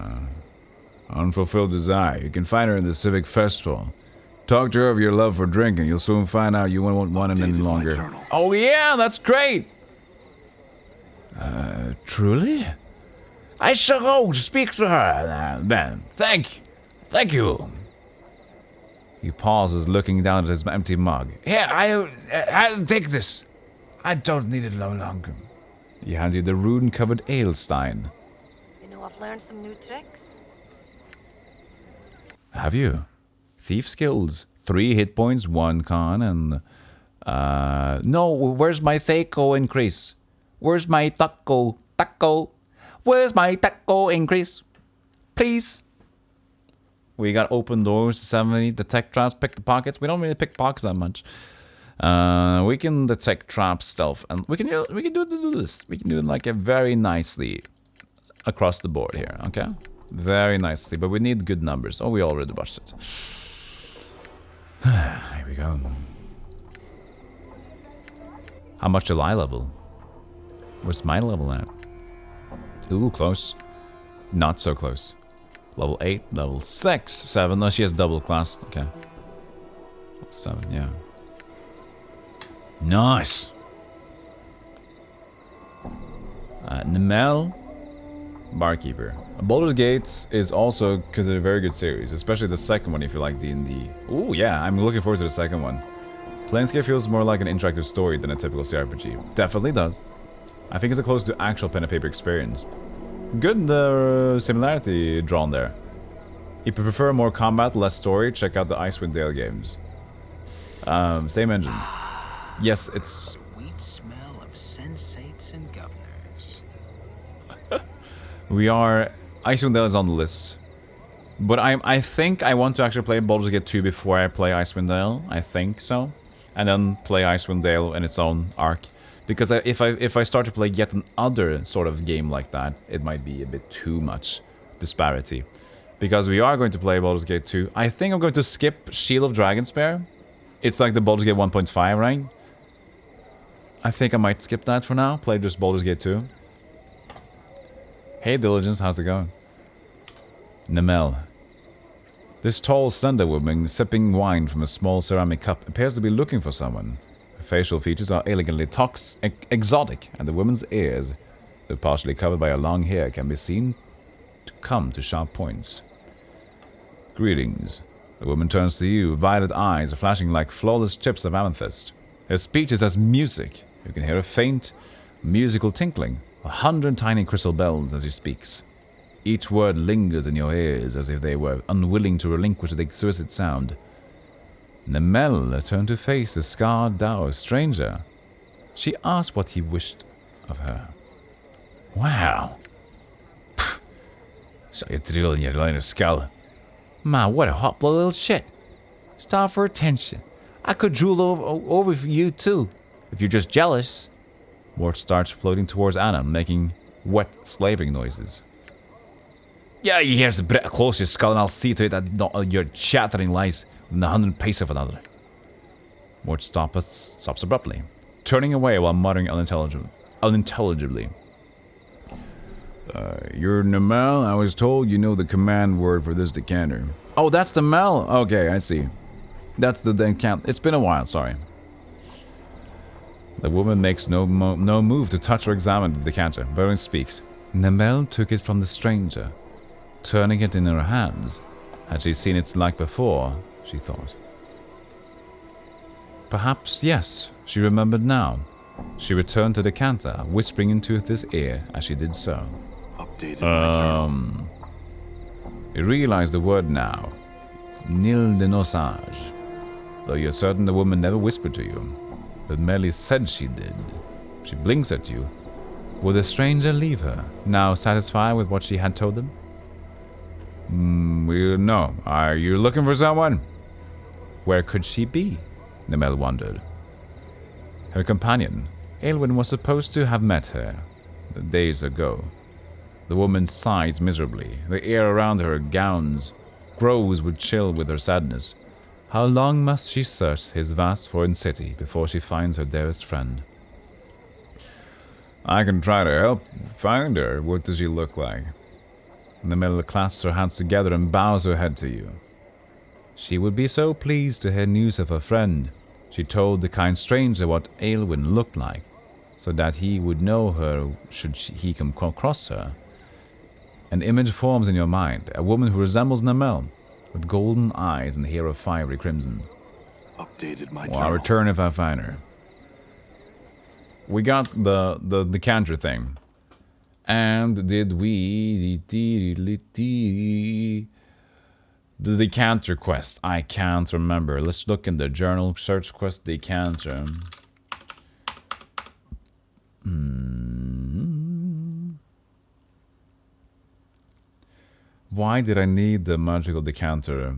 Speaker 1: Unfulfilled desire. You can find her in the Civic Festival. Talk to her of your love for drinking. You'll soon find out you won't want it any longer. Oh yeah, that's great! Truly? I shall go speak to her, then. Thank you. He pauses, looking down at his empty mug. Here, I'll take this. I don't need it no longer. He hands you the rune-covered ale stein.
Speaker 5: You know, I've learned some new tricks.
Speaker 1: Have you? Thief skills. 3 hit points, 1 con, and... No, where's my Thaco increase? Where's my Taco? Where's my taco increase? Please. We got open doors, 70, detect traps, pick the pockets. We don't really pick pockets that much. We can detect traps, stealth, and we can do this. We can do it like a very nicely across the board here, okay? Very nicely, but we need good numbers. Oh, we already watched it. Here we go. How much do I level? Where's my level at? Ooh, close. Not so close. Level 8, level 6, 7. No, she has double class. Okay. 7, yeah. Nice. Nemel, Barkeeper. Baldur's Gate is also considered a very good series, especially the second one if you like D&D. Ooh, yeah, I'm looking forward to the second one. Planescape feels more like an interactive story than a typical CRPG. Definitely does. I think it's a close to actual pen and paper experience. Good similarity drawn there. If you prefer more combat, less story, check out the Iceland Dale games. Same engine. Yes, it's...
Speaker 3: Sweet smell of sensates and governors.
Speaker 1: We are... Icewind Dale is on the list. But I think I want to actually play Baldur's Gate 2 before I play Icewind Dale. I think so. And then play Icewind Dale in its own arc. Because if I start to play yet another sort of game like that, it might be a bit too much disparity. Because we are going to play Baldur's Gate 2. I think I'm going to skip Shield of Dragonspear. It's like the Baldur's Gate 1.5, right? I think I might skip that for now. Play just Baldur's Gate 2. Hey Diligence, how's it going? Nemel. This tall, slender woman sipping wine from a small ceramic cup appears to be looking for someone. Her facial features are elegantly exotic, and the woman's ears, though partially covered by her long hair, can be seen to come to sharp points. Greetings. The woman turns to you, violet eyes flashing like flawless chips of amethyst. Her speech is as music. You can hear a faint, musical tinkling, 100 tiny crystal bells as she speaks. Each word lingers in your ears as if they were unwilling to relinquish the exquisite sound. Namel turned to face the scarred dour stranger. She asked what he wished of her. Wow. So you drill in your line of skull. Man, what a hot blood little shit. Starve for attention. I could drool over for you too, if you're just jealous. Mort starts floating towards Anna, making wet slaving noises. Yeah, here's a bit close to your skull, and I'll see to it that not your chattering lies within 100 pace of another. Mort stops abruptly, turning away while muttering unintelligibly. You're Namel? I was told you know the command word for this decanter. Oh, that's the Mel? Okay, I see. That's the decanter. It's been a while, sorry. The woman makes no move to touch or examine the decanter, but only speaks. Namel took it from the stranger, turning it in her hands. Had she seen its like before, she thought. Perhaps, yes, she remembered now. She returned to the decanter, whispering into his ear as she did so.
Speaker 2: Updated my journal.
Speaker 1: You realize the word now. Nil de nosage. Though you're certain the woman never whispered to you. But Melly said she did. She blinks at you. Will the stranger leave her, now satisfied with what she had told them? No. Are you looking for someone? Where could she be? Namel wondered. Her companion, Aelwyn, was supposed to have met her days ago. The woman sighs miserably. The air around her gowns grows with chill with her sadness. How long must she search his vast foreign city before she finds her dearest friend? I can try to help find her. What does she look like? Namel clasps her hands together and bows her head to you. She would be so pleased to hear news of her friend. She told the kind stranger what Aelwyn looked like, so that he would know her should he come across her. An image forms in your mind, a woman who resembles Namel, with golden eyes and hair of fiery crimson.
Speaker 2: Updated my
Speaker 1: Well, I'll
Speaker 2: journal.
Speaker 1: return if I find her. We got the decanter thing. And did we... The decanter quest. I can't remember. Let's look in the journal. Search quest decanter. Why did I need the magical decanter?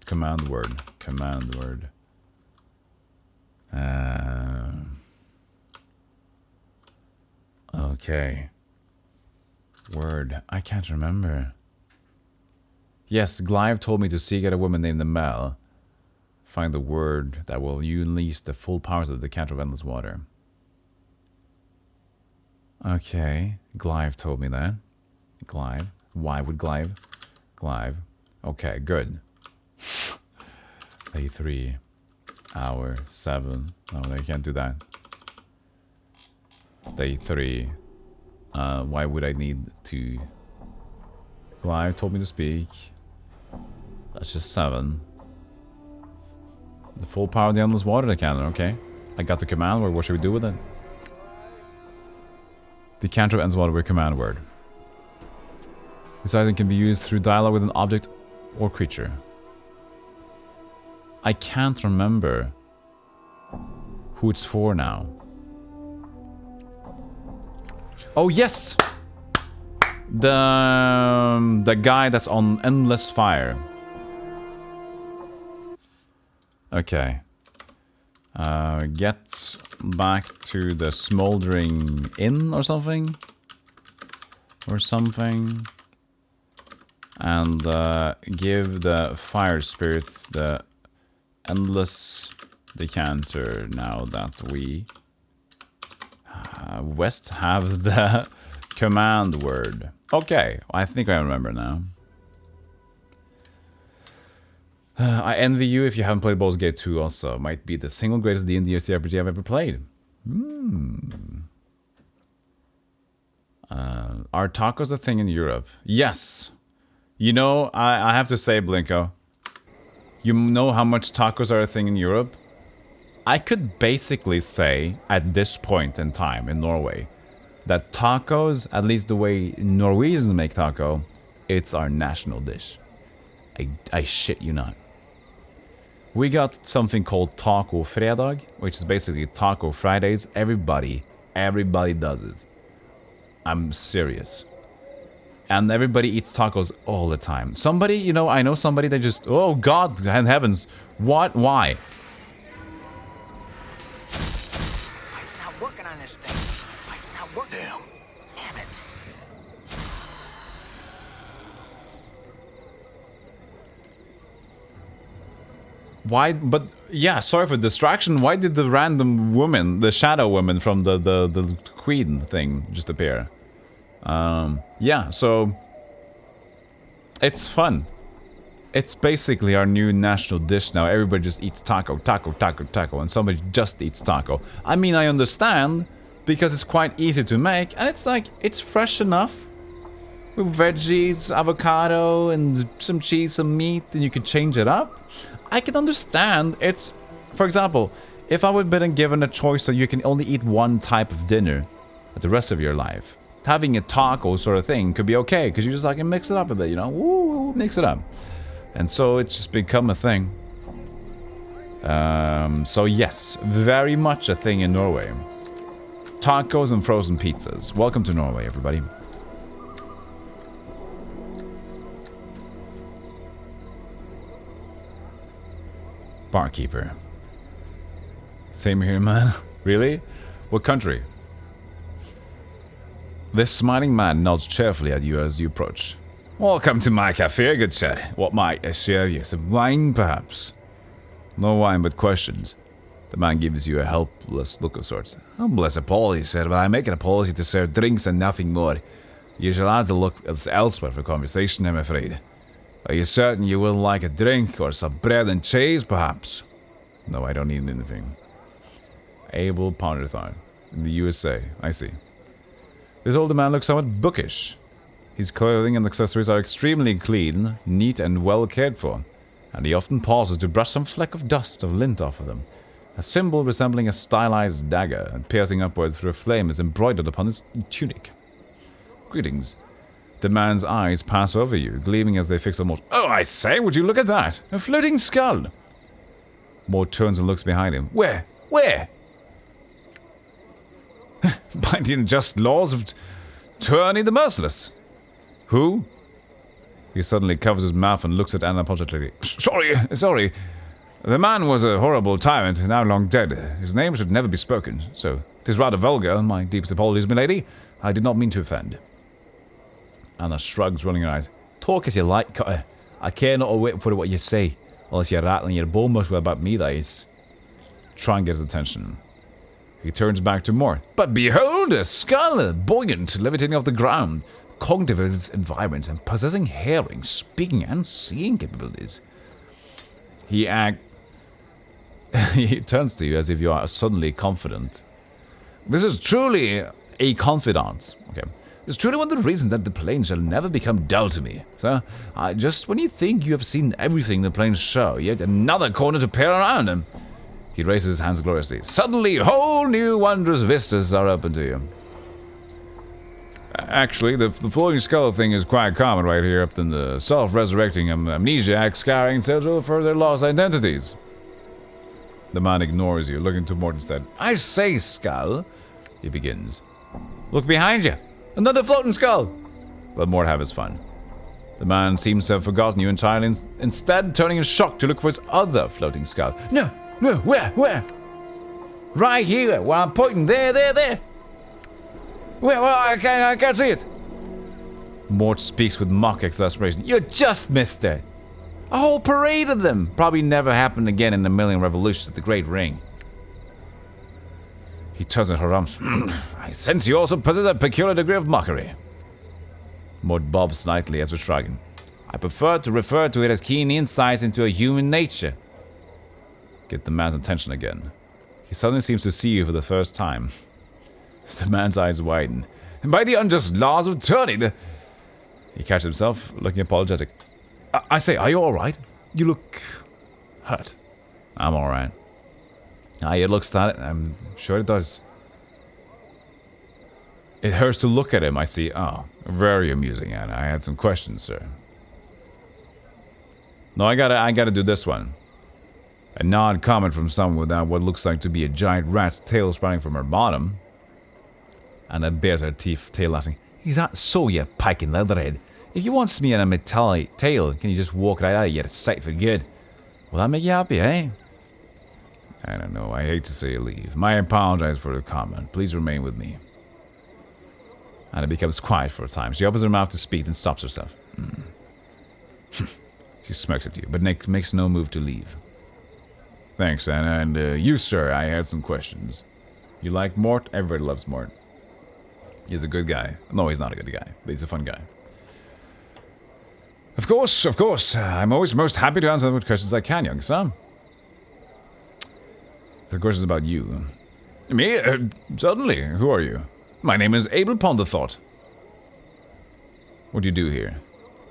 Speaker 1: Command word. Command word. Okay. Word. I can't remember. Yes, Glyve told me to seek out a woman named Namel. Find the word that will unleash the full powers of the decanter of endless water. Okay. Glyve told me that. Glyve. Why would Glyve? Glyve. Okay, good. Day 3. Hour 7. Oh, I can't do that. Day 3. Why would I need to... Glyve told me to speak. That's just 7. The full power of the endless water decanter, okay. I got the command word, what should we do with it? Decanter of endless water with command word. This item can be used through dialogue with an object or creature. I can't remember who it's for now. Oh yes! The guy that's on Endless Fire. Okay. Get back to the Smoldering Inn or something? Or something. And give the fire spirits the endless decanter now that we West have the command word. Okay, I think I remember now. I envy you if you haven't played Baldur's Gate 2 also. Might be the single greatest D&D RPG I've ever played. Are tacos a thing in Europe? Yes. You know, I have to say, Blinko, you know how much tacos are a thing in Europe? I could basically say, at this point in time in Norway, that tacos, at least the way Norwegians make taco, it's our national dish. I shit you not. We got something called Taco Fredag, which is basically Taco Fridays. Everybody does it. I'm serious. And everybody eats tacos all the time. Somebody, you know, I know somebody that just, oh God and heavens, what, why?
Speaker 3: It's not working on this thing. It's not working.
Speaker 2: Damn.
Speaker 3: Damn it.
Speaker 1: Why, but yeah, sorry for distraction. Why did the random woman, the shadow woman from the queen thing just appear? Yeah, so it's fun. It's basically our new national dish now. Everybody just eats taco, and somebody just eats taco. I mean, I understand, because it's quite easy to make, and it's like, it's fresh enough. With veggies, avocado, and some cheese, some meat, and you can change it up. I can understand. It's, for example, if I would have been given a choice so you can only eat one type of dinner for the rest of your life, having a taco sort of thing could be okay, because you just like can mix it up a bit, you know? Woo, mix it up. And so it's just become a thing. So yes, very much a thing in Norway. Tacos and frozen pizzas. Welcome to Norway, everybody. Barkeeper. Same here, man. Really? What country? This smiling man nods cheerfully at you as you approach. Welcome to my cafe, good sir. What might I serve you? Some wine, perhaps? No wine, but questions. The man gives you a helpless look of sorts. Humbless apologies, sir, but I make it a policy to serve drinks and nothing more. You shall have to look elsewhere for conversation, I'm afraid. Are you certain you will like a drink or some bread and cheese, perhaps? No, I don't need anything. Abel Ponderthon. In the USA. I see. This older man looks somewhat bookish. His clothing and accessories are extremely clean, neat and well cared for, and he often pauses to brush some fleck of dust of lint off of them. A symbol resembling a stylized dagger and piercing upward through a flame is embroidered upon his tunic. Greetings. The man's eyes pass over you, gleaming as they fix on Mort. Oh, I say, would you look at that? A floating skull! Mort turns and looks behind him. Where? Where? By the unjust laws of Tourney the Merciless. Who? He suddenly covers his mouth and looks at Anna apologetically. Sorry. The man was a horrible tyrant, now long dead. His name should never be spoken, so 'tis rather vulgar. My deepest apologies, milady. I did not mean to offend. Anna shrugs, rolling her eyes. Talk as you like, Cutter. I care not a whit for what you say, unless you're rattling your bone muscle about me, that is. Try and get his attention. He turns back to Mort. But behold, a skull, buoyant, levitating off the ground, cognitive of its environment, and possessing hearing, speaking, and seeing capabilities. He turns to you as if you are suddenly confident. This is truly a confidant. Okay. It's truly one of the reasons that the plains shall never become dull to me. So, just when you think you have seen everything the plains show, yet another corner to peer around him. He raises his hands gloriously. Suddenly, whole new wondrous vistas are open to you. Actually, the floating skull thing is quite common right here up in the self-resurrecting amnesiac scouring schedule for their lost identities. The man ignores you, looking to Mort instead. I say, skull, he begins. Look behind you. Another floating skull! Let Mort have his fun. The man seems to have forgotten you entirely, instead turning in shock to look for his other floating skull. No, where? Right here, where I'm pointing, there. Where, I can't see it. Mort speaks with mock exasperation. You just missed it. A whole parade of them. Probably never happened again in a million revolutions at the Great Ring. He turns and harums. I sense you also possess a peculiar degree of mockery. Mort bobs slightly as we're shrugging. I prefer to refer to it as keen insights into a human nature. Get the man's attention again. He suddenly seems to see you for the first time. The man's eyes widen. And by the unjust laws of Tourney, he catches himself, looking apologetic. I say, are you alright? You look hurt. I'm alright. It looks that. I'm sure it does. It hurts to look at him, I see. Oh, very amusing, Anna. I had some questions, sir. No, I gotta do this one. A nod comment from someone without what looks like to be a giant rat's tail sprouting from her bottom. And then bares her teeth, tail laughing. He's not so, you piking leatherhead. If you want me in a metallic tail, can you just walk right out of your sight for good? Will that make you happy, eh? I don't know. I hate to say leave. I apologize for the comment. Please remain with me. And it becomes quiet for a time. She opens her mouth to speak, then stops herself. She smirks at you, but makes no move to leave. Thanks, Anna. And you, sir, I had some questions. You like Mort? Everybody loves Mort. He's a good guy. No, he's not a good guy, but he's a fun guy. Of course. I'm always most happy to answer what questions I can, young son. The question is about you. Me? Certainly. Who are you? My name is Abel Ponderthought. What do you do here?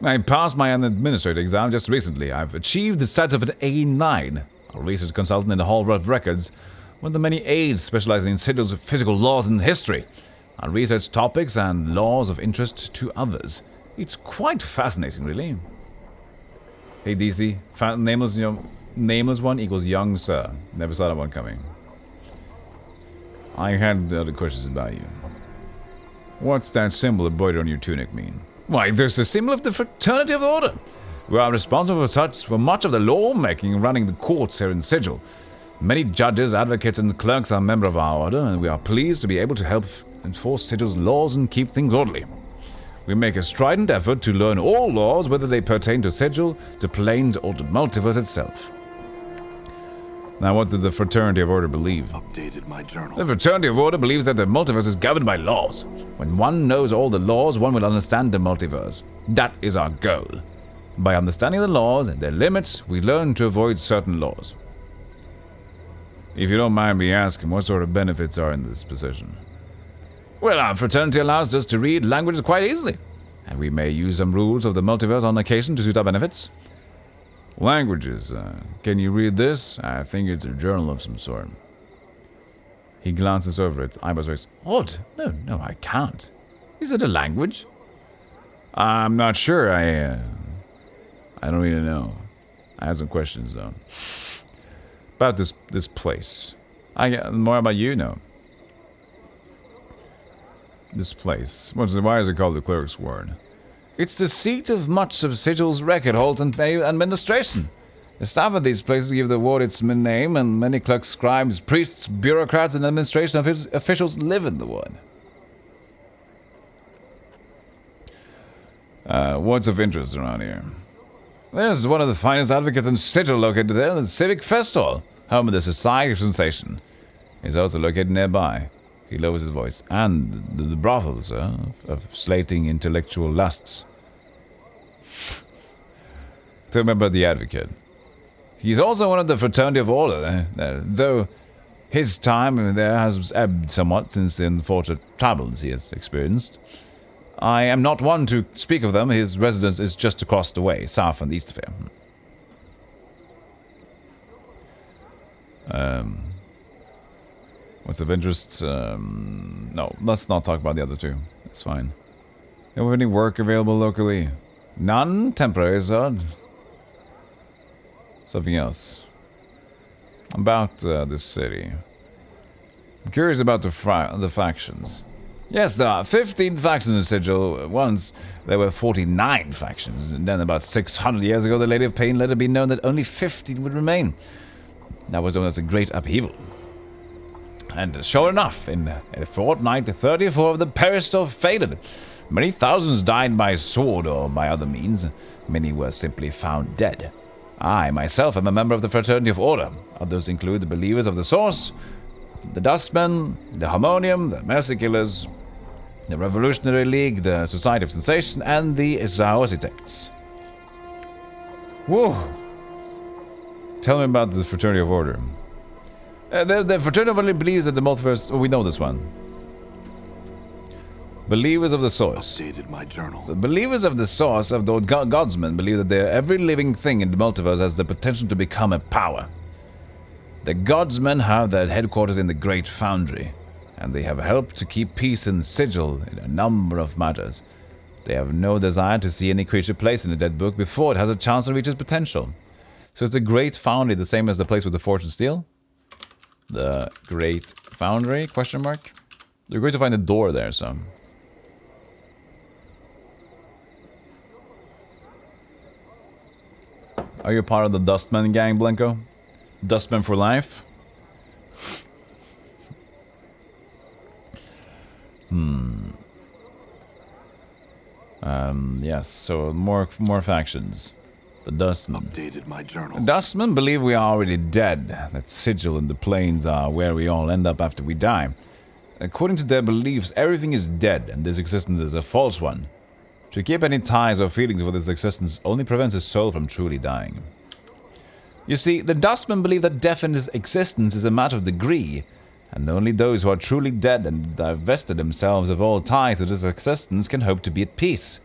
Speaker 1: I passed my administrator exam just recently. I've achieved the status of an A9, a research consultant in the Hall of Records, one of the many aides specializing in physical laws and history. I research topics and laws of interest to others. It's quite fascinating, really. Hey, DC, nameless one equals young sir. Never saw that one coming. I had other questions about you. What's that symbol embroidered on your tunic mean? Why, there's a symbol of the Fraternity of the Order. We are responsible for much of the lawmaking running the courts here in Sigil. Many judges, advocates, and clerks are members of our order, and we are pleased to be able to help enforce Sigil's laws and keep things orderly. We make a strident effort to learn all laws, whether they pertain to Sigil, to Planes, or to Multiverse itself. Now, what did the Fraternity of Order believe?
Speaker 2: Updated my journal.
Speaker 1: The Fraternity of Order believes that the multiverse is governed by laws. When one knows all the laws, one will understand the multiverse. That is our goal. By understanding the laws and their limits, we learn to avoid certain laws. If you don't mind me asking, what sort of benefits are in this position? Well, our fraternity allows us to read languages quite easily, and we may use some rules of the multiverse on occasion to suit our benefits. Languages, can you read this? I think it's a journal of some sort. He glances over it, eyebrows raised. Odd. No, I can't. Is it a language? I'm not sure. I don't really know. I have some questions, though. About this place. More about you, no. This place. Why is it called the Clerk's Ward? It's the seat of much of Sigil's record hold and administration. The staff of these places give the ward its name, and many clerks, scribes, priests, bureaucrats, and administration officials live in the ward. What's of interest around here? There's one of the finest advocates in Sigil located there, the Civic Fest Hall, home of the Society of Sensation. It's also located nearby. He lowers his voice. And the brothels, of slating intellectual lusts. Tell me about the advocate. He's also one of the Fraternity of Order, though his time there has ebbed somewhat since the unfortunate troubles he has experienced. I am not one to speak of them. His residence is just across the way, south and east of here. What's of interest? No, let's not talk about the other two. It's fine. Do you have any work available locally? None? Temporary, sir. Something else. About this city. I'm curious about the factions. Yes, there are 15 factions in Sigil. Once there were 49 factions, and then about 600 years ago the Lady of Pain let it be known that only 15 would remain. That was known as a great upheaval. And sure enough, in a fortnight, 34 of them perished or faded. Many thousands died by sword or by other means. Many were simply found dead. I, myself, am a member of the Fraternity of Order. Others include the Believers of the Source, the Dustmen, the Harmonium, the Mercy Killers, the Revolutionary League, the Society of Sensation, and the Zooarchitects. Whoa! Tell me about the Fraternity of Order. The Fraternity of Order believes that the multiverse... Oh, we know this one. Believers of the Source.
Speaker 2: Updated my journal.
Speaker 1: The Believers of the Source of the Godsmen believe that every living thing in the multiverse has the potential to become a power. The Godsmen have their headquarters in the Great Foundry. and they have helped to keep peace and sigil in a number of matters. They have no desire to see any creature placed in the dead book before it has a chance to reach its potential. So is the Great Foundry the same as the place with the Fortune Steel? The Great Foundry, question mark? You're going to find a door there, so... Are you part of the Dustman gang, Blanco? Dustman for life? Yes, so more factions. The Dustmen.
Speaker 2: Updated my journal.
Speaker 1: The Dustmen believe we are already dead, that Sigil and the plains are where we all end up after we die. According to their beliefs, everything is dead, and this existence is a false one. To keep any ties or feelings for this existence only prevents a soul from truly dying. You see, the Dustmen believe that death in this existence is a matter of degree, and only those who are truly dead and divested themselves of all ties to this existence can hope to be at peace.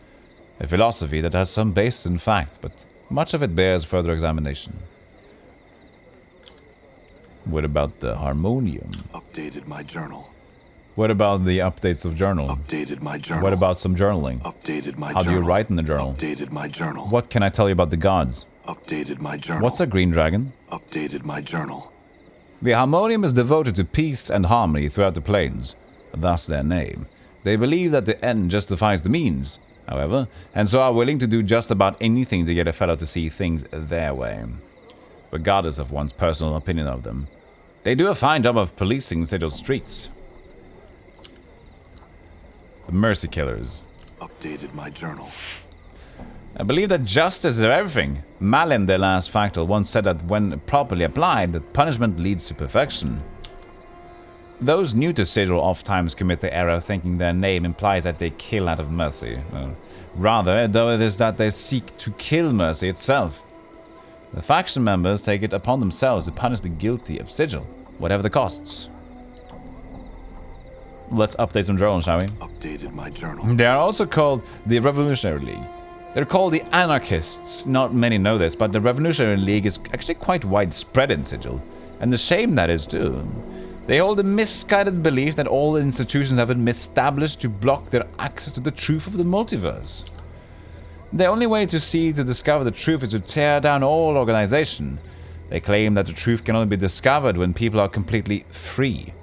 Speaker 1: A philosophy that has some basis in fact, but much of it bears further examination. What about the Harmonium?
Speaker 2: Updated my journal.
Speaker 1: What about the updates of journal?
Speaker 2: Updated my journal.
Speaker 1: What about some journaling?
Speaker 2: Updated my
Speaker 1: How
Speaker 2: journal.
Speaker 1: do you write in the journal?
Speaker 2: Updated my journal.
Speaker 1: What can I tell you about the gods?
Speaker 2: Updated my journal.
Speaker 1: What's a green dragon?
Speaker 2: Updated my journal.
Speaker 1: The Harmonium is devoted to peace and harmony throughout the plains, thus their name. They believe that the end justifies the means, however, and so are willing to do just about anything to get a fellow to see things their way, regardless of one's personal opinion of them. They do a fine job of policing Sigil's streets. The Mercy Killers.
Speaker 2: Updated my journal.
Speaker 1: I believe that justice is everything. Malin, their last factal, once said that when properly applied, that punishment leads to perfection. Those new to Sigil oft-times commit the error of thinking their name implies that they kill out of mercy. Rather, though, it is that they seek to kill mercy itself. The faction members take it upon themselves to punish the guilty of Sigil, whatever the costs. Let's update some journals, shall we?
Speaker 2: Updated my journal.
Speaker 1: They are also called the Revolutionary League. They're called the Anarchists. Not many know this, but the Revolutionary League is actually quite widespread in Sigil, and the shame that is too. They hold a misguided belief that all institutions have been misestablished to block their access to the truth of the multiverse. The only way to discover the truth is to tear down all organization. They claim that the truth can only be discovered when people are completely free.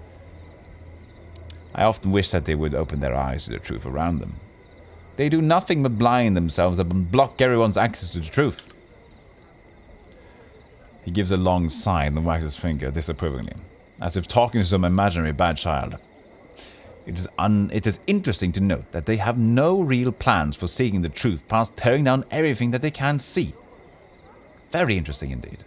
Speaker 1: I often wish that they would open their eyes to the truth around them. They do nothing but blind themselves and block everyone's access to the truth. He gives a long sigh and wags his finger disapprovingly, as if talking to some imaginary bad child. It is interesting to note that they have no real plans for seeking the truth past tearing down everything that they can see. Very interesting indeed.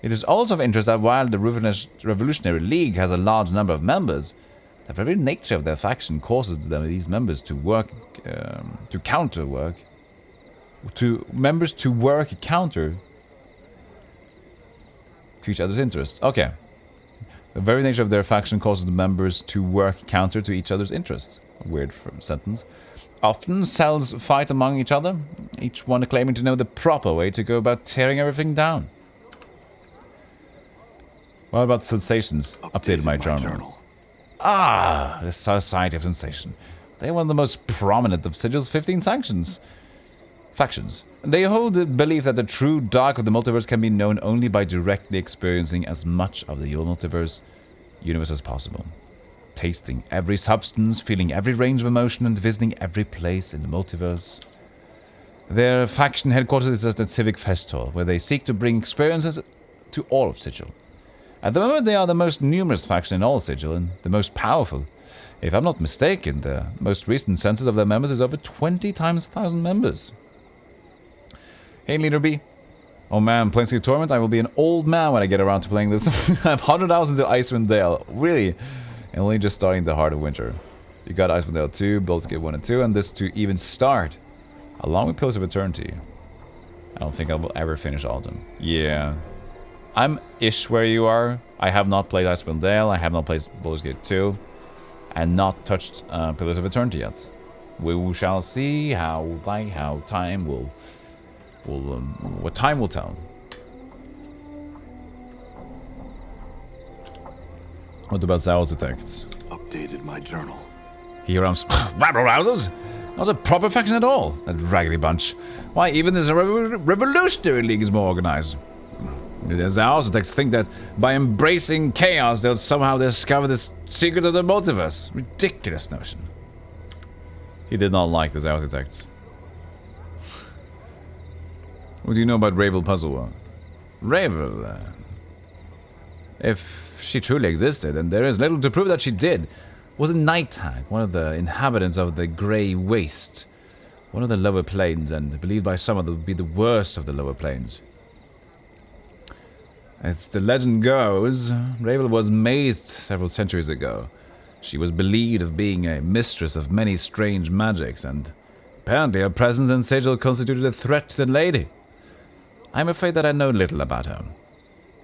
Speaker 1: It is also of interest that while the Revolutionary League has a large number of members, the very nature of their faction causes these members to work counter to each other's interests. Okay. The very nature of their faction causes the members to work counter to each other's interests. A weird sentence. Often cells fight among each other, each one claiming to know the proper way to go about tearing everything down. What about sensations? Updated my journal. Ah, the Society of Sensation. They are one of the most prominent of Sigil's 15 factions. They hold the belief that the true dark of the multiverse can be known only by directly experiencing as much of the multiverse universe as possible. Tasting every substance, feeling every range of emotion, and visiting every place in the multiverse. Their faction headquarters is at the Civic Fest Hall, where they seek to bring experiences to all of Sigil. At the moment, they are the most numerous faction in all Sigil, and the most powerful. If I'm not mistaken, the most recent census of their members is over 20 times 1,000 members. Hey, Leader B. Oh man, Planescape Torment, I will be an old man when I get around to playing this. I have 100 hours into Iceland Dale. Really? And only just starting the Heart of Winter. You got Iceland Dale 2, Planescape 1 and 2, and this to even start. Along with Pillars of Eternity. I don't think I will ever finish all of them. Yeah. I'm ish where you are. I have not played Icewind Dale, I have not played Baldur's Gate 2, and not touched Pillars of Eternity yet. We shall see how time will what time will tell. What about Zao's attacks?
Speaker 2: Updated my journal.
Speaker 1: Here I'm rabble-rousers? Not a proper faction at all, that raggedy bunch. Why, even this revolutionary league is more organized. The Zao's attacks think that by embracing chaos, they'll somehow discover the secret of the multiverse. Ridiculous notion. He did not like the Zao's attacks. What do you know about Ravel Puzzle? Ravel, if she truly existed, and there is little to prove that she did, was a night hag, one of the inhabitants of the Grey Waste, one of the lower planes, and believed by some to be the worst of the lower planes. As the legend goes, Ravel was mazed several centuries ago. She was believed of being a mistress of many strange magics, and apparently her presence and sigil constituted a threat to the lady. I'm afraid that I know little about her.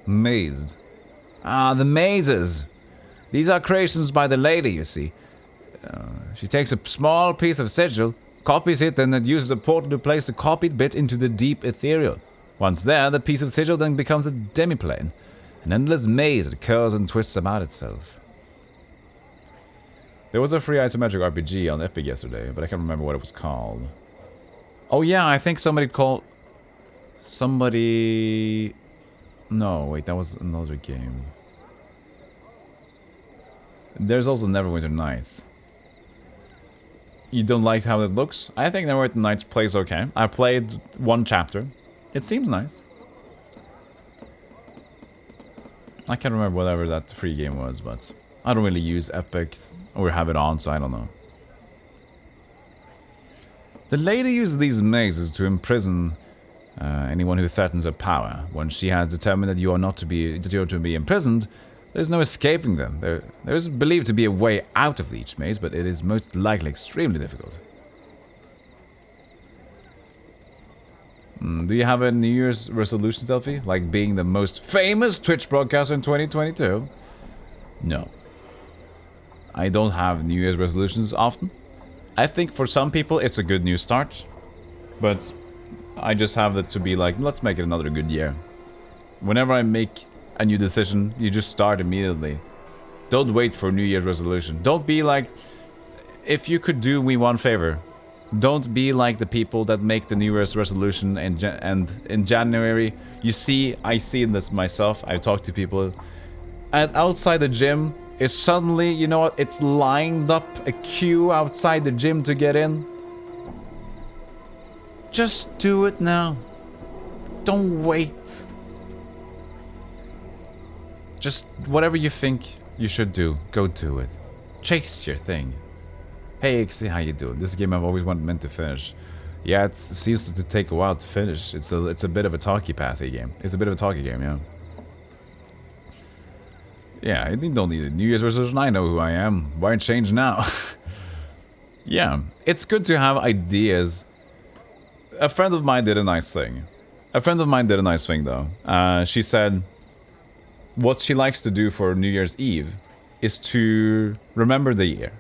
Speaker 1: Mazed. Ah, the mazes! These are creations by the lady, you see. She takes a small piece of sigil, copies it, and then uses a portal to place the copied bit into the deep ethereal. Once there, the piece of sigil then becomes a demiplane, an endless maze that curls and twists about itself. There was a free isometric RPG on Epic yesterday, but I can't remember what it was called. Oh yeah, I think somebody called... Somebody... No, wait, that was another game. There's also Neverwinter Nights. You don't like how it looks? I think Neverwinter Nights plays okay. I played one chapter. It seems nice. I can't remember whatever that free game was, but I don't really use Epic or have it on, so I don't know. The lady uses these mazes to imprison anyone who threatens her power. When she has determined that you are to be imprisoned, there's no escaping them. There is believed to be a way out of each maze, but it is most likely extremely difficult. Do you have a New Year's resolution, Stealthy? Like being the most famous Twitch broadcaster in 2022? No. I don't have New Year's resolutions often. I think for some people it's a good new start. But I just have it to be like, let's make it another good year. Whenever I make a new decision, you just start immediately. Don't wait for New Year's resolution. Don't be like, if you could do me one favor, don't be like the people that make the New Year's resolution and in January, I see this myself, I talk to people, and outside the gym is suddenly, you know what, it's lined up a queue outside the gym to get in. Just do it now. Don't wait. Just whatever you think you should do, go do it. Chase your thing. Hey Ixie, how you doing? This game I've always meant to finish. Yeah, it seems to take a while to finish. It's a bit of a talky-pathy game. It's a bit of a talky game, yeah. Yeah, you don't need a New Year's resolution. I know who I am. Why change now? Yeah, it's good to have ideas. A friend of mine did a nice thing. Though. She said what she likes to do for New Year's Eve is to remember the year.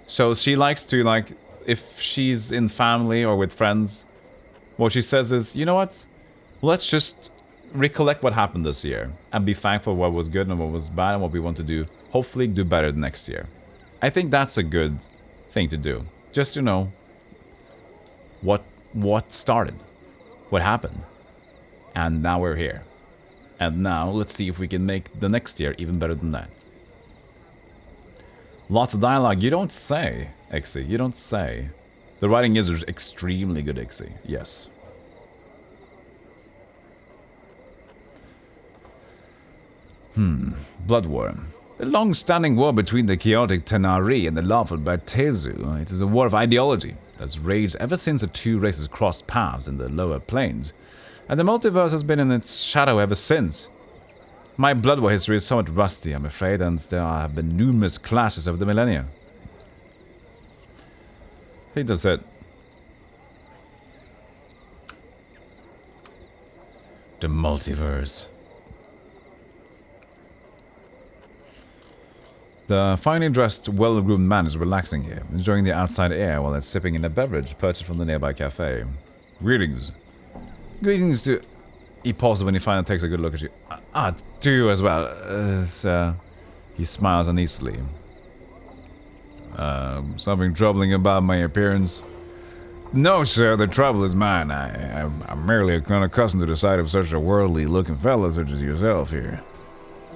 Speaker 1: So she likes to, like, if she's in family or with friends, what she says is, you know what? Let's just recollect what happened this year and be thankful for what was good and what was bad and what we want to do. Hopefully do better next year. I think that's a good thing to do. Just, you know, what started, what happened, and now we're here. And now let's see if we can make the next year even better than that. Lots of dialogue. You don't say, Ixie. You don't say. The writing is extremely good, Ixie. Yes. Blood War. The long-standing war between the chaotic Tenari and the lawful Batezu. It is a war of ideology that's raged ever since the two races crossed paths in the lower planes. And the multiverse has been in its shadow ever since. My Blood War history is somewhat rusty, I'm afraid, and there have been numerous clashes over the millennia. I think that's it. The multiverse. The finely dressed, well-groomed man is relaxing here, enjoying the outside air while he's sipping in a beverage purchased from the nearby cafe. Greetings. Greetings to... He pauses when he finally takes a good look at you. To you as well. He smiles uneasily. Something troubling about my appearance? No, sir, the trouble is mine. I'm merely unaccustomed to the sight of such a worldly-looking fellow such as yourself here.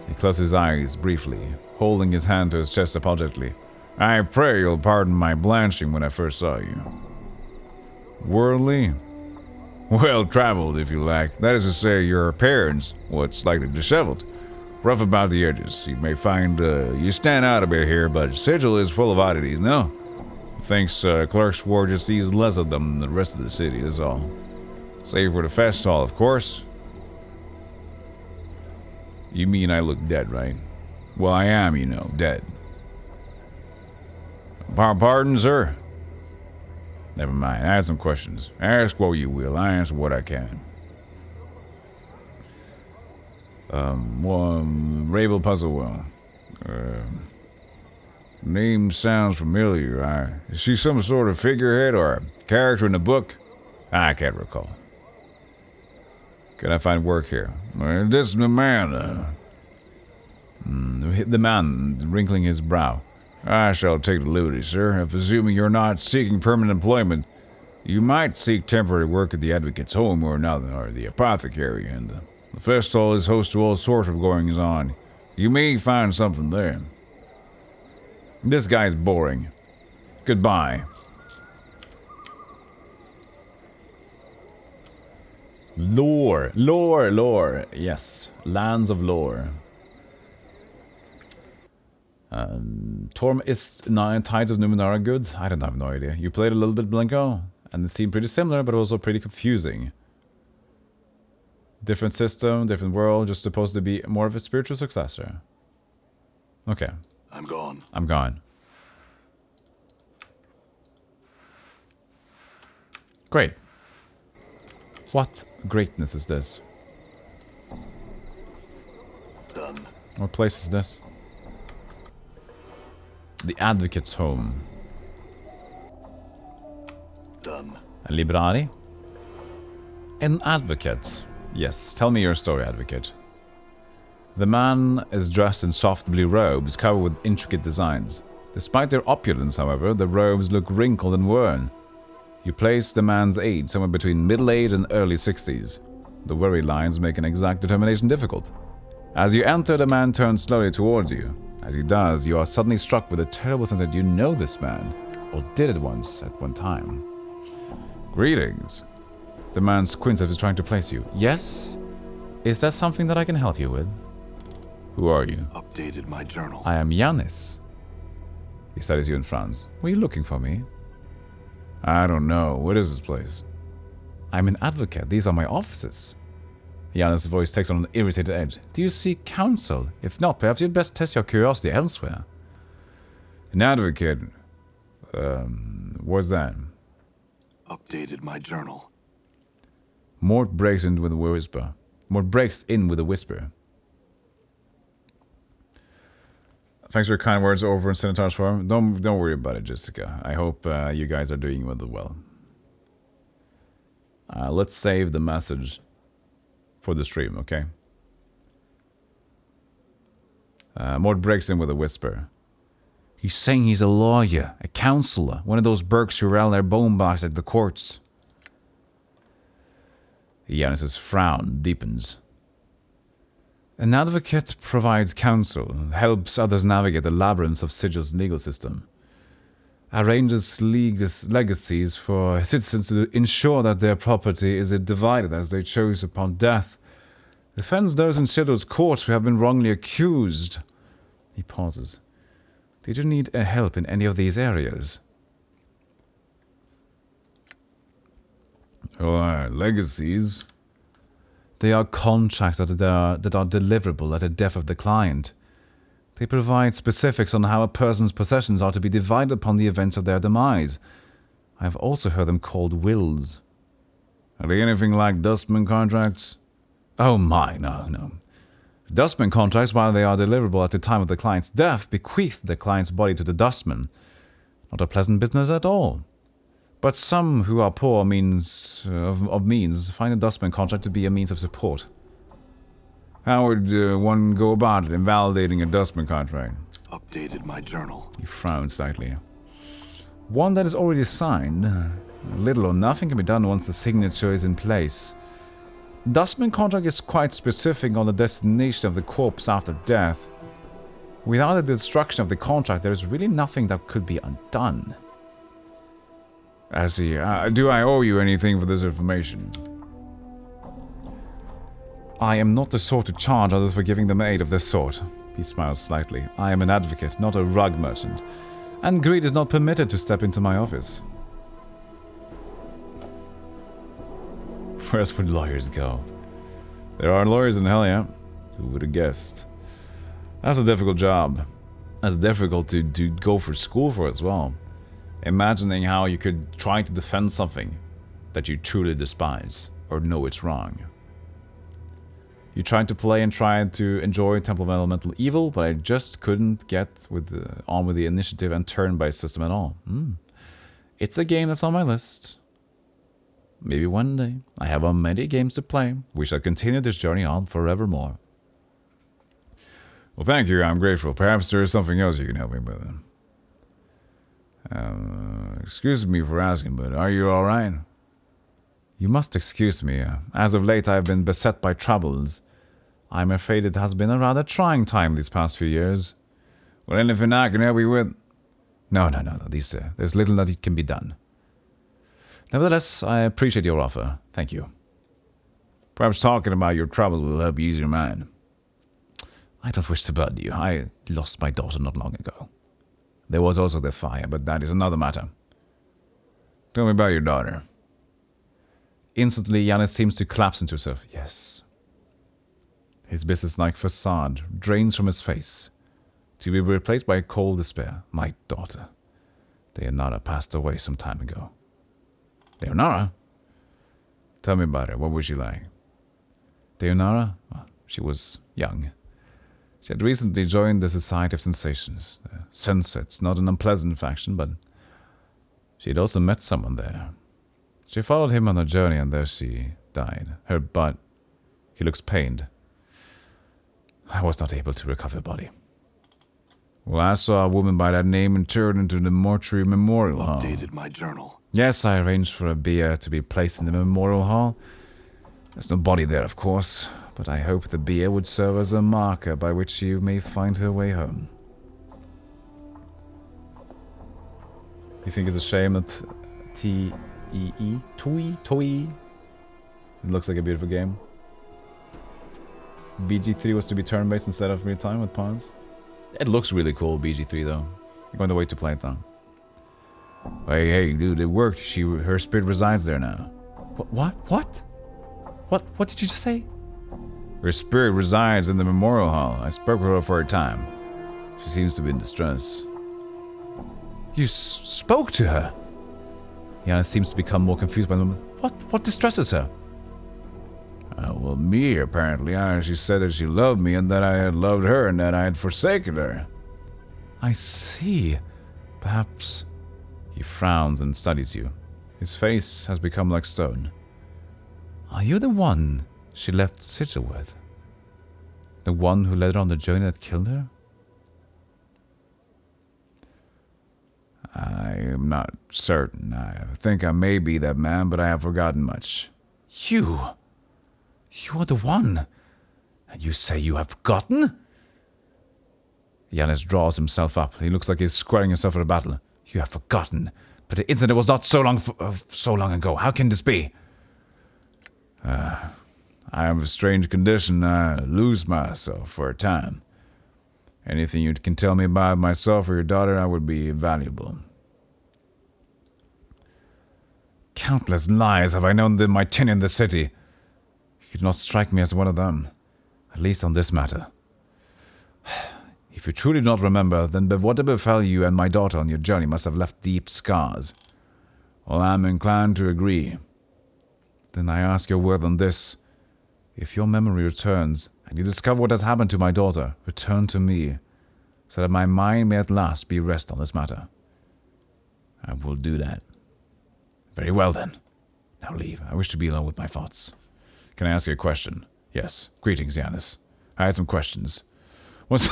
Speaker 1: He closed his eyes briefly, holding his hand to his chest apologetically. I pray you'll pardon my blanching when I first saw you. Worldly? Well-traveled, if you like. That is to say, your appearance, what's slightly disheveled. Rough about the edges. You may find you stand out a bit here, but Sigil is full of oddities, no? Thinks Clerk's Ward just sees less of them than the rest of the city, is all. Save for the fest hall, of course. You mean I look dead, right? Well, I am, you know, dead. Pardon, sir? Never mind, I had some questions. Ask what you will, I answer what I can. Ravel Puzzlewell. Name sounds familiar. Is she some sort of figurehead or a character in the book? I can't recall. Can I find work here? This man, the man wrinkling his brow. I shall take the liberty, sir, of assuming you're not seeking permanent employment. You might seek temporary work at the Advocate's home or the apothecary, and the fest hall is host to all sorts of goings-on. You may find something there. This guy's boring. Goodbye. Lore. Yes. Lands of lore. Torment is Tides of Numenera good? I don't have no idea. You played a little bit Blanco, and it seemed pretty similar, but also pretty confusing. Different system, different world, just supposed to be more of a spiritual successor. Okay.
Speaker 2: I'm gone.
Speaker 1: I'm gone. Great. What greatness is this?
Speaker 2: Done.
Speaker 1: What place is this? The Advocate's home.
Speaker 2: Done.
Speaker 1: A librari? An advocate. Yes, tell me your story, Advocate. The man is dressed in soft blue robes covered with intricate designs. Despite their opulence, however, the robes look wrinkled and worn. You place the man's age somewhere between middle age and early 60s. The worry lines make an exact determination difficult. As you enter, the man turns slowly towards you. As he does, you are suddenly struck with a terrible sense that you know this man, or did it once at one time. Greetings. The man squints as he's trying to place you. Yes? Is that something that I can help you with? Who are you?
Speaker 2: Updated my journal.
Speaker 1: I am Giannis. He studies you and frowns. Were you looking for me? I don't know. What is this place? I'm an advocate. These are my offices. Giannis' voice takes on an irritated edge. Do you seek counsel? If not, perhaps you'd best test your curiosity elsewhere. An advocate? What's that?
Speaker 2: Updated my journal.
Speaker 1: Mort breaks in with a whisper. Thanks for your kind words over in Senator's forum. Don't worry about it, Jessica. I hope you guys are doing well. Let's save the message for the stream, okay? Mort breaks in with a whisper. He's saying he's a lawyer, a counselor, one of those Burks who round their bone box at the courts. Giannis' frown deepens. An advocate provides counsel, helps others navigate the labyrinths of Sigil's legal system, arranges legacies for citizens to ensure that their property is divided as they choose upon death, defends those in Sigil's courts who have been wrongly accused. He pauses. Did you need help in any of these areas? Legacies? They are contracts that are deliverable at the death of the client. They provide specifics on how a person's possessions are to be divided upon the events of their demise. I have also heard them called wills. Are they anything like dustman contracts? Oh my, no. Dustman contracts, while they are deliverable at the time of the client's death, bequeath the client's body to the dustman. Not a pleasant business at all. But some who are poor means find a dustman contract to be a means of support. How would one go about it, invalidating a dustman contract?
Speaker 2: Updated my journal.
Speaker 1: He frowned slightly. One that is already signed. Little or nothing can be done once the signature is in place. Dustman contract is quite specific on the destination of the corpse after death. Without the destruction of the contract, there is really nothing that could be undone. I see. Do I owe you anything for this information? I am not the sort to charge others for giving them aid of this sort. He smiled slightly. I am an advocate, not a rug merchant. And greed is not permitted to step into my office. Where else would lawyers go? There are lawyers in hell, yeah? Who would have guessed? That's a difficult job. That's difficult to go for school for as well. Imagining how you could try to defend something that you truly despise or know it's wrong. You tried to play and tried to enjoy Temple of Elemental Evil, but I just couldn't get on with the initiative and turn-based system at all. It's a game that's on my list. Maybe one day. I have many games to play. We shall continue this journey on forevermore. Well, thank you. I'm grateful. Perhaps there is something else you can help me with. Excuse me for asking, but are you all right? You must excuse me. As of late, I have been beset by troubles. I'm afraid it has been a rather trying time these past few years. Well, anything I can help you with? No. There's little that can be done. Nevertheless, I appreciate your offer. Thank you. Perhaps talking about your troubles will help you ease your mind. I don't wish to burden you. I lost my daughter not long ago. There was also the fire, but that is another matter. Tell me about your daughter. Instantly, Yanis seems to collapse into herself. Yes. His businesslike facade drains from his face, to be replaced by cold despair. My daughter. Deonara passed away some time ago. Deonara? Tell me about her. What was she like? Deonara? Well, she was young. She had recently joined the Society of Sensations. Sunsets, not an unpleasant faction, but she had also met someone there. She followed him on a journey and there she died. He looks pained. I was not able to recover her body. Well, I saw a woman by that name interred into the mortuary memorial hall.
Speaker 2: Updated my journal.
Speaker 1: Yes, I arranged for a bier to be placed in the memorial hall. There's no body there, of course, but I hope the bier would serve as a marker by which you may find her way home. You think it's a shame that Toei? It looks like a beautiful game. BG3 was to be turn-based instead of real-time with pawns. It looks really cool, BG3, though. I'm going to wait to play it now. Hey, dude, it worked. Her spirit resides there now. What did you just say? Her spirit resides in the memorial hall. I spoke with her for a time. She seems to be in distress. You spoke to her? Yana seems to become more confused by the moment. What distresses her? Well, me, apparently. She said that she loved me and that I had loved her and that I had forsaken her. I see. Perhaps... He frowns and studies you. His face has become like stone. Are you the one she left Sigil with? The one who led her on the journey that killed her? I am not certain. I think I may be that man, but I have forgotten much. You are the one. And you say you have forgotten? Yanis draws himself up. He looks like he's squaring himself for a battle. You have forgotten. But the incident was not so long ago. How can this be? I have a strange condition. I lose myself for a time. Anything you can tell me about myself or your daughter, I would be valuable. Countless lies have I known in my tenure in the city. You do not strike me as one of them. At least on this matter. If you truly do not remember, then what befell you and my daughter on your journey must have left deep scars. Well, I am inclined to agree. Then I ask your word on this. If your memory returns, and you discover what has happened to my daughter, return to me, so that my mind may at last be rest on this matter. I will do that. Very well then. Now leave. I wish to be alone with my thoughts. Can I ask you a question? Yes. Greetings, Yanis. I had some questions. What's...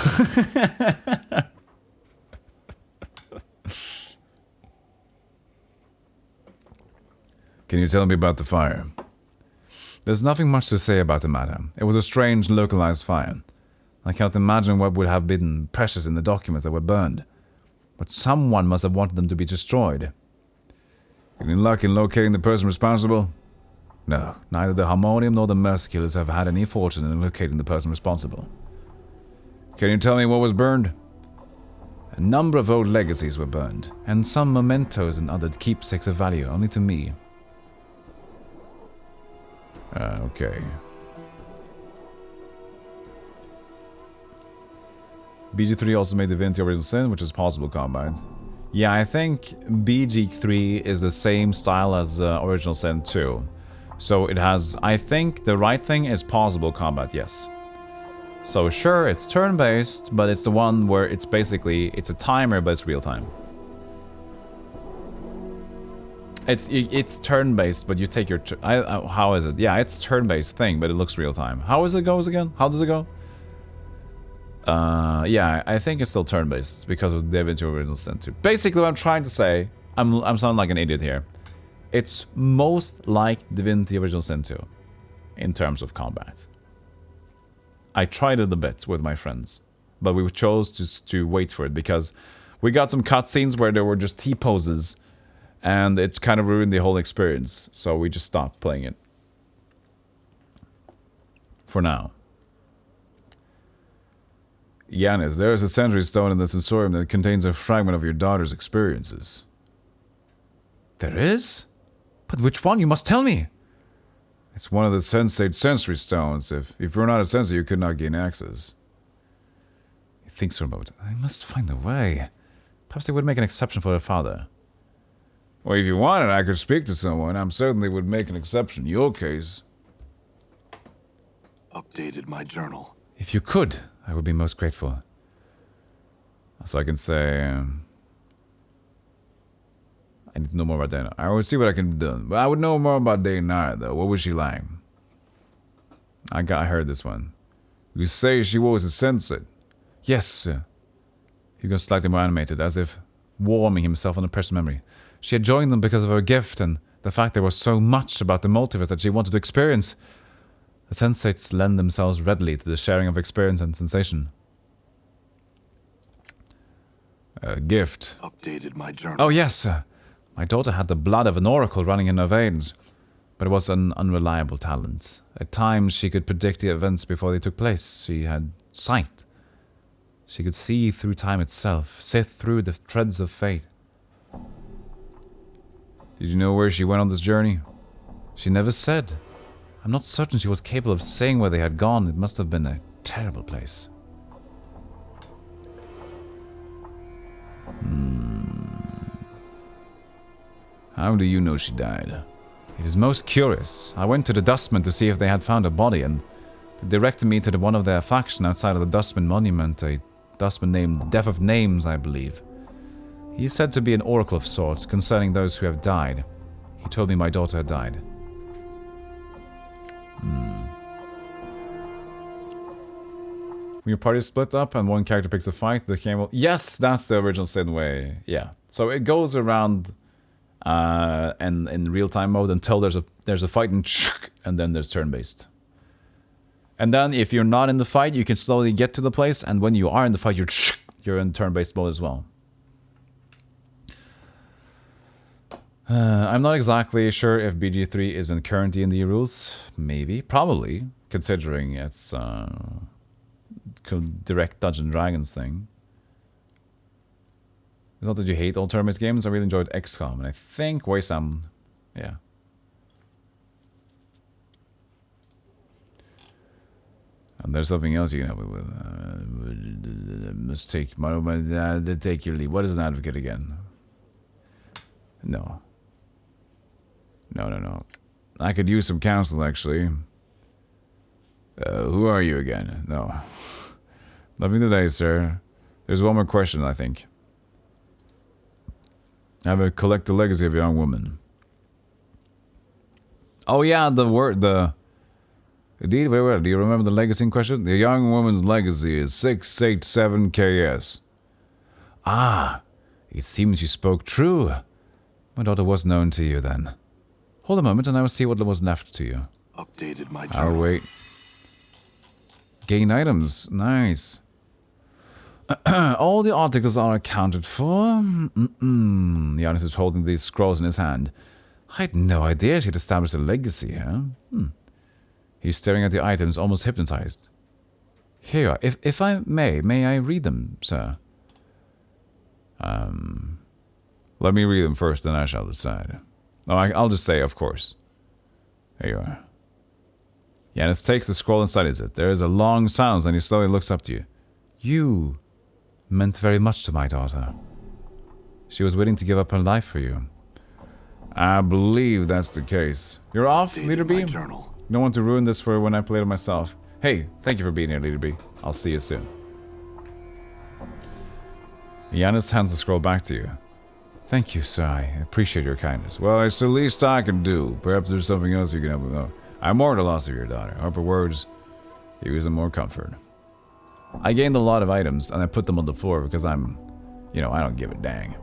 Speaker 1: Can you tell me about the fire? There's nothing much to say about the matter. It was a strange, localized fire. I cannot imagine what would have been precious in the documents that were burned. But someone must have wanted them to be destroyed. Any luck in locating the person responsible? No, neither the Harmonium nor the Mercy Killers have had any fortune in locating the person responsible. Can you tell me what was burned? A number of old legacies were burned, and some mementos and other keepsakes of value only to me. Okay. BG3 also made Divinity Original Sin, which is possible combat. Yeah, I think BG3 is the same style as Original Sin 2. So it has, I think the right thing is possible combat, yes. So sure, it's turn-based, but it's the one where it's basically, it's a timer, but it's real-time. It's turn-based, but you take your... how is it? Yeah, it's turn-based thing, but it looks real-time. How does it go again? How does it go? Yeah, I think it's still turn-based because of Divinity Original Sin 2. Basically, what I'm trying to say, I'm sounding like an idiot here. It's most like Divinity Original Sin 2 in terms of combat. I tried it a bit with my friends, but we chose to wait for it because we got some cutscenes where there were just T-poses and it kind of ruined the whole experience, so we just stopped playing it. For now. Yanis, there is a Sentry Stone in the Sensorium that contains a fragment of your daughter's experiences. There is? But which one? You must tell me! It's one of the Sensate Sensory Stones. If you're not a Sensei, you could not gain access. He thinks for a moment. I must find a way. Perhaps they would make an exception for their father. Well, if you wanted, I could speak to someone. I certainly would make an exception in your case.
Speaker 2: Updated my journal.
Speaker 1: If you could, I would be most grateful. So I can say... I need to know more about Dana. I would see what I can do. But I would know more about Dana, though. What was she like? I heard this one. You say she was a sensei. Yes, sir. He got slightly more animated, as if warming himself on a precious memory. She had joined them because of her gift and the fact there was so much about the multiverse that she wanted to experience. The sensates lend themselves readily to the sharing of experience and sensation. A gift.
Speaker 2: Updated my journal.
Speaker 1: Oh, yes, sir. My daughter had the blood of an oracle running in her veins, but it was an unreliable talent. At times, she could predict the events before they took place. She had sight. She could see through time itself, sift through the threads of fate. Did you know where she went on this journey? She never said. I'm not certain she was capable of saying where they had gone. It must have been a terrible place. How do you know she died? It is most curious. I went to the dustmen to see if they had found a body, and they directed me to one of their faction outside of the dustman monument, a dustman named Death of Names, I believe. He is said to be an oracle of sorts concerning those who have died. He told me my daughter had died. When your party is split up and one character picks a fight, the game will... Yes, that's the original Sin way. Yeah. So it goes around in real-time mode until there's a fight and then there's turn-based. And then if you're not in the fight, you can slowly get to the place, and when you are in the fight, you're in turn-based mode as well. I'm not exactly sure if BG3 is in current D&D rules. Maybe. Probably. Considering it's direct Dungeons & Dragons thing. It's not that you hate old turn-based games. I really enjoyed XCOM. And I think Wasteland... Yeah. And there's something else you can help me with. Must take take your lead. What is an advocate again? No. No. I could use some counsel, actually. Who are you again? No. Nothing today, sir. There's one more question, I think. I have a collect the legacy of a young woman. Oh yeah, the Indeed, very well. Do you remember the legacy in question? The young woman's legacy is 687 KS. Ah, it seems you spoke true. My daughter was known to you then. Hold a moment and I will see what was left to you.
Speaker 2: Updated my
Speaker 1: I'll
Speaker 2: journal.
Speaker 1: wait. Gain items. Nice. All the articles are accounted for. Giannis is holding these scrolls in his hand. I had no idea she'd established a legacy, huh? He's staring at the items, almost hypnotized. Here, if I may I read them, sir? Let me read them first, then I shall decide. No, I'll just say, of course. There you are. Giannis takes the scroll and studies it. There is a long silence, and he slowly looks up to you. You meant very much to my daughter. She was willing to give up her life for you. I believe that's the case. You're off,
Speaker 2: Updated
Speaker 1: Leader B?
Speaker 2: my journal.
Speaker 1: Don't want to ruin this for when I play it myself. Hey, thank you for being here, Leader B. I'll see you soon. Giannis hands the scroll back to you. Thank you, sir. I appreciate your kindness. Well, it's the least I can do. Perhaps there's something else you can help me know. I'm mourn the loss of your daughter. Hope her words give you some more comfort. I gained a lot of items, and I put them on the floor because I'm, I don't give a dang.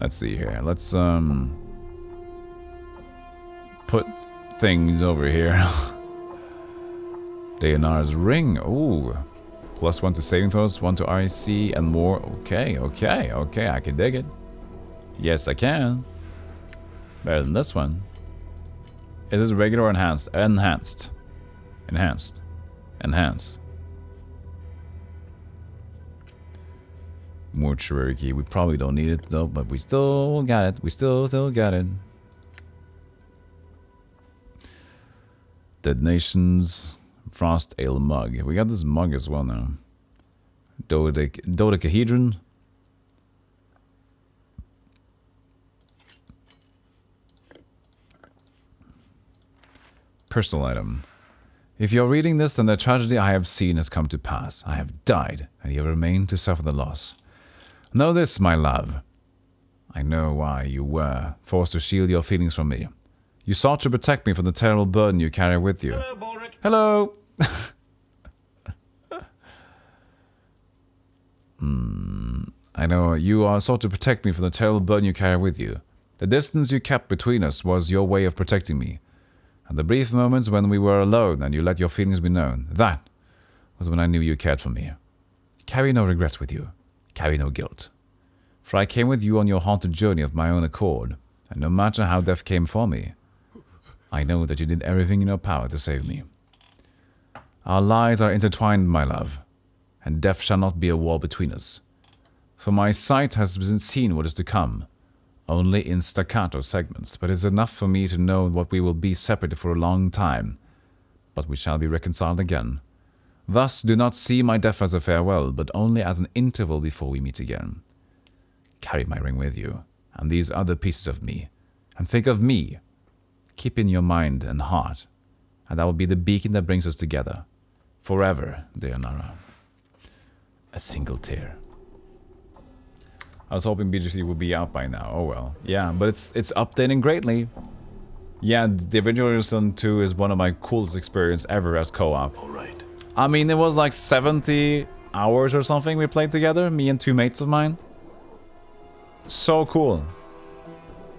Speaker 1: Let's see here. Let's, put things over here. Dayanara's ring. Ooh. +1 to saving throws, 1 to RAC, and more. Okay. I can dig it. Yes, I can. Better than this one. Is this regular or enhanced? Enhanced. Mortuary key. We probably don't need it though, but we still got it. We still got it. Dead Nations Frost Ale mug. We got this mug as well now. Dodecahedron. Personal item. If you're reading this, then the tragedy I have seen has come to pass. I have died, and you remain to suffer the loss. Know this, my love. I know why you were forced to shield your feelings from me. You sought to protect me from the terrible burden you carry with you. Hello! I know you sought to protect me from the terrible burden you carry with you. The distance you kept between us was your way of protecting me. And the brief moments when we were alone and you let your feelings be known, that was when I knew you cared for me. Carry no regrets with you. Carry no guilt. For I came with you on your haunted journey of my own accord, and no matter how death came for me, I know that you did everything in your power to save me. Our lives are intertwined, my love, and death shall not be a wall between us. For my sight has seen what is to come, only in staccato segments, but it is enough for me to know what we will be separated for a long time, but we shall be reconciled again. Thus, do not see my death as a farewell, but only as an interval before we meet again. Carry my ring with you, and these other pieces of me, and think of me. Keep in your mind and heart, and that will be the beacon that brings us together. Forever, Dayanara. A single tear. I was hoping BGC would be out by now. Oh well. Yeah, but it's updating greatly. Yeah, the original Sun 2 is one of my coolest experiences ever as co-op.
Speaker 2: All right.
Speaker 1: I mean, it was like 70 hours or something we played together, me and 2 mates of mine. So cool.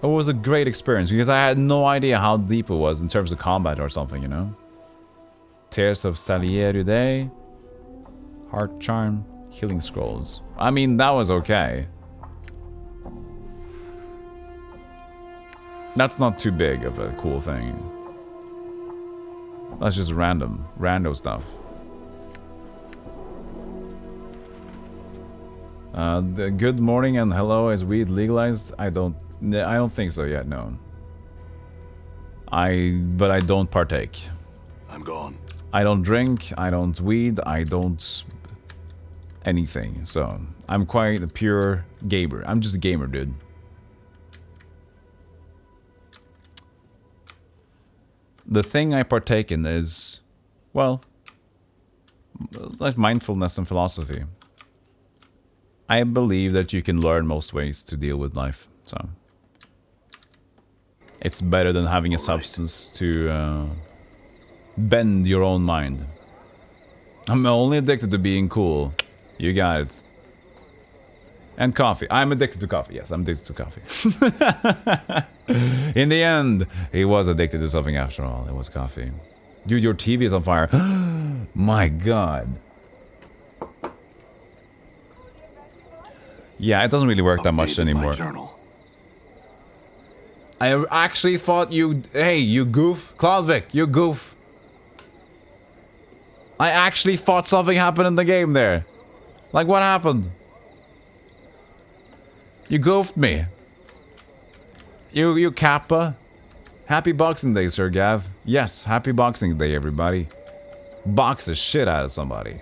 Speaker 1: It was a great experience because I had no idea how deep it was in terms of combat or something, you know? Tears of Salieri Day. Heart Charm. Healing Scrolls. I mean, that was okay. That's not too big of a cool thing. That's just rando stuff. The good morning and hello, is weed legalized? I don't think so yet, no. But I don't partake.
Speaker 2: I'm gone.
Speaker 1: I don't drink, I don't weed, I don't anything. So I'm quite a pure gamer. I'm just a gamer, dude. The thing I partake in is, well, like mindfulness and philosophy. I believe that you can learn most ways to deal with life, so it's better than having a substance to bend your own mind. I'm only addicted to being cool. You got it. And coffee. I'm addicted to coffee. Yes, I'm addicted to coffee. In the end, he was addicted to something after all. It was coffee. Dude, your TV is on fire. My god. Yeah, it doesn't really work that much anymore. I actually thought you... Hey, you goof. Cloudvic, you goof. I actually thought something happened in the game there. Like, what happened? You goofed me. You kappa. Happy Boxing Day, Sir Gav. Yes, happy Boxing Day, everybody. Box the shit out of somebody.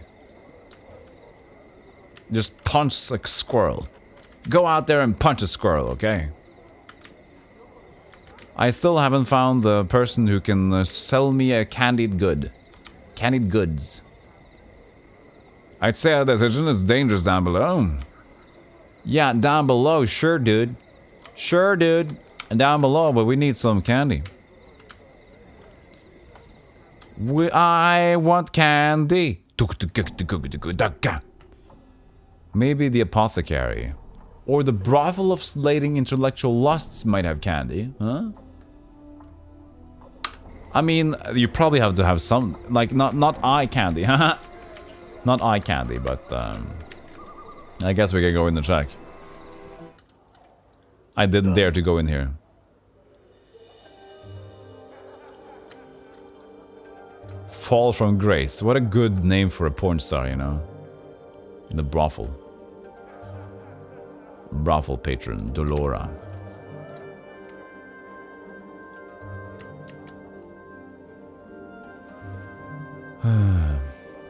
Speaker 1: Just punch a squirrel. Go out there and punch a squirrel, okay? I still haven't found the person who can sell me a candied good. Candied goods. I'd say a decision is dangerous down below. Yeah, down below, sure, dude. Sure, dude. And down below, but we need some candy. I want candy. Maybe the apothecary. Or the brothel of slating intellectual lusts might have candy, huh? I mean, you probably have to have some, like, not eye candy, haha. Not eye candy, but, I guess we can go in and check. I didn't dare to go in here. Fall from Grace. What a good name for a porn star, you know? The brothel. Brothel patron, Dolora.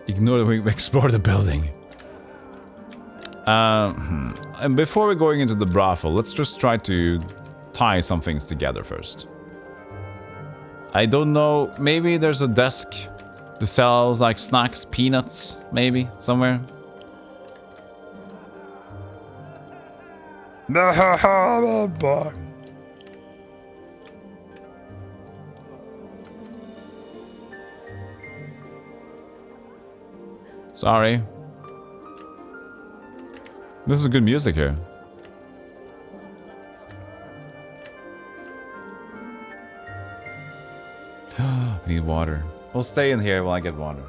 Speaker 1: Ignore that we explore the building. And before we're going into the brothel, let's just try to tie some things together first. I don't know, maybe there's a desk to sell like snacks, peanuts, maybe, somewhere. Sorry. This is good music here. I need water. We'll stay in here while I get water.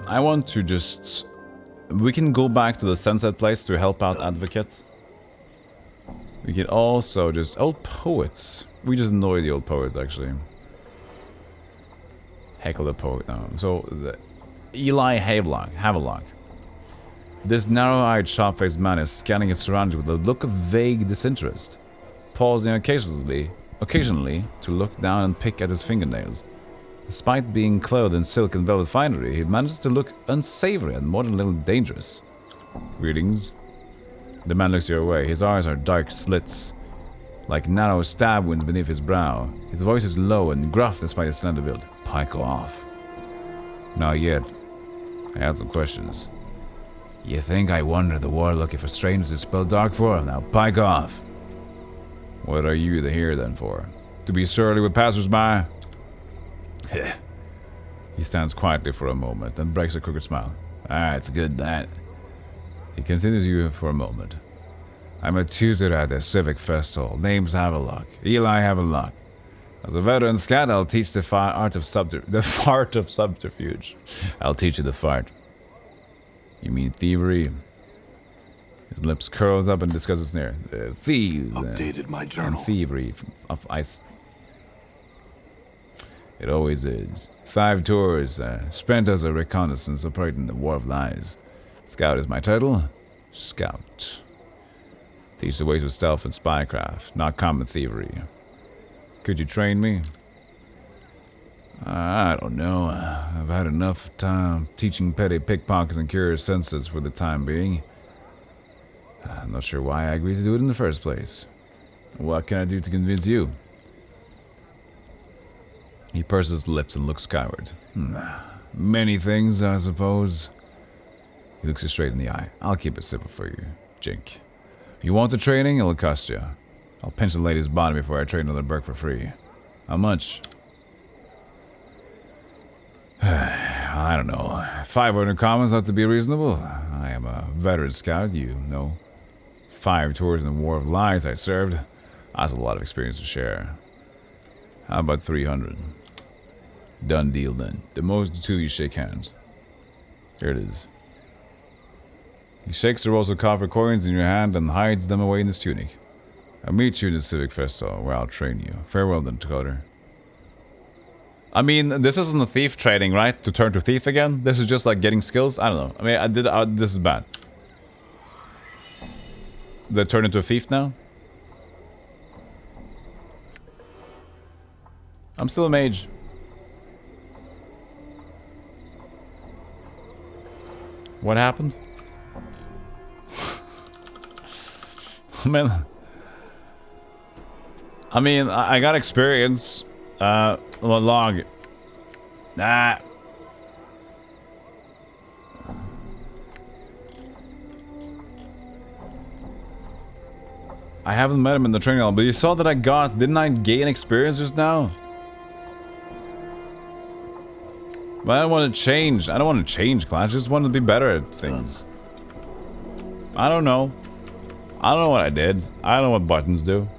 Speaker 1: I want to just... We can go back to the Sunset Place to help out Advocate. We can also just... Old poets. We just annoy the old poets, actually. Heckle the poet now. So, Eli Havelock. This narrow-eyed, sharp-faced man is scanning his surroundings with a look of vague disinterest, pausing occasionally to look down and pick at his fingernails. Despite being clothed in silk and velvet finery, he manages to look unsavory and more than a little dangerous. Greetings. The man looks your way. His eyes are dark slits, like narrow stab wounds beneath his brow. His voice is low and gruff despite his slender build. Pike off. Not yet. I have some questions. You think I wander the world looking for strangers to spell dark for? Now pike off. What are you here then for? To be surly with passers-by? He stands quietly for a moment, then breaks a crooked smile. It's good that. He considers you for a moment. I'm a tutor at the Civic Festival. Name's Havelock. Eli Havelock. As a veteran scout, I'll teach the art of subterfuge. I'll teach you the fart. You mean thievery? His lips curls up and discusses sneer. Thieves.
Speaker 2: Updated my journal.
Speaker 1: And thievery of ice. It always is. 5 tours, spent as a reconnaissance operating the War of Lies. Scout is my title. Scout. Teach the ways of stealth and spycraft, not common thievery. Could you train me? I don't know. I've had enough time teaching petty pickpockets and curious senses for the time being. I'm not sure why I agreed to do it in the first place. What can I do to convince you? He purses his lips and looks skyward. Many things, I suppose. He looks you straight in the eye. I'll keep it simple for you, Jink. You want the training? It'll cost you. I'll pinch the lady's bottom before I train another Burke for free. How much? I don't know. 500 commons ought to be reasonable. I am a veteran scout, you know. 5 tours in the War of Lies I served. That's a lot of experience to share. How about 300? Done deal then. The most the two of you shake hands. Here it is. He shakes the rolls of copper coins in your hand and hides them away in his tunic. I'll meet you in the Civic Festival, where I'll train you. Farewell then, Dakota. I mean, this isn't a thief training, right? To turn to thief again? This is just like getting skills? I don't know. I mean, this is bad. They turn into a thief now? I'm still a mage. What happened? I mean, I got experience. Log. Ah. I haven't met him in the training hall, but you saw that didn't I gain experience just now? But I don't want to change. I don't want to change class. I just want to be better at things. I don't know. I don't know what I did. I don't know what buttons do.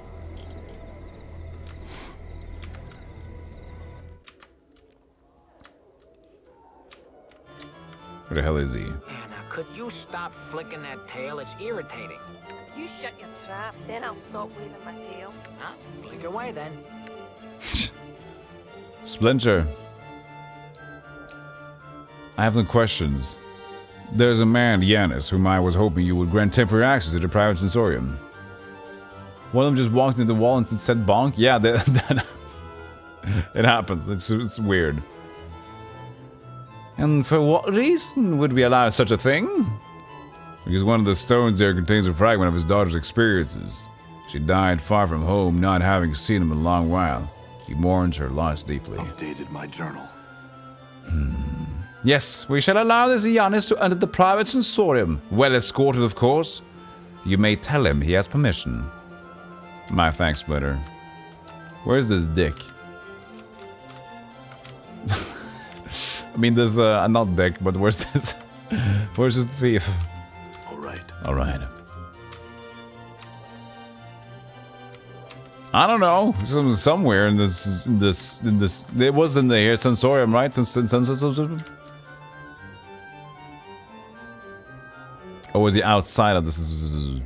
Speaker 1: Where the hell is he?
Speaker 3: Anna, could you stop flicking that tail? It's irritating.
Speaker 5: You shut your trap, then I'll stop waving my tail.
Speaker 3: Huh? Flick away then.
Speaker 1: Splinter. I have some questions. There's a man, Yanis, whom I was hoping you would grant temporary access to the private sensorium. One of them just walked into the wall and said bonk? Yeah, that it happens. It's weird. And for what reason would we allow such a thing? Because one of the stones there contains a fragment of his daughter's experiences. She died far from home, not having seen him in a long while. He mourns her loss deeply.
Speaker 2: Updated my journal.
Speaker 1: Yes, we shall allow this Yanis to enter the private sensorium. Well escorted, of course. You may tell him he has permission. My thanks, Splitter. Where's this dick? I mean, there's not dick, but where's this? Where's this thief? All right. I don't know. Somewhere in this. It was in the sensorium, right? Or was he outside of this?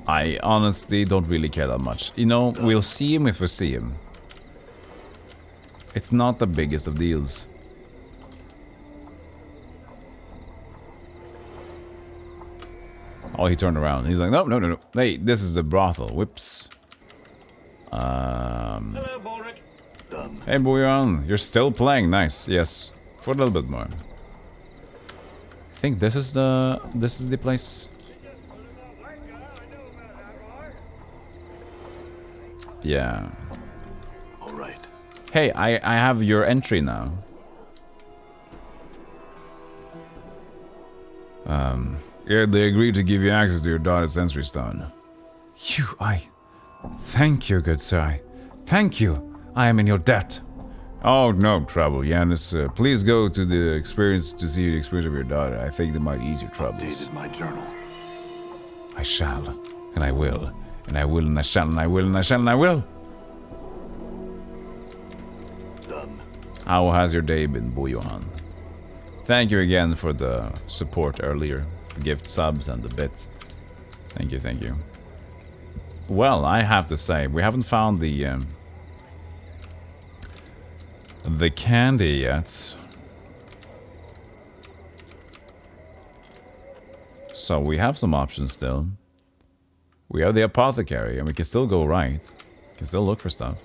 Speaker 1: I honestly don't really care that much. You know, we'll see him if we see him. It's not the biggest of deals. Oh, he turned around. He's like, no. Hey, this is the brothel. Whoops.
Speaker 7: Hello, Bolric.
Speaker 2: Done.
Speaker 1: Hey, Bouillon. You're still playing. Nice. Yes. For a little bit more. I think this is the place. Yeah.
Speaker 2: All right.
Speaker 1: Hey, I have your entry now. Yeah, they agreed to give you access to your daughter's sensory stone. Thank you, good sir. Thank you. I am in your debt. Oh, no trouble, Yanis. Please go to the experience to see the experience of your daughter. I think that might ease your troubles.
Speaker 2: Updated my journal.
Speaker 1: I shall, and I will, and I will, and I shall, and I will, and I shall, and I will.
Speaker 2: Done.
Speaker 1: How has your day been, Bouillon? Thank you again for the support earlier. The gift subs and the bits. Thank you. Well, I have to say, we haven't found the candy yet. So we have some options still. We have the apothecary, and we can still go right. Can still look for stuff.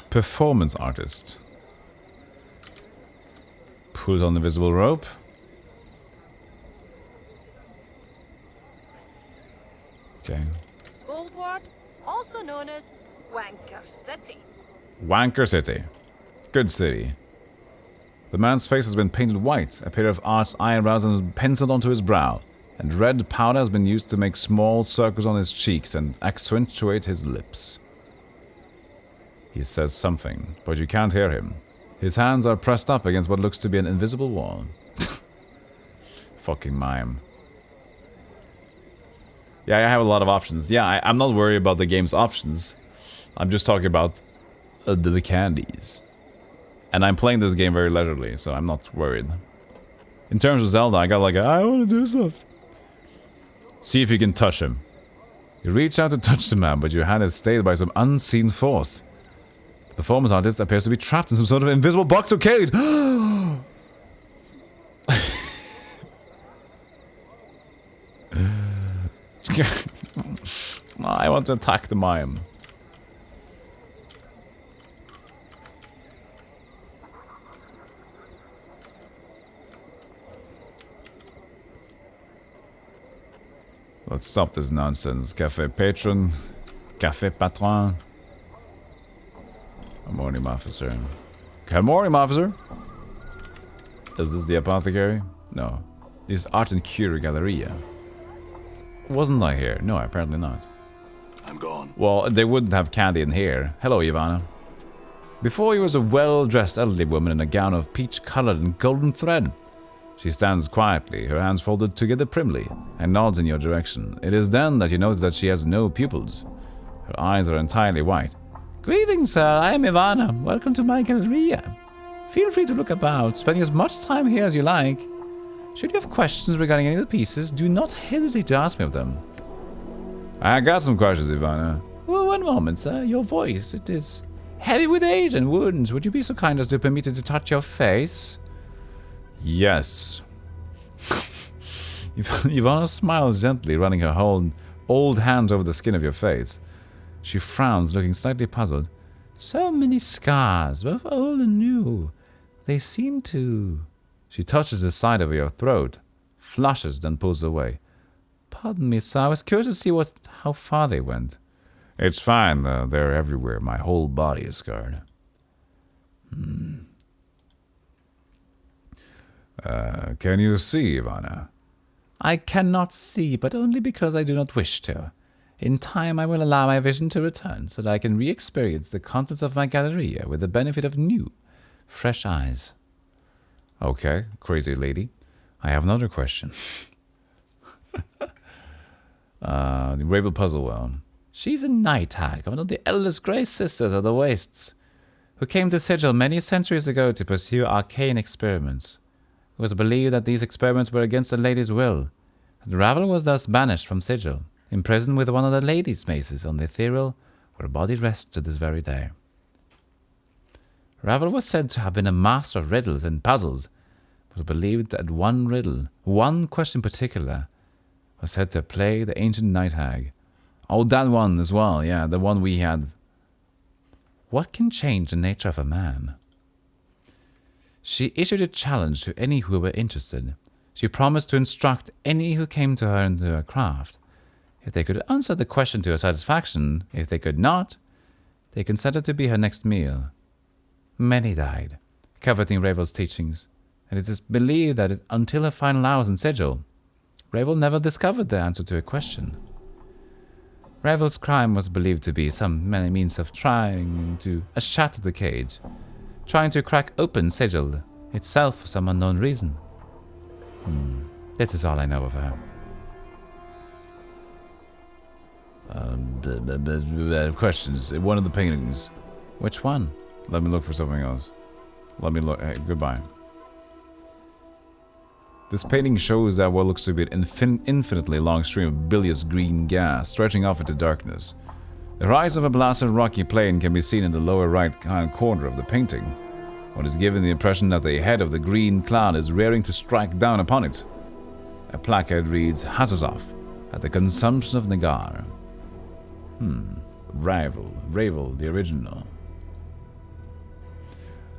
Speaker 1: Performance artist. Put on the visible rope. Okay.
Speaker 5: Goldward, also known as Wanker City.
Speaker 1: Wanker City. Good city. The man's face has been painted white. A pair of arched eyebrows has been penciled onto his brow. And red powder has been used to make small circles on his cheeks and accentuate his lips. He says something, but you can't hear him. His hands are pressed up against what looks to be an invisible wall. Fucking mime. Yeah, I have a lot of options. Yeah, I'm not worried about the game's options. I'm just talking about the candies. And I'm playing this game very leisurely, so I'm not worried. In terms of Zelda, I got like, I want to do stuff. See if you can touch him. You reach out to touch the man, but your hand is stayed by some unseen force. The performance artist appears to be trapped in some sort of invisible box or cage. I want to attack the mime. Let's stop this nonsense. Café patron. Café patron. Good morning, officer. Good morning, officer. Is this the apothecary? No. This is Art and Cure Galleria. Wasn't I here? No, apparently not.
Speaker 2: I'm gone.
Speaker 1: Well, they wouldn't have candy in here. Hello, Ivana. Before you was a well-dressed elderly woman in a gown of peach-colored and golden thread. She stands quietly, her hands folded together primly, and nods in your direction. It is then that you notice that she has no pupils. Her eyes are entirely white. Greetings, sir. I am Ivana. Welcome to my galleria. Feel free to look about, spending as much time here as you like. Should you have questions regarding any of the pieces, do not hesitate to ask me of them. I got some questions, Ivana. Well, one moment, sir. Your voice, it is heavy with age and wounds. Would you be so kind as to permit me to touch your face? Yes. Ivana smiles gently, running her old hands over the skin of your face. She frowns, looking slightly puzzled. So many scars, both old and new. They seem to... She touches the side of your throat, flushes, then pulls away. Pardon me, sir. I was curious to see how far they went. It's fine, though. They're everywhere. My whole body is scarred. Can you see, Ivana? I cannot see, but only because I do not wish to. In time, I will allow my vision to return so that I can re-experience the contents of my galleria with the benefit of new, fresh eyes. Okay, crazy lady. I have another question. The Ravel Puzzlewell. She's a night hag, one of the eldest Grey Sisters of the Wastes, who came to Sigil many centuries ago to pursue arcane experiments. It was believed that these experiments were against the lady's will, and Ravel was thus banished from Sigil, imprisoned with one of the lady's maces on the ethereal where her body rests to this very day. Ravel was said to have been a master of riddles and puzzles. It was believed that one riddle, one question in particular, was said to plague the ancient night hag. Oh, that one as well, yeah, the one we had. What can change the nature of a man? She issued a challenge to any who were interested. She promised to instruct any who came to her into her craft. If they could answer the question to her satisfaction, if they could not, they consented to be her next meal. Many died, coveting Ravel's teachings, and it is believed that until her final hours in Sigil, Ravel never discovered the answer to a question. Ravel's crime was believed to be some means of trying to shatter the cage, trying to crack open Sigil itself for some unknown reason. This is all I know of her. Questions. One of the paintings. Which one? Let me look for something else. Let me look. Hey, goodbye. This painting shows that what looks to be an infinitely long stream of bilious green gas stretching off into darkness. The rise of a blasted rocky plain can be seen in the lower right-hand corner of the painting. One is given the impression that the head of the green cloud is rearing to strike down upon it. A placard reads, Hazazov, at the consumption of Nagar. Ravel, the original.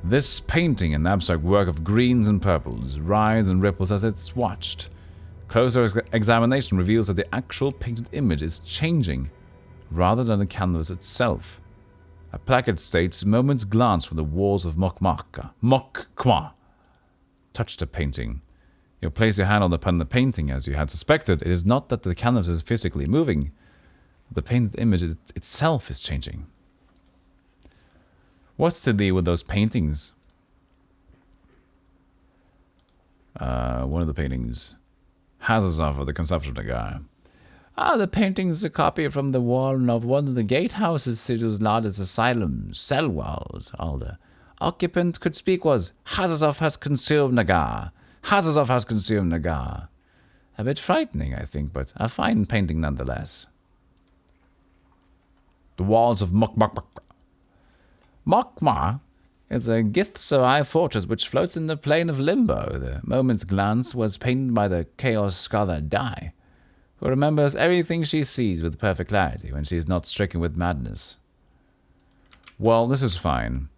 Speaker 1: This painting, an abstract work of greens and purples, rides and ripples as it's watched. Closer examination reveals that the actual painted image is changing, rather than the canvas itself. A placard states, moment's glance from the walls of Mokqua. Touch the painting. You place your hand upon the painting as you had suspected. It is not that the canvas is physically moving. The painted image itself is changing. What's the deal with those paintings? One of the paintings. Hazazov of the consumption of the guy. The painting's a copy from the wall of one of the gatehouses Sigil's largest asylum, cell walls. All the occupant could speak was, Hazazov has consumed Nagar. Hazazov has consumed Nagar. A bit frightening, I think, but a fine painting nonetheless. The walls of Mokqua is a gift-survived fortress which floats in the plane of limbo. The moment's glance was painted by the chaos scholar Dai, who remembers everything she sees with perfect clarity when she is not stricken with madness. Well, this is fine.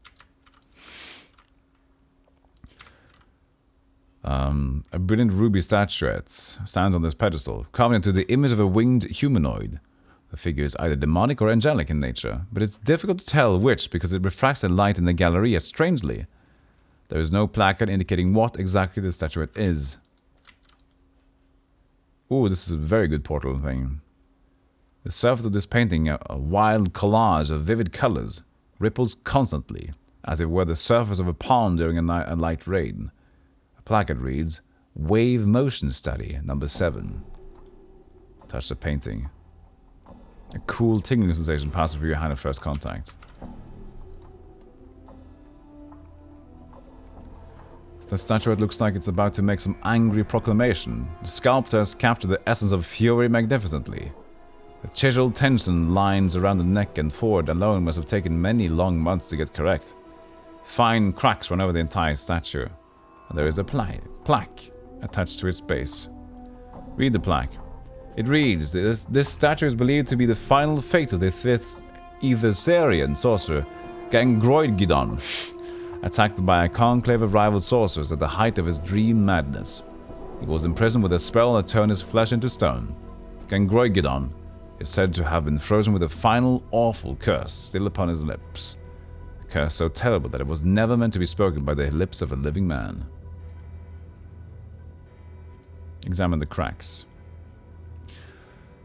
Speaker 1: A brilliant ruby statuette stands on this pedestal, carved into the image of a winged humanoid. The figure is either demonic or angelic in nature, but it's difficult to tell which because it refracts the light in the galleria strangely. There is no placard indicating what exactly the statuette is. Ooh, this is a very good portal thing. The surface of this painting, a wild collage of vivid colors, ripples constantly, as if it were the surface of a pond during a light rain. A placard reads, Wave Motion Study, number 7. Touch the painting. A cool tingling sensation passes through your hand at first contact. The statuette looks like it's about to make some angry proclamation. The sculptor has captured the essence of fury magnificently. The chiseled tension lines around the neck and forehead alone must have taken many long months to get correct. Fine cracks run over the entire statue, and there is a plaque attached to its base. Read the plaque. It reads, this statue is believed to be the final fate of the 5th Etherian sorcerer, Gangroidgidon, attacked by a conclave of rival sorcerers at the height of his dream madness. He was imprisoned with a spell that turned his flesh into stone. Gangroidgidon is said to have been frozen with a final awful curse still upon his lips. A curse so terrible that it was never meant to be spoken by the lips of a living man. Examine the cracks.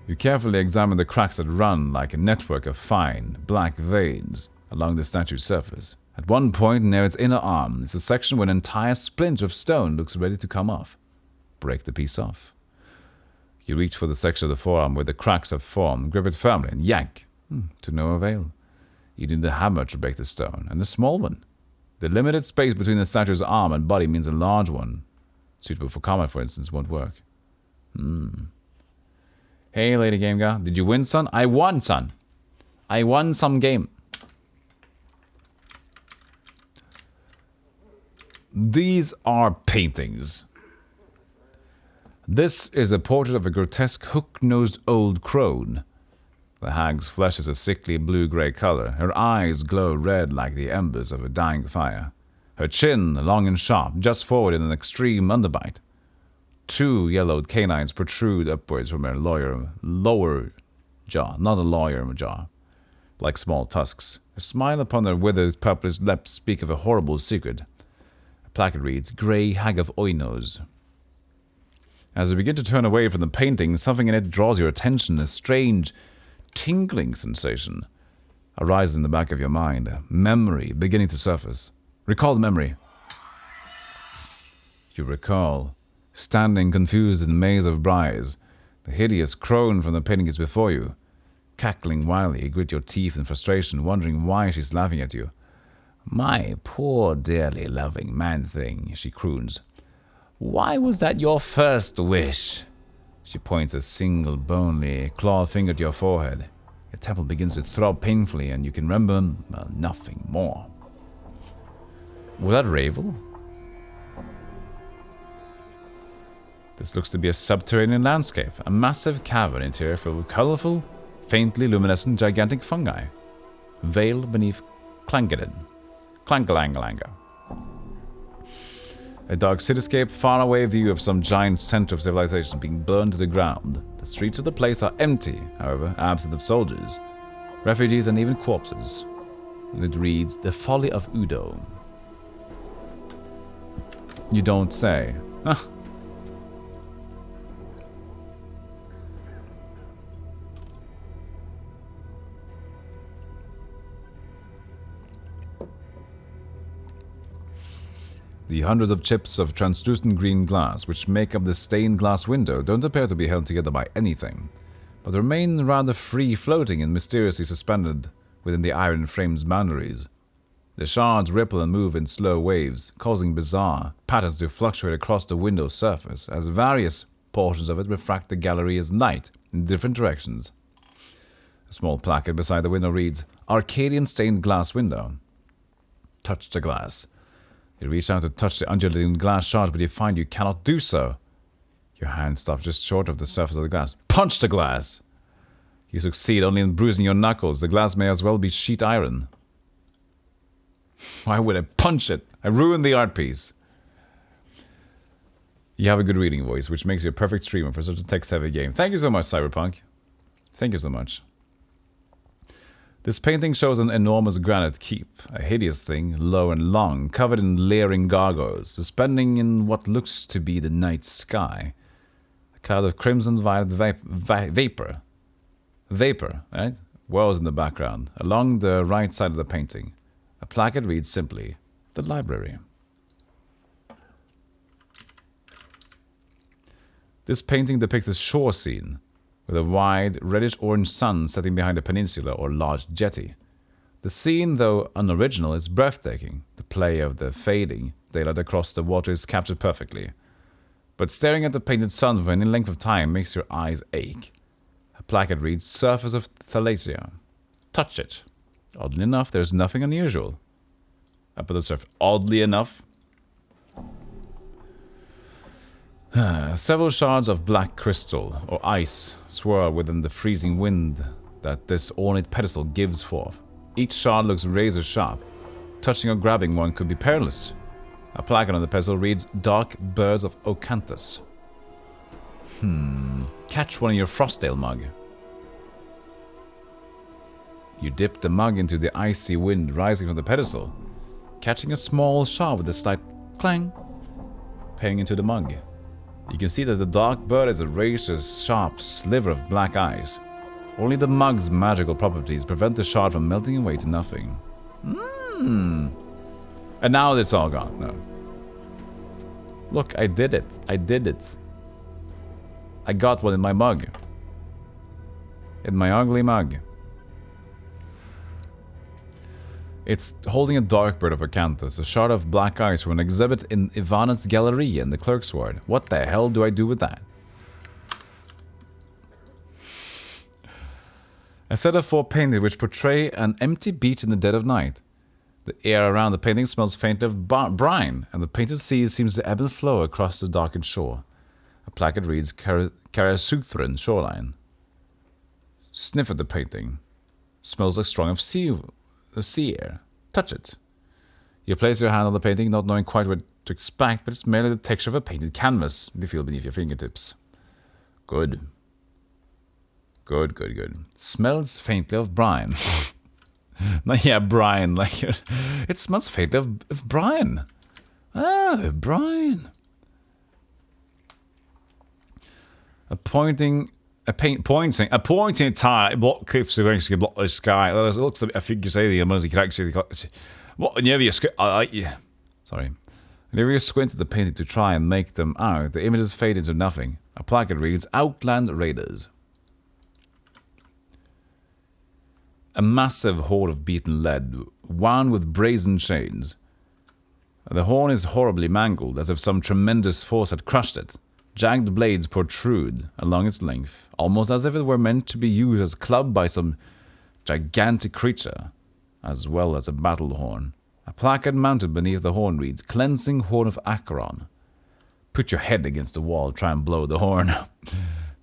Speaker 1: You carefully examine the cracks that run like a network of fine, black veins along the statue's surface. At one point near its inner arm is a section where an entire splint of stone looks ready to come off. Break the piece off. You reach for the section of the forearm where the cracks have formed, grip it firmly, and yank. To no avail. You need a hammer to break the stone, and a small one. The limited space between the statue's arm and body means a large one. Suitable for combat, for instance, won't work. Hey, Lady Game Guy, did you win, son? I won, son. I won some game. These are paintings. This is a portrait of a grotesque hook-nosed old crone. The hag's flesh is a sickly blue-grey color. Her eyes glow red like the embers of a dying fire. Her chin, long and sharp, just forward in an extreme underbite. 2 yellowed canines protrude upwards from her lower jaw, not a lawyer jaw, like small tusks. A smile upon her withered purplish lips speak of a horrible secret. A placard reads, Grey Hag of Oinos. As you begin to turn away from the painting, something in it draws your attention. A strange, tingling sensation arises in the back of your mind. Memory beginning to surface. Recall the memory. You recall, standing confused in a maze of briars, the hideous crone from the painting is before you. Cackling wildly, you grit your teeth in frustration, wondering why she's laughing at you. My poor, dearly loving man-thing, she croons. Why was that your first wish? She points a single, bony, clawed finger to your forehead. Your temple begins to throb painfully, and you can remember nothing more. Was that Ravel? This looks to be a subterranean landscape, a massive cavern interior filled with colorful, faintly luminescent gigantic fungi. Veiled beneath Clangalanga. A dark cityscape, faraway view of some giant center of civilization being burned to the ground. The streets of the place are empty, however, absent of soldiers, refugees, and even corpses. And it reads, The Folly of Udo. You don't say. Huh. The hundreds of chips of translucent green glass which make up the stained glass window don't appear to be held together by anything, but remain rather free-floating and mysteriously suspended within the iron frame's boundaries. The shards ripple and move in slow waves, causing bizarre patterns to fluctuate across the window's surface as various portions of it refract the gallery as light in different directions. A small placard beside the window reads, Arcadian stained glass window. Touch the glass. You reach out to touch the undulating glass shards, but you find you cannot do so. Your hand stops just short of the surface of the glass. Punch the glass! You succeed only in bruising your knuckles. The glass may as well be sheet iron. Why would I punch it? I ruined the art piece. You have a good reading voice, which makes you a perfect streamer for such a text-heavy game. Thank you so much, Cyberpunk. Thank you so much. This painting shows an enormous granite keep, a hideous thing, low and long, covered in leering gargoyles, suspending in what looks to be the night sky. A cloud of crimson-violet vapor. Vapor, right? Whirls in the background, along the right side of the painting. A placard reads simply, The Library. This painting depicts a shore scene, with a wide, reddish-orange sun setting behind a peninsula or large jetty. The scene, though unoriginal, is breathtaking. The play of the fading daylight across the water is captured perfectly. But staring at the painted sun for any length of time makes your eyes ache. A placard reads, Surface of Thalasia. Touch it. Oddly enough, there's nothing unusual. Up at the surface. Oddly enough. Several shards of black crystal, or ice, swirl within the freezing wind that this ornate pedestal gives forth. Each shard looks razor sharp. Touching or grabbing one could be perilous. A placard on the pedestal reads, Dark Birds of Ocanthus. Catch one in your Frostdale mug. You dip the mug into the icy wind rising from the pedestal, catching a small shard with a slight clang, paying into the mug. You can see that the dark bird is a razor-sharp sliver of black eyes. Only the mug's magical properties prevent the shard from melting away to nothing. And now it's all gone. No. Look, I did it. I did it. I got one in my mug. In my ugly mug. It's holding a dark bird of Acanthus, a shard of black ice from an exhibit in Ivana's Galleria in the Clerk's Ward. What the hell do I do with that? A set of 4 paintings which portray an empty beach in the dead of night. The air around the painting smells faintly of brine, and the painted sea seems to ebb and flow across the darkened shore. A placard reads Karasuthran Shoreline. Sniff at the painting. Smells like strong of sea air. Touch it. You place your hand on the painting, not knowing quite what to expect, but it's merely the texture of a painted canvas you feel beneath your fingertips. Good. Good, good, good. Smells faintly of brine. Yeah, brine. Like it smells faintly of brine. Ah, brine. A pointing tire block cliffs eventually block the sky. It looks a bit, I think you say the amazing actually. What? Whenever you sorry. Whenever you squint at the painting to try and make them out, the images fade into nothing. A placard reads Outland Raiders. A massive horn of beaten lead, wound with brazen chains. The horn is horribly mangled, as if some tremendous force had crushed it. Jagged blades protrude along its length, almost as if it were meant to be used as a club by some gigantic creature, as well as a battle horn. A placard mounted beneath the horn reads, Cleansing Horn of Acheron. Put your head against the wall, try and blow the horn.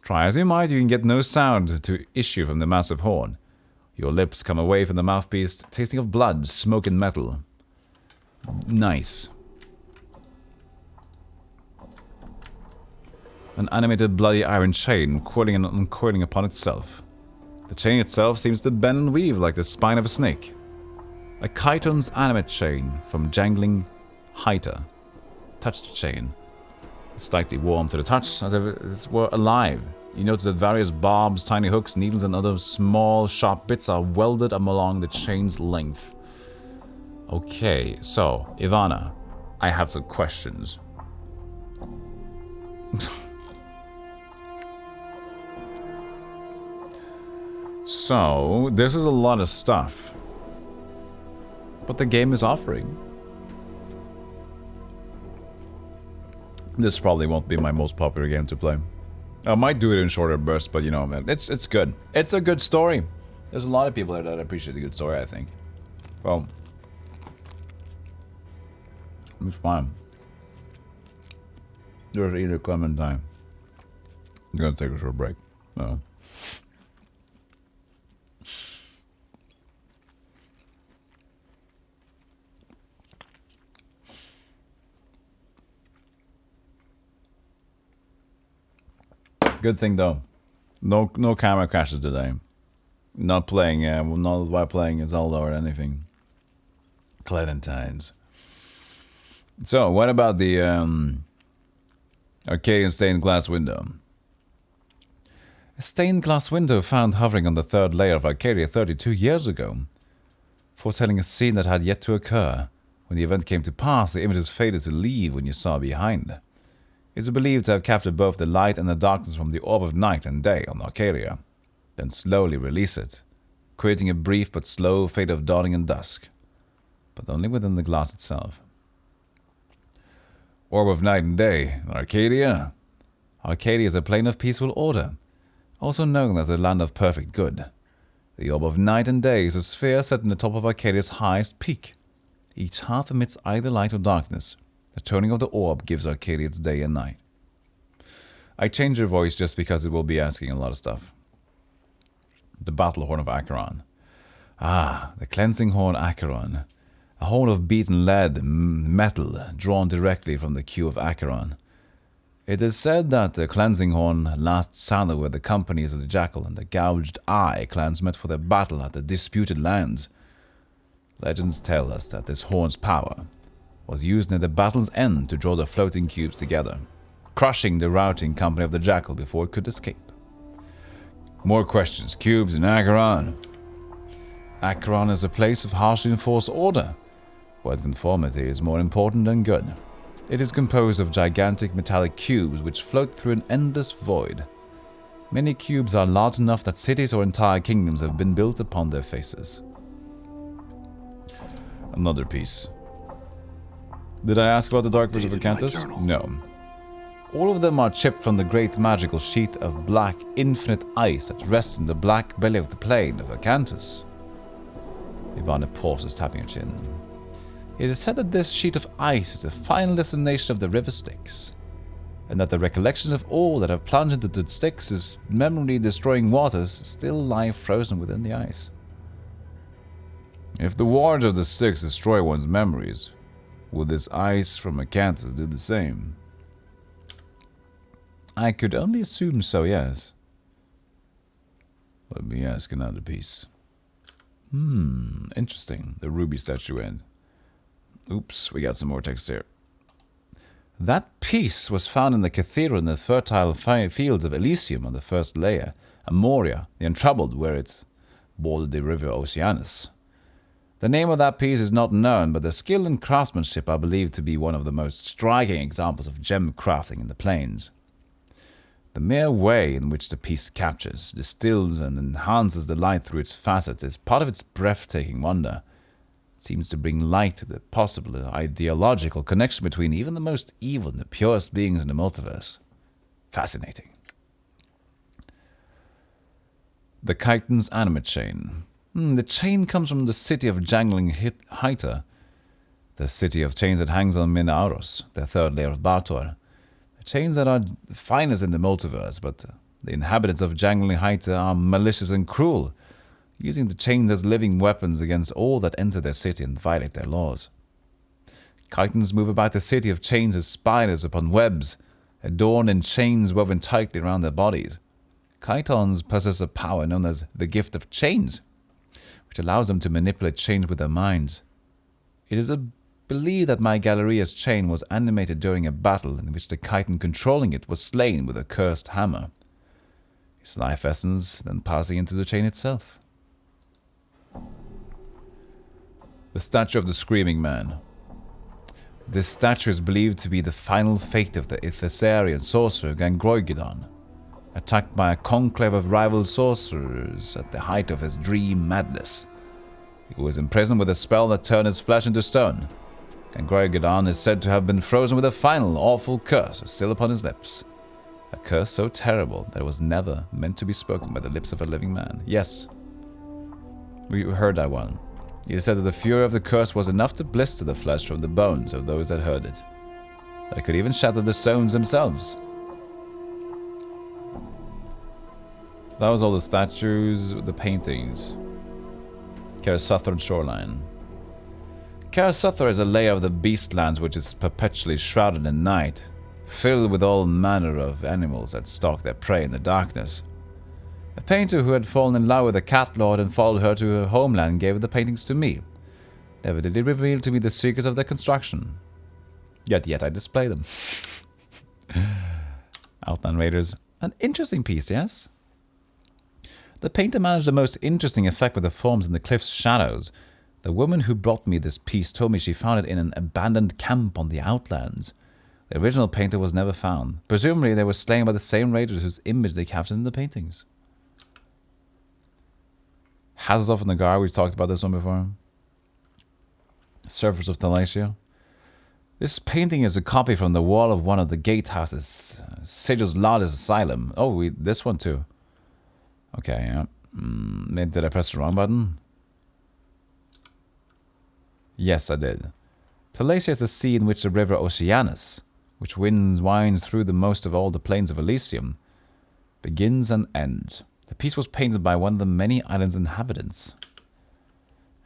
Speaker 1: Try as you might, you can get no sound to issue from the massive horn. Your lips come away from the mouthpiece, tasting of blood, smoke, and metal. Nice. An animated bloody iron chain, coiling and uncoiling upon itself. The chain itself seems to bend and weave like the spine of a snake. A chiton's animate chain from jangling Hyta. Touched chain. It's slightly warm to the touch, as if it were alive. You notice that various barbs, tiny hooks, needles, and other small, sharp bits are welded along the chain's length. Okay, so, Ivana, I have some questions. So, this is a lot of stuff. But the game is offering. This probably won't be my most popular game to play. I might do it in shorter bursts, but you know, man, it's good. It's a good story. There's a lot of people there that appreciate a good story, I think. Well, it's fine. There's either Clementine. I'm gonna take a short break. No. Good thing though, no camera crashes today. Not playing, not while playing Zelda or anything. Clementines. So, what about the Arcadian stained glass window? A stained glass window found hovering on the third layer of Arcadia 32 years ago, foretelling a scene that had yet to occur. When the event came to pass, the images faded to leave when you saw behind. It is believed to have captured both the light and the darkness from the orb of night and day on Arcadia, then slowly release it, creating a brief but slow fade of dawning and dusk, but only within the glass itself. Orb of night and day, Arcadia. Arcadia is a plane of peaceful order, also known as the land of perfect good. The orb of night and day is a sphere set in the top of Arcadia's highest peak. Each half emits either light or darkness. The turning of the orb gives Arcadia its day and night. I change your voice just because it will be asking a lot of stuff. The Battle Horn of Acheron. Ah, the Cleansing Horn Acheron. A horn of beaten lead, metal, drawn directly from the Q of Acheron. It is said that the Cleansing Horn last sounded where the companies of the Jackal and the Gouged Eye clans met for their battle at the disputed lands. Legends tell us that this horn's power was used near the battle's end to draw the floating cubes together, crushing the routing company of the Jackal before it could escape. More questions. Cubes in Acheron. Acheron is a place of harshly enforced order, where conformity is more important than good. It is composed of gigantic metallic cubes which float through an endless void. Many cubes are large enough that cities or entire kingdoms have been built upon their faces. Another piece. Did I ask about the Dark Bridge of Acanthus? No. All of them are chipped from the great magical sheet of black, infinite ice that rests in the black belly of the plain of Acanthus. Ivana pauses, tapping her chin. It is said that this sheet of ice is the final destination of the river Styx, and that the recollections of all that have plunged into the Styx's memory-destroying waters still lie frozen within the ice. If the waters of the Styx destroy one's memories, will this ice from Acanthus do the same? I could only assume so, yes. Let me ask another piece. Interesting. The ruby statuette. Oops, we got some more text here. That piece was found in the cathedral in the fertile fields of Elysium on the first layer, and Moria, the untroubled, where it bordered the river Oceanus. The name of that piece is not known, but the skill and craftsmanship are believed to be one of the most striking examples of gem crafting in the plains. The mere way in which the piece captures, distills, and enhances the light through its facets is part of its breathtaking wonder. It seems to bring light to the possible ideological connection between even the most evil and the purest beings in the multiverse. Fascinating. The Chiton's animate chain. The chain comes from the city of jangling Hyta, the city of chains that hangs on Minauros, the third layer of Bartor. Chains that are the finest in the multiverse, but the inhabitants of Jangling Heights are malicious and cruel, using the chains as living weapons against all that enter their city and violate their laws. Chitons move about the city of chains as spiders upon webs, adorned in chains woven tightly around their bodies. Chitons possess a power known as the gift of chains, which allows them to manipulate chains with their minds. It is believed that my Galleria's chain was animated during a battle in which the chiton controlling it was slain with a cursed hammer, his life essence then passing into the chain itself. The statue of the Screaming Man. This statue is believed to be the final fate of the Ithacarian sorcerer Gangroigidon, attacked by a conclave of rival sorcerers at the height of his dream madness. He was imprisoned with a spell that turned his flesh into stone. Gangroigidon is said to have been frozen with a final awful curse still upon his lips. A curse so terrible that it was never meant to be spoken by the lips of a living man. Yes, we heard that one. It is said that the fury of the curse was enough to blister the flesh from the bones of those that heard it. That it could even shatter the stones themselves. So that was all the statues, the paintings. Karasuthran Shoreline. Karasuthra is a layer of the Beastlands which is perpetually shrouded in night, filled with all manner of animals that stalk their prey in the darkness. A painter who had fallen in love with a cat lord and followed her to her homeland gave the paintings to me. Never did he reveal to me the secret of their construction. Yet I display them. Outland Raiders. An interesting piece, yes? The painter managed the most interesting effect with the forms in the cliff's shadows. The woman who brought me this piece told me she found it in an abandoned camp on the Outlands. The original painter was never found. Presumably they were slain by the same raiders whose image they captured in the paintings. Hazardous of Nagar, we've talked about this one before. Surfers of Thalacia. This painting is a copy from the wall of one of the gatehouses. Sejo's Lawless Asylum. Oh, this one too. Okay, yeah. Maybe did I press the wrong button? Yes, I did. Thalacia is a sea in which the river Oceanus, which winds through the most of all the plains of Elysium, begins and ends. The piece was painted by one of the many island's inhabitants.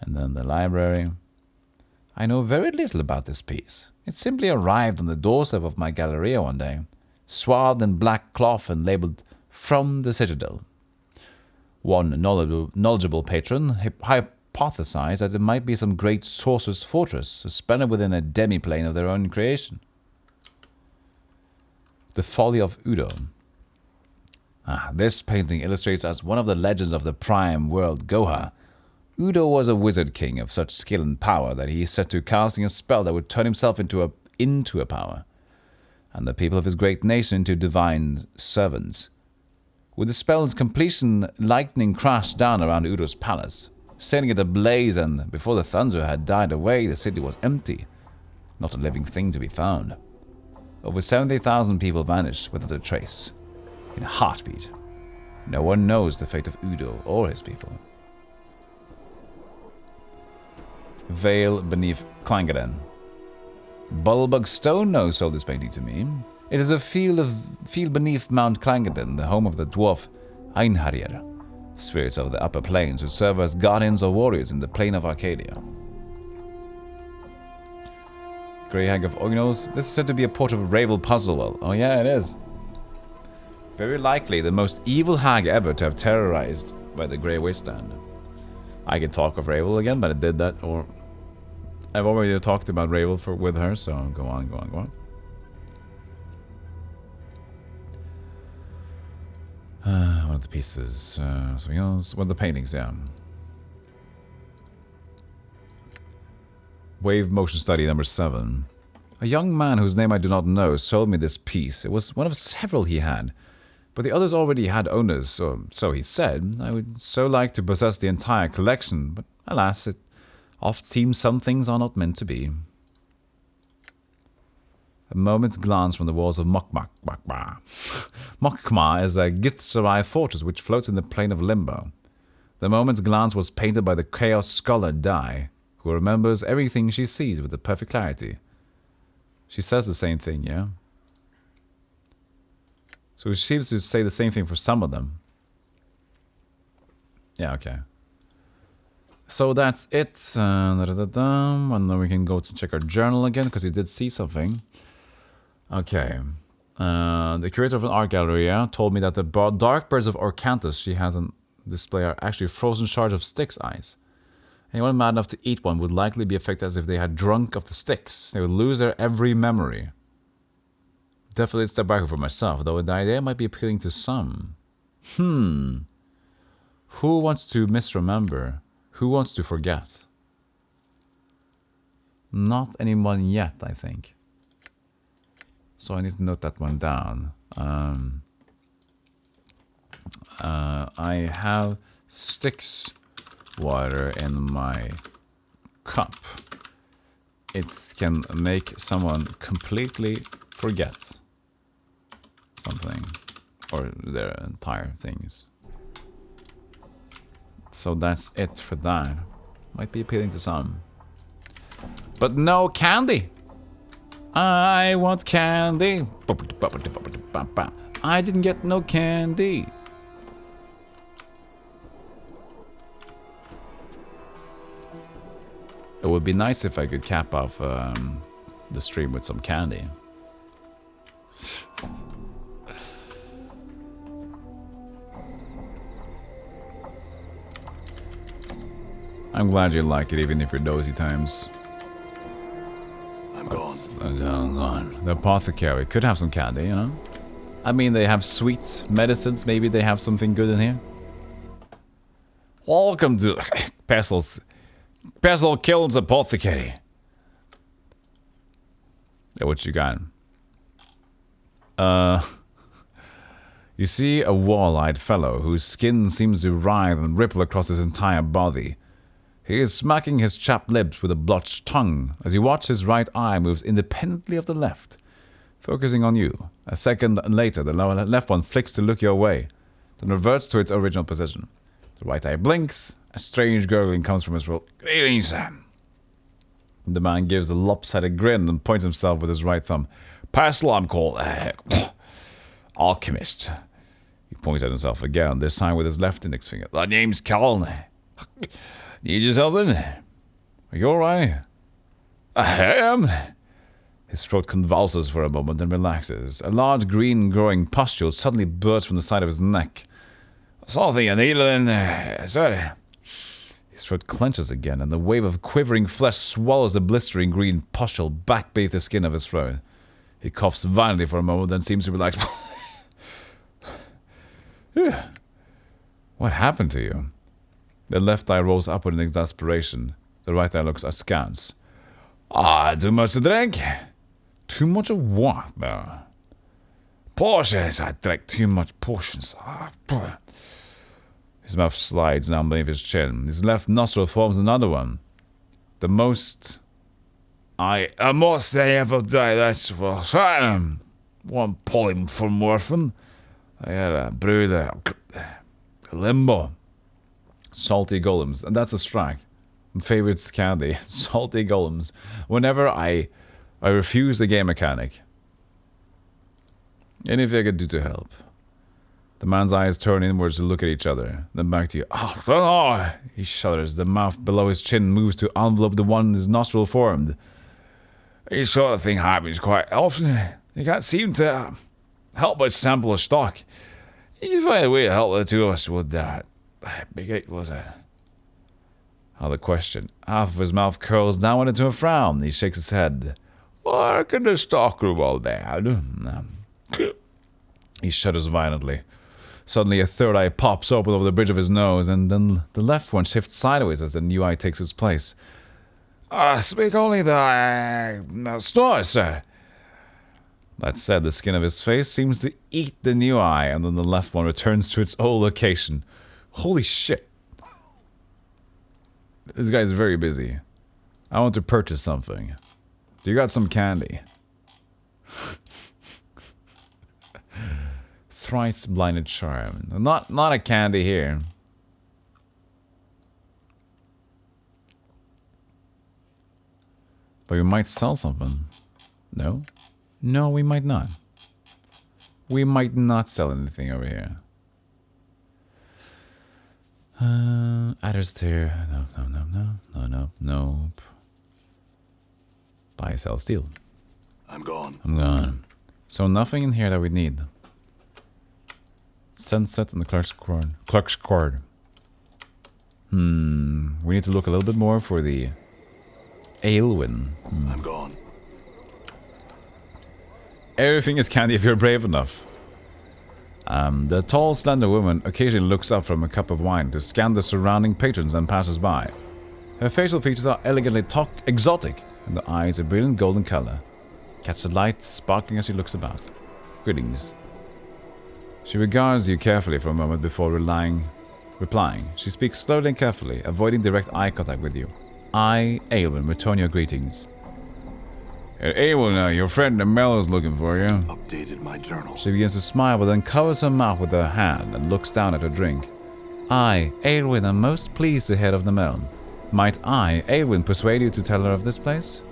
Speaker 1: And then the library. I know very little about this piece. It simply arrived on the doorstep of my Galleria one day, swathed in black cloth and labelled, "From the Citadel." One knowledgeable patron hypothesized that it might be some great sorcerer's fortress, suspended within a demi-plane of their own creation. The Folly of Udo. This painting illustrates as one of the legends of the prime world Goha. Udo was a wizard king of such skill and power that he set to casting a spell that would turn himself into a power, and the people of his great nation into divine servants. With the spell's completion, lightning crashed down around Udo's palace, setting it ablaze, and before the thunder had died away, the city was empty, not a living thing to be found. Over 70,000 people vanished without a trace. In a heartbeat. No one knows the fate of Udo or his people. Vale beneath Clangaden. Bulbug Stone Nose sold this painting to me. It is a field beneath Mount Clangaden, the home of the dwarf Einherjar, spirits of the upper plains who serve as guardians or warriors in the plain of Arcadia. Grey Hag of Ognos. This is said to be a port of Ravel Puzzlewell. Oh yeah, it is. Very likely the most evil hag ever to have terrorized by the Grey Wasteland. I can talk of Ravel again, but I did that, or I've already talked about Ravel with her, so go on. What are the pieces? Something else? What are the paintings? Yeah. Wave Motion Study number 7. A young man whose name I do not know sold me this piece. It was one of several he had, but the others already had owners, or so he said. I would so like to possess the entire collection, but alas, it oft seems some things are not meant to be. A moment's glance from the walls of Mokmak. Mokma is a Githzerai fortress which floats in the plain of Limbo. The moment's glance was painted by the Chaos Scholar Dai, who remembers everything she sees with the perfect clarity. She says the same thing, yeah? So it seems to say the same thing for some of them. Yeah, okay. So that's it. And then we can go to check our journal again, because we did see something. Okay. The curator of an art gallery told me that the dark birds of Orcanthus she has on display are actually frozen shards of Styx eyes. Anyone mad enough to eat one would likely be affected as if they had drunk of the Styx. They would lose their every memory. Definitely a step back for myself, though the idea might be appealing to some. Who wants to misremember? Who wants to forget? Not anyone yet, I think. So I need to note that one down. I have Styx water in my cup. It can make someone completely forget something or their entire things. So that's it for that. Might be appealing to some. But no candy! I want candy! I didn't get no candy! It would be nice if I could cap off the stream with some candy. I'm glad you like it, even if you're dozy times.
Speaker 2: I'm gone.
Speaker 1: Gone. The apothecary could have some candy, you know? I mean, they have sweets, medicines. Maybe they have something good in here. Welcome to Pestil's. Pestil kills apothecary. Yeah, what you got? You see a wall-eyed fellow whose skin seems to writhe and ripple across his entire body. He is smacking his chapped lips with a blotched tongue as you watch his right eye moves independently of the left, focusing on you. A second later, the left one flicks to look your way, then reverts to its original position. The right eye blinks. A strange gurgling comes from his throat. Greetings, Sam. The man gives a lopsided grin and points himself with his right thumb. Pestil, I'm called Alchemist. He points at himself again, this time with his left index finger. My name's Callan. Need you something? Are you alright? I am. His throat convulses for a moment, then relaxes. A large green growing pustule suddenly bursts from the side of his neck. Something a needle in there. Sorry. His throat clenches again, and the wave of quivering flesh swallows the blistering green pustule back beneath the skin of his throat. He coughs violently for a moment, then seems to relax. What happened to you? The left eye rolls upward in exasperation. The right eye looks askance. Too much to drink? Too much of what, though? Portions. I drank too much potions. His mouth slides down beneath his chin. His left nostril forms another one. The most I ever die, that's for certain. One polymorphin. I had a brew there. Limbo. Salty golems. And that's a strike. My favorite candy. Salty golems. Whenever I refuse the game mechanic. Anything I could do to help. The man's eyes turn inwards to look at each other, then back to you. Oh, he shudders. The mouth below his chin moves to envelope the one his nostril formed. This sort of thing happens quite often. You can't seem to help but sample a stock. You can find a way to help the two of us with that. Big it was it? Another question. Half of his mouth curls downward into a frown. He shakes his head. I reckon the stock grew all bad. He shudders violently. Suddenly a third eye pops open over the bridge of his nose, and then the left one shifts sideways as the new eye takes its place. Speak only the snore, sir. That said, the skin of his face seems to eat the new eye, and then the left one returns to its old location. Holy shit. This guy's very busy. I want to purchase something. Do you got some candy? Thrice blinded charm. Not a candy here. But we might sell something. No? No, we might not. We might not sell anything over here. Adders tier. Nope. Buy, sell, steal.
Speaker 2: I'm gone.
Speaker 1: I'm gone. So nothing in here that we need. Sunset and the clerk's cord. We need to look a little bit more for the Aelwyn.
Speaker 2: I'm gone.
Speaker 1: Everything is candy if you're brave enough. The tall, slender woman occasionally looks up from a cup of wine to scan the surrounding patrons and passers-by. Her facial features are elegantly exotic, and the eyes a brilliant golden color. Catch the light sparkling as she looks about. Greetings. She regards you carefully for a moment before replying. She speaks slowly and carefully, avoiding direct eye contact with you. I, Aelwyn, return your greetings. Aelwyn, your friend Mel is looking for you.
Speaker 2: Updated my journal.
Speaker 1: She begins to smile, but then covers her mouth with her hand and looks down at her drink. I, Aelwyn, am most pleased to hear of the Mel. Might I, Aelwyn, persuade you to tell her of this place?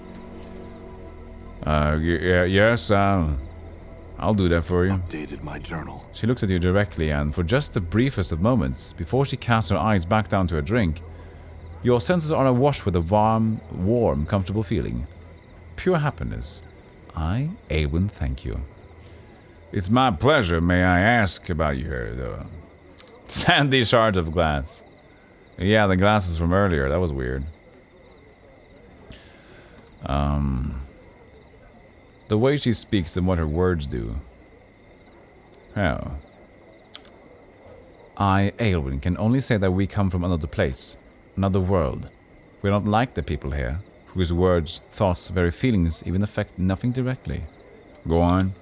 Speaker 1: Yes, I'll do that for you.
Speaker 2: Updated my journal.
Speaker 1: She looks at you directly, and for just the briefest of moments, before she casts her eyes back down to her drink, your senses are awash with a warm, comfortable feeling. Pure happiness. I, Aelwyn, thank you. It's my pleasure. May I ask about your sandy shards of glass? Yeah, the glasses from earlier. That was weird. The way she speaks and what her words do. How? I, Aelwyn, can only say that we come from another place, another world. We're not like the people here, whose words, thoughts, very feelings even affect nothing directly. Go on.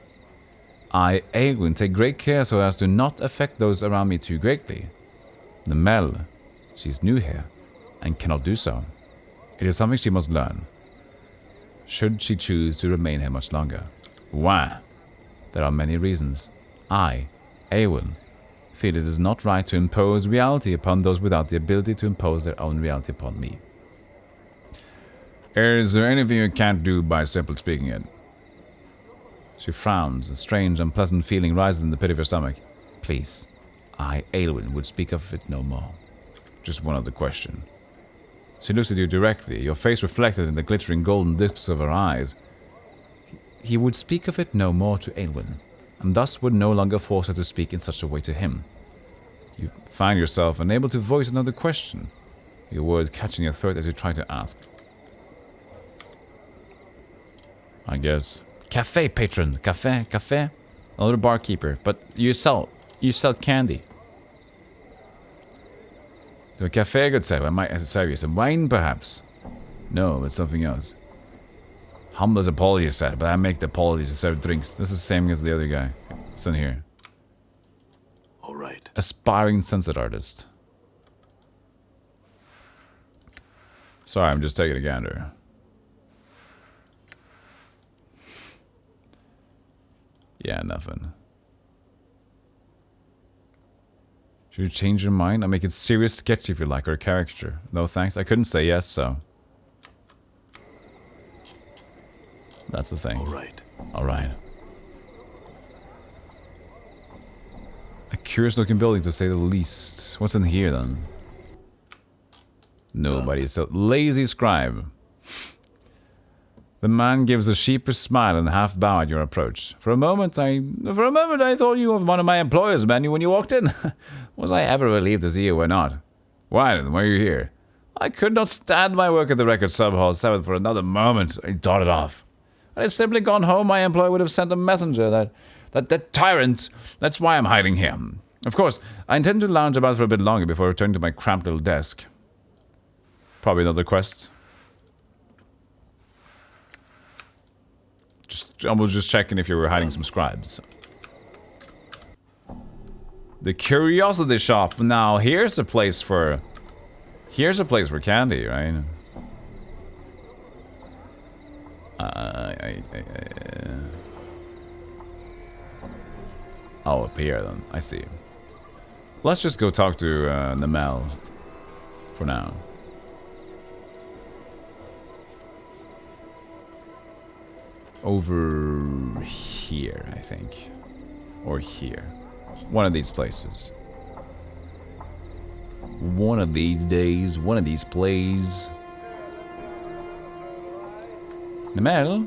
Speaker 1: I, Aelwyn, take great care so as to not affect those around me too greatly. The Mel, she's new here, and cannot do so. It is something she must learn, should she choose to remain here much longer. Why? There are many reasons. I, Aelwyn, feel it is not right to impose reality upon those without the ability to impose their own reality upon me. Is there anything you can't do by simply speaking it? She frowns. A strange, unpleasant feeling rises in the pit of her stomach. Please, I, Aelwyn, would speak of it no more. Just one other question. She looks at you directly, your face reflected in the glittering golden discs of her eyes. He would speak of it no more to Aelwyn, and thus would no longer force her to speak in such a way to him. You find yourself unable to voice another question, your words catching your throat as you try to ask. I guess. Cafe patron, cafe. Another barkeeper, but you sell candy. To a cafe, good sir. I might serve you some wine, perhaps. No, it's something else. Humble as apologies, sir, but I make the apologies to serve drinks. This is the same as the other guy. It's in here.
Speaker 2: All right.
Speaker 1: Aspiring sunset artist. Sorry, I'm just taking a gander. Yeah, nothing. Should you change your mind? I'll make it serious sketchy if you like, or a caricature. No thanks. I couldn't say yes, so. That's the thing. Alright. A curious looking building to say the least. What's in here then? Nobody. So lazy scribe. The man gives a sheepish smile and half bow at your approach. For a moment I thought you were one of my employers, man, when you walked in. Was I ever relieved to see you or not? Why then? Why are you here? I could not stand my work at the Record Sub Hall 7 for another moment. I dotted off. Had I simply gone home, my employer would have sent a messenger. That tyrant. That's why I'm hiding here. Of course, I intend to lounge about for a bit longer before returning to my cramped little desk. Probably another quest. I was just checking if you were hiding some scribes. The curiosity shop. Now here's a place for candy, right? Oh, up here then. I see. Let's just go talk to Namel for now. Over here, I think. or here. One of these places. One of these days, one of these plays. Nemel?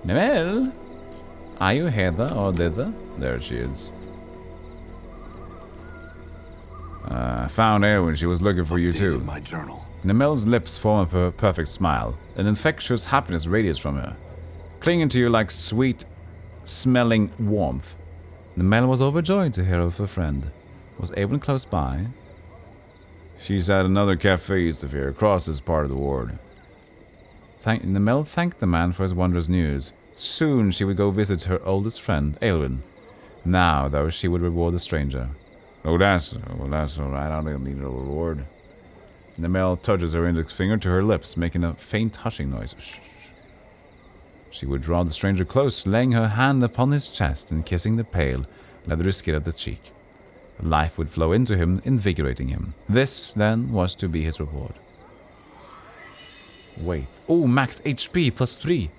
Speaker 1: Nemel? Are you hither or thither? There she is. I found her when she was looking for you too.
Speaker 2: My journal.
Speaker 1: Nemel's lips form a perfect smile. An infectious happiness radiates from her, clinging to you like sweet-smelling warmth. Nemel was overjoyed to hear of her friend. Was Abelin close by? She's at another cafe east of here, across this part of the ward. Nemel thanked the man for his wondrous news. Soon she would go visit her oldest friend, Aelwyn. Now, though, she would reward the stranger. Oh, that's alright. I don't need a reward. Nemel touches her index finger to her lips, making a faint hushing noise. Shh. She would draw the stranger close, laying her hand upon his chest and kissing the pale, leathery skin of the cheek. Life would flow into him, invigorating him. This, then, was to be his reward. Wait. Oh, max HP plus 3.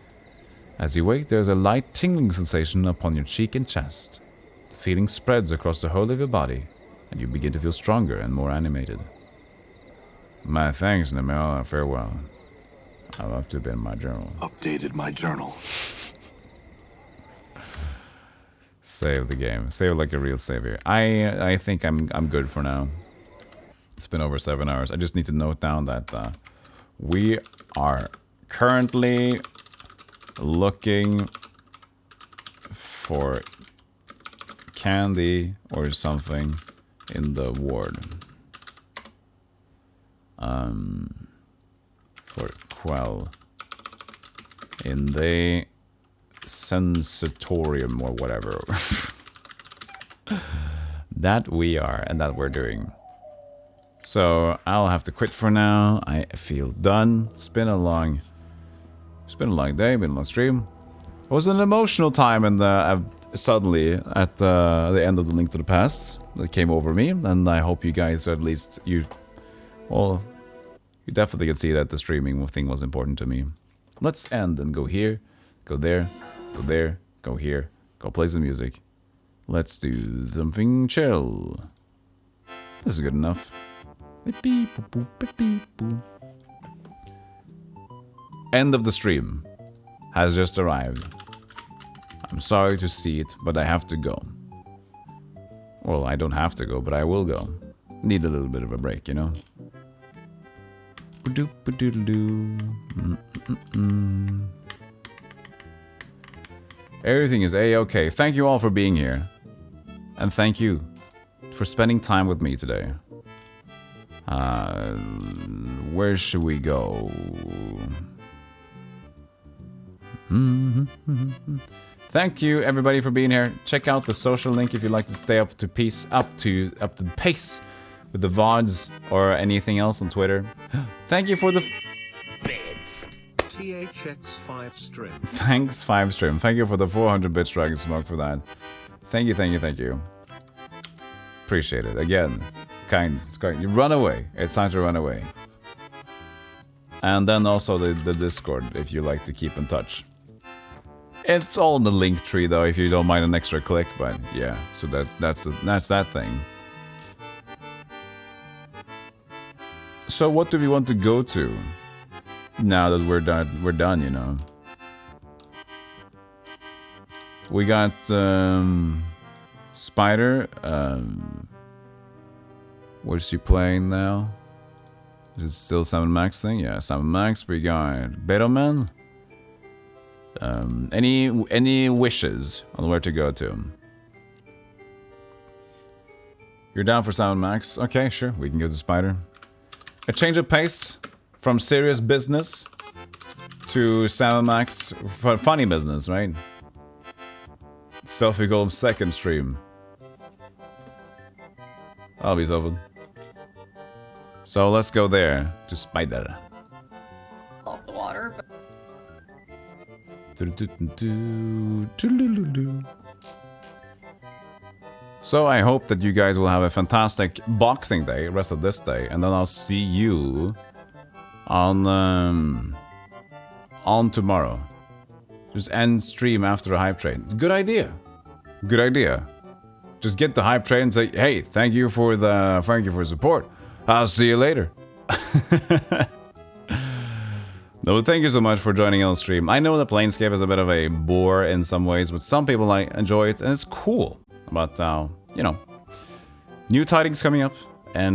Speaker 1: As you wait, there's a light tingling sensation upon your cheek and chest. The feeling spreads across the whole of your body, and you begin to feel stronger and more animated. My thanks, Nemel. Farewell. I'll have to be in my journal.
Speaker 2: Updated my journal.
Speaker 1: Save the game. Save like a real savior. I think I'm good for now. It's been over 7 hours. I just need to note down that we are currently looking for candy or something in the ward. For Quell in the sensatorium or whatever. That we are and that we're doing. So I'll have to quit for now. I feel done. It's been a long day, been a long stream. It was an emotional time, and suddenly at the end of the Link to the Past that came over me, and I hope you guys, at least you definitely can see that the streaming thing was important to me. Let's end and go here, go there, go there, go here, go play some music. Let's do something chill. This is good enough. End of the stream has just arrived. I'm sorry to see it, but I have to go. Well, I don't have to go, but I will go. Need a little bit of a break, you know? Everything is A-okay. Thank you all for being here. And thank you for spending time with me today. Where should we go? Thank you everybody for being here. Check out the social link if you'd like to stay up to pace with the VODs or anything else on Twitter. Thank you for the bits.
Speaker 8: THX5 stream.
Speaker 1: Thanks 5 stream. Thank you for the 400 bits, Dragon Smoke, for that. Thank you. Appreciate it. Again, kind. You run away. It's time to run away. And then also the Discord if you like to keep in touch. It's all in the link tree though, if you don't mind an extra click, but yeah, so that's that thing. So what do we want to go to now that we're done, you know? We got Spider. What's she playing now? Is it still Salmon Max thing? Yeah, Salmon Max. We got Beto Man. Any wishes on where to go to? You're down for Salmon Max? Okay, sure. We can go to Spider. A change of pace from serious business to Salmon Max for funny business, right? Stealthygolem's second stream. I'll be open. So let's go there to Spider.
Speaker 5: Off the water.
Speaker 1: So I hope that you guys will have a fantastic Boxing Day, rest of this day, and then I'll see you on tomorrow. Just end stream after a hype train. Good idea. Good idea. Just get the hype train and say, hey, thank you for support. I'll see you later. No, thank you so much for joining on the stream. I know that Planescape is a bit of a bore in some ways, but some people enjoy it, and it's cool. But, you know, new tidings coming up, and